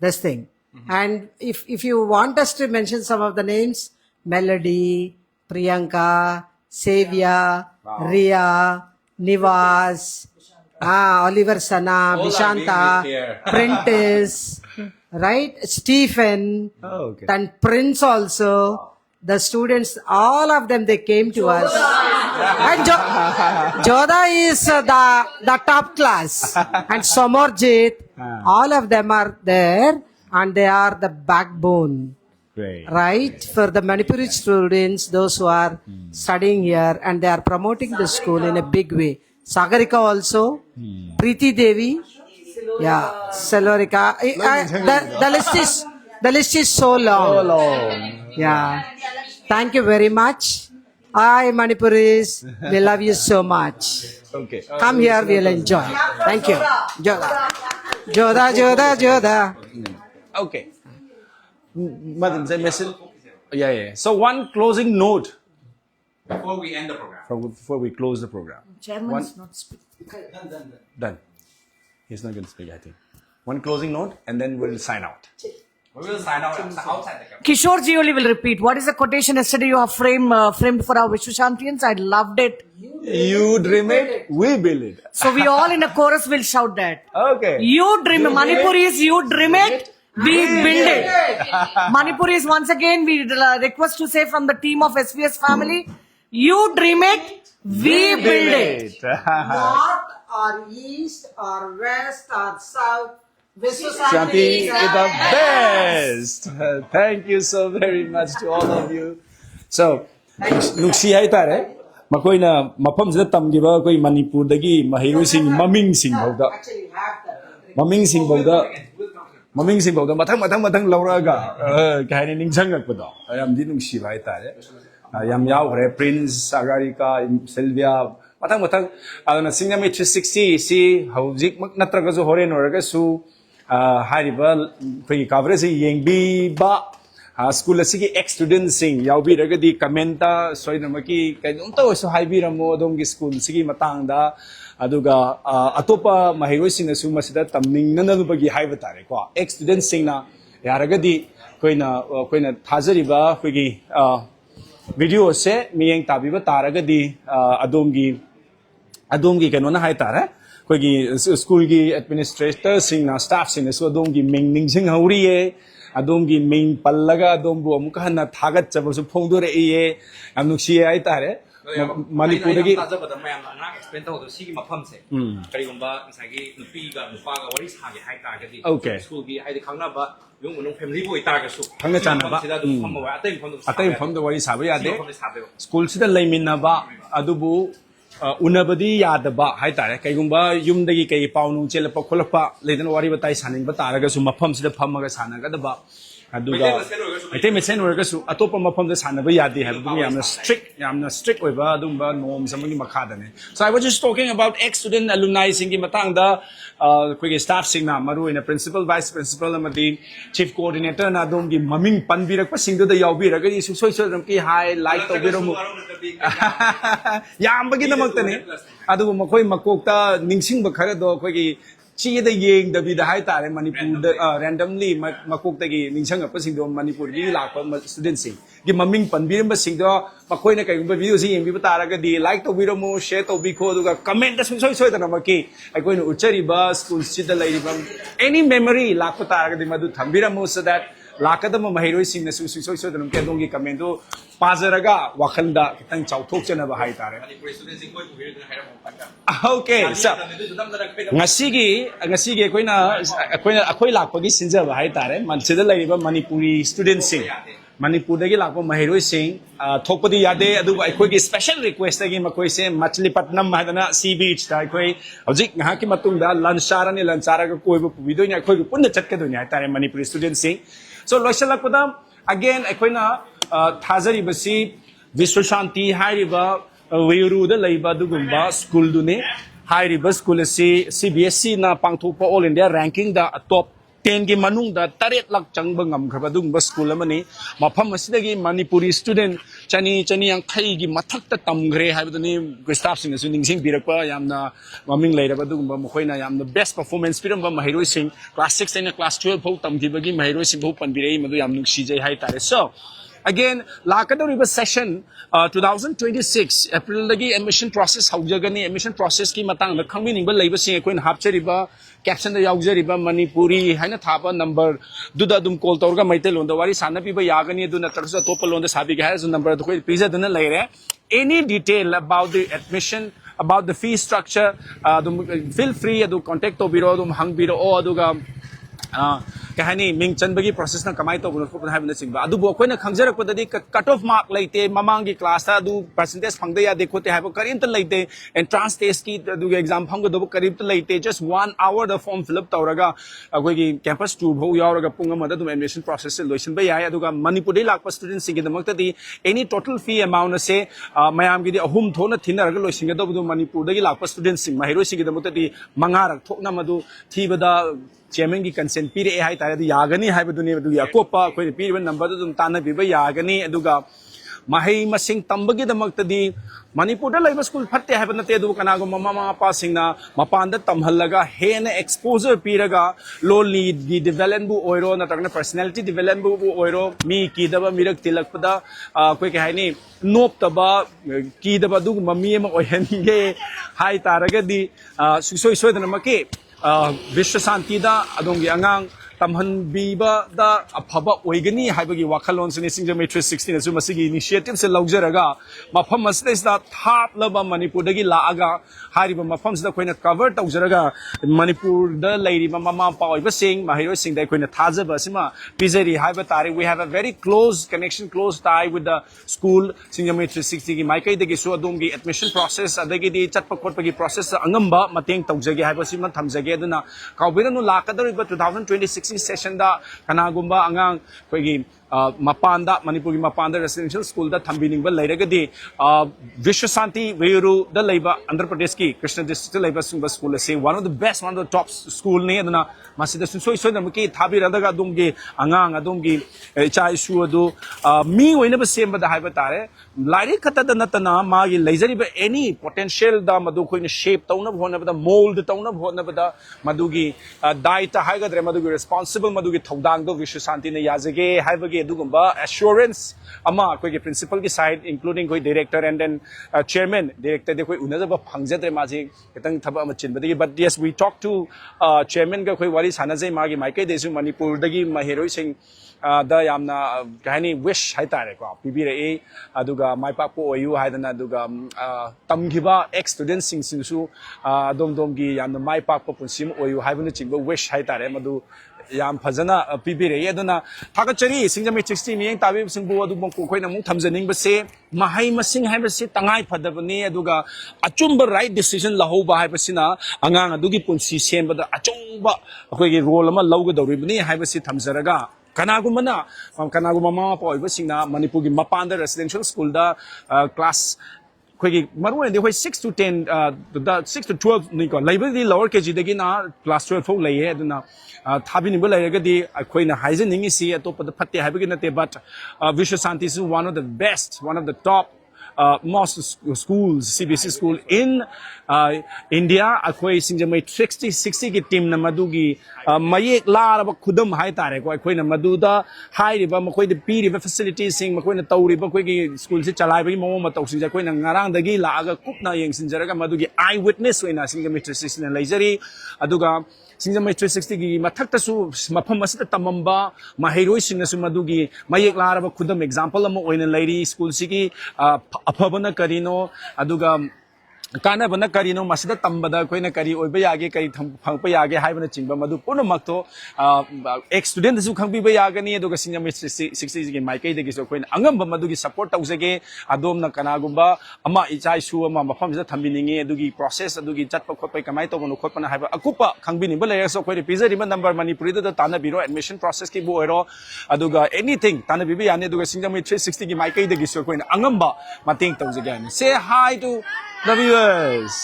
this thing. And if you want us to mention some of the names, Melody, Priyanka, Savia, Ria, Nivas, Oliver Sana, Vishanta, Prentice, right? Stephen, then Prince also. The students, all of them, they came to us. And Joda is the top class. And Somorjit, all of them are there and they are the backbone. Great. Right? For the Manipuri students, those who are studying here and they are promoting the school in a big way. Sagarika also, Preeti Devi, yeah, Salorika. The list is so long. Yeah. Thank you very much. Hi, Manipuris. We love you so much. Okay. Come here, we'll enjoy. Thank you. Joda. Joda, Joda, Joda. Okay. Madam, say message. Yeah. So one closing note. Before we end the program. Before we close the program. Chairman is not speaking. Done. He's not going to speak, I think. One closing note and then we'll sign out. We will sign out outside the camp. Kishore ji only will repeat. What is the quotation yesterday you have framed for our Vishwasanthians? I loved it. You dream it, we build it. So we all in a chorus will shout that. Okay. You dream it. Manipuris, you dream it, we build it. Manipuris, once again, we request to say from the team of SVS family, you dream it, we build it. North or east or west or south, Shanti is the best. Thank you so very much to all of you. So, nuksi hai tare. Makoi na mapam sida tamgiba koi Manipur dagi mahiru sing maming sing bauda. Maming sing bauda matang lauraga. Kahani ningsang agpada. Ayam di nuksi hai tare. Ayam yao re Prince, Sagarika, Sylvia. Matang. Adana Singjamei 360 si haujik natraga zo hore noraga su. Hariba pre coverage yengbi ba school asigi ex students sing yaubi ragadi commenta soinamaki kaidonta so haibiramo adongi school sigi matangda aduga atopa mahiroi sing asu masida tamning nananubagi haiba tare ko ex students sing na yaragadi koina thajariba koigi video se miyeng tabiba taragadi adongi kanona hai tare school ki administrator sing na staff sing so adom ki ming sing hauri ye adom ki ming pallaga adom bu amuka hanna thagat chabu su phongdore ye amnu si ai tare Manipur gi tajabada mayam na explain to sigi mafam se karigumba sagi nupi ga nupa ga wari sage hai ta ga di school gi hai khangna ba yung unong family boy ta ga su khangna chana ba sida du phom wa atay phom do wari sabe ya de school sida leiminna ba adubu unabadi yadaba hai tare kaigumba yumdagi kai paunu chelapa kholapa ledan wari batai saning bataraga su mafam sida phamaga sanaga daba aduga ite mesen orga su atopa mafam da sanaba yadi ha bu yamna strict oiba adumba norms amagi makada ne. So I was just talking about ex student alumni singi matang da koi staff sing na maru in a principal vice principal amadi chief coordinator na adum gi maming panbirak pa sing da yaubi raga di su soi ram ki high like to biro yam bagi namak tane adu makoi makokta ningsing ba khara do koi gi chi da yeng da bi da hai tare Manipur da randomly makokta gi ningsang pa sing do Manipur gi lak pa student sing gi maming panbiram ba sing do makoi na kai ba video sing yeng bi tara ga di like to biro mo share to bi ko du ga comment da soi da namaki ai koi no uchari ba school sida lai ba any memory lak pa tara ga di madu thambira mo so that lakadama mahiroi sing na soi da nam ke dongi comment do pazaraga wakhanda kitang chauthok chana ba hai tare. Okay, so ngasigi akoi lakpagi sinja ba hai tare mansida laiba Manipuri students sing Manipur dagi lakpa mahiroi sing thokpadi yade adu akoi gi special request agi makoi se Machilipatnam hadana sea beach ta akoi hojik ngaha ki matungda lanchara ga koiba pubido ni akoi gi punna chatka do ni hai tare Manipuri students sing. So loisalakpada again akoi na thajari basi Viswasanthi hairiba Vuyyuru da laiba dugumba school dune hairiba school si CBSE na pangthopa all India ranking da top 10 gi manung da 8 lak changba ngam khaba dugumba school amani mafam asidagi Manipuri student chani yang khai gi mathakta tamgre haibadani staff sing su ningsing birakpa yamna maming leiraba dugumba mokhoina yamna best performance piramba mahiroi sing class 6 and class 12 phau tamgibagi mahiroi sing phau panbirei madu yam nuksi jai hai tare. So again lakadoriba session 2026 April lagi admission process haujagani admission process ki matang na khangbining ba leiba sing koin hapchariba caption da yaujariba Manipuri haina thaba number duda dum call torga maitel onda wari sana piba yagani du na tarsa topal onda sabi ga has number da koi pizza dana leire any detail about the admission about the fee structure feel free adu contact to biro dum hang biro o aduga kahani ming chanbagi process na kamai to buno ko haibna singba adu bo koina khangjarak padadi cut off mark laite mamangi class ta adu percentage phangda ya dekhote haibo karin ta laite entrance test ki adu exam phang do karib ta laite just 1 hour the form fill up tawraga agoi gi campus tour bho yauraga punga ma da dum admission process se loisin ba yai aduga Manipur dei lakpa students sing gi damakta di any total fee amount se mayam gi di ahum thona thinaraga loisin ga do Manipur dagi lakpa students sing mahiro sing gi damakta di mangarak thokna madu thibada chairman ki consent pire hai tare du yagani hai baduni du yakopa koi pire number du tana biba yagani aduga mahai masing tambagi damakta di Manipur da laiba school phatte hai banate du kana go mama mapa singna mapanda tamhallaga hena exposure piraga low lead gi development bu oiro na takna personality development bu oiro mi ki daba mirak tilakpada koi ke hai ni nop taba ki daba du mami ma ohenge hai taraga di soi soi dana make VISWASANTHI da adongi angang tamhan biba da aphaba oigani haibagi wakhalon sine Singjamei 316 asu masigi initiative se laujaraga mafam masde da thap laba Manipur dagi laaga hariba mafam da koina cover taujaraga Manipur da lairi mama pa oiba sing mahiro sing da koina thajaba sima pizeri haiba tare we have a very close connection close tie with the school Singjamei 360 gi maikai dagi so adongi admission process adagi di chatpa khotpagi process angamba mateng taujage haiba sima thamjage aduna kaubiranu lakadariba 2026 session da kanagumba angang koigi mapanda Manipur gi mapanda residential school da thambining ba lairagadi VISWASANTHI Vuyyuru da laiba Andhra Pradesh ki Krishna district laiba singba school say one of the best one of the top school ne aduna masida soi soi namki thabi radaga adumgi angang adumgi chai su adu mi oina ba sem ba da haiba tare lairi khata da natana magi laizari ba any potential da madu koina shape tauna bhona ba da mold tauna bhona ba da madugi daita haiga dre madugi responsible madugi thodang do VISWASANTHI ne yazage haibagi adugumba assurance ama koi ge principal ki side including koi director and then chairman director de koi unajaba phangjadre maji ketang thaba ama chinbadagi but yes we talk to chairman ga koi wari sanajai magi maikai desu Manipur dagi mahiroi sing da yamna kahani wish hai tare ko pibire e aduga maipak po oyu haidana aduga tamgiba ex students sing su dom dom gi yamna maipak po punsim oyu haibuna chingba wish hai tare madu yam phajana pibire ye aduna thagachari Singjamei 60 miyeng tabi singbu adu bong ko khoina mung thamjaning ba se mahai masing hai ba se tangai phadabani aduga achumba right decision lahoba hai ba sina angang adugi punsi semba da achumba khoi gi role ama lawga dawribani hai ba se thamjaraga kanagumana mama pa oiba singna Manipur gi mapanda residential school da class koigi maru ne hoi 6 to 10 the 6 to 12 ni ko library lower kg dagi na class 12 fo lei aduna thabi ni ba laiga di koina hygienic si atop da phatte haibagi nate but VISWASANTHI is one of the best one of the top most schools CBSE school in India akoi Singjamei 60 ki team na madugi mayek laraba khudam hai tare ko akoi na maduda hai riba makoi de pi riba facilities sing makoi na tauri ba koi ki school se chalai ba mo ma tau sing ja koi na ngarang dagi la aga kupna yeng sin jaraga madugi eye witness oina Singjamei 360 na laijari aduga Singjamei 360 gi mathakta su mafam asita tamamba mahiroi sing su madugi mayek laraba khudam example ama oina lairi school sigi afabana karino aduga kana bana karino masida tambada koina kari oiba yage kari phangpa yage haibana chingba madu purna makto ex student su khangbi ba yagani aduga Singjamei 60 gi maikai degi so koina angamba madugi support tausage adom na kana gumba ama ichai su ama mafam sida thambiningi adugi process adugi chatpa khotpai kamai to bono khotpana haiba akupa khangbini ba leya so koi pizari ba number Manipuri da tana biro admission process ki bo ero aduga anything tana bibi yani aduga Singjamei 360 gi maikai degi so koina angamba mating tausage ani say hi to the viewers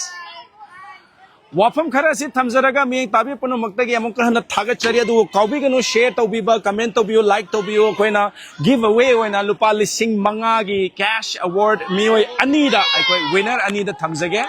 wafam khara si thamjaraga mi tabi puno maktagi amuk hana thaga chari adu kaubi gano share tobiba comment tobiyo like tobiyo koina give away oina lupa lising manga gi cash award mi oi anida ai koi winner anida thamjage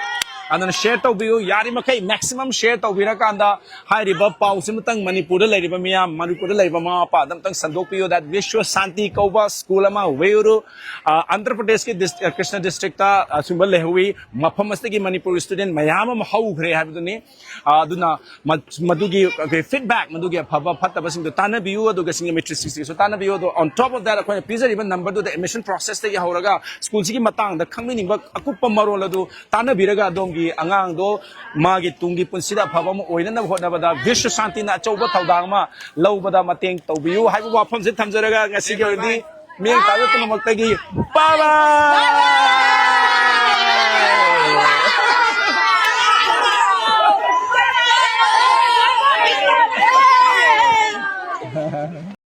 adana share tawbiu yari makai maximum share tawbira kanda hairiba pausim tang Manipur lairiba miya Manipur lairiba ma pa dam tang sandok piyo that VISWASANTHI Kauba school ama Vuyyuru Andhra Pradesh ke Krishna district ta sumbal lehui mafam astagi Manipur student mayam ma hau gre habduni aduna madugi feedback madugi phaba phatta basing to tana biu aduga singa matrix 60 so tana biu on top of that akoi please even number to the admission process ta ya horaga school sigi matang da khangmi ningba akupa marol adu tana biraga adongi angang do magi tungi punsida phaba mo oina na hona bada VISWASANTHI na chauba thaudang ma lawbada mateng tawbiu haibu wafam se thamjaraga ngasi gi mi tayo tumaktagi bye bye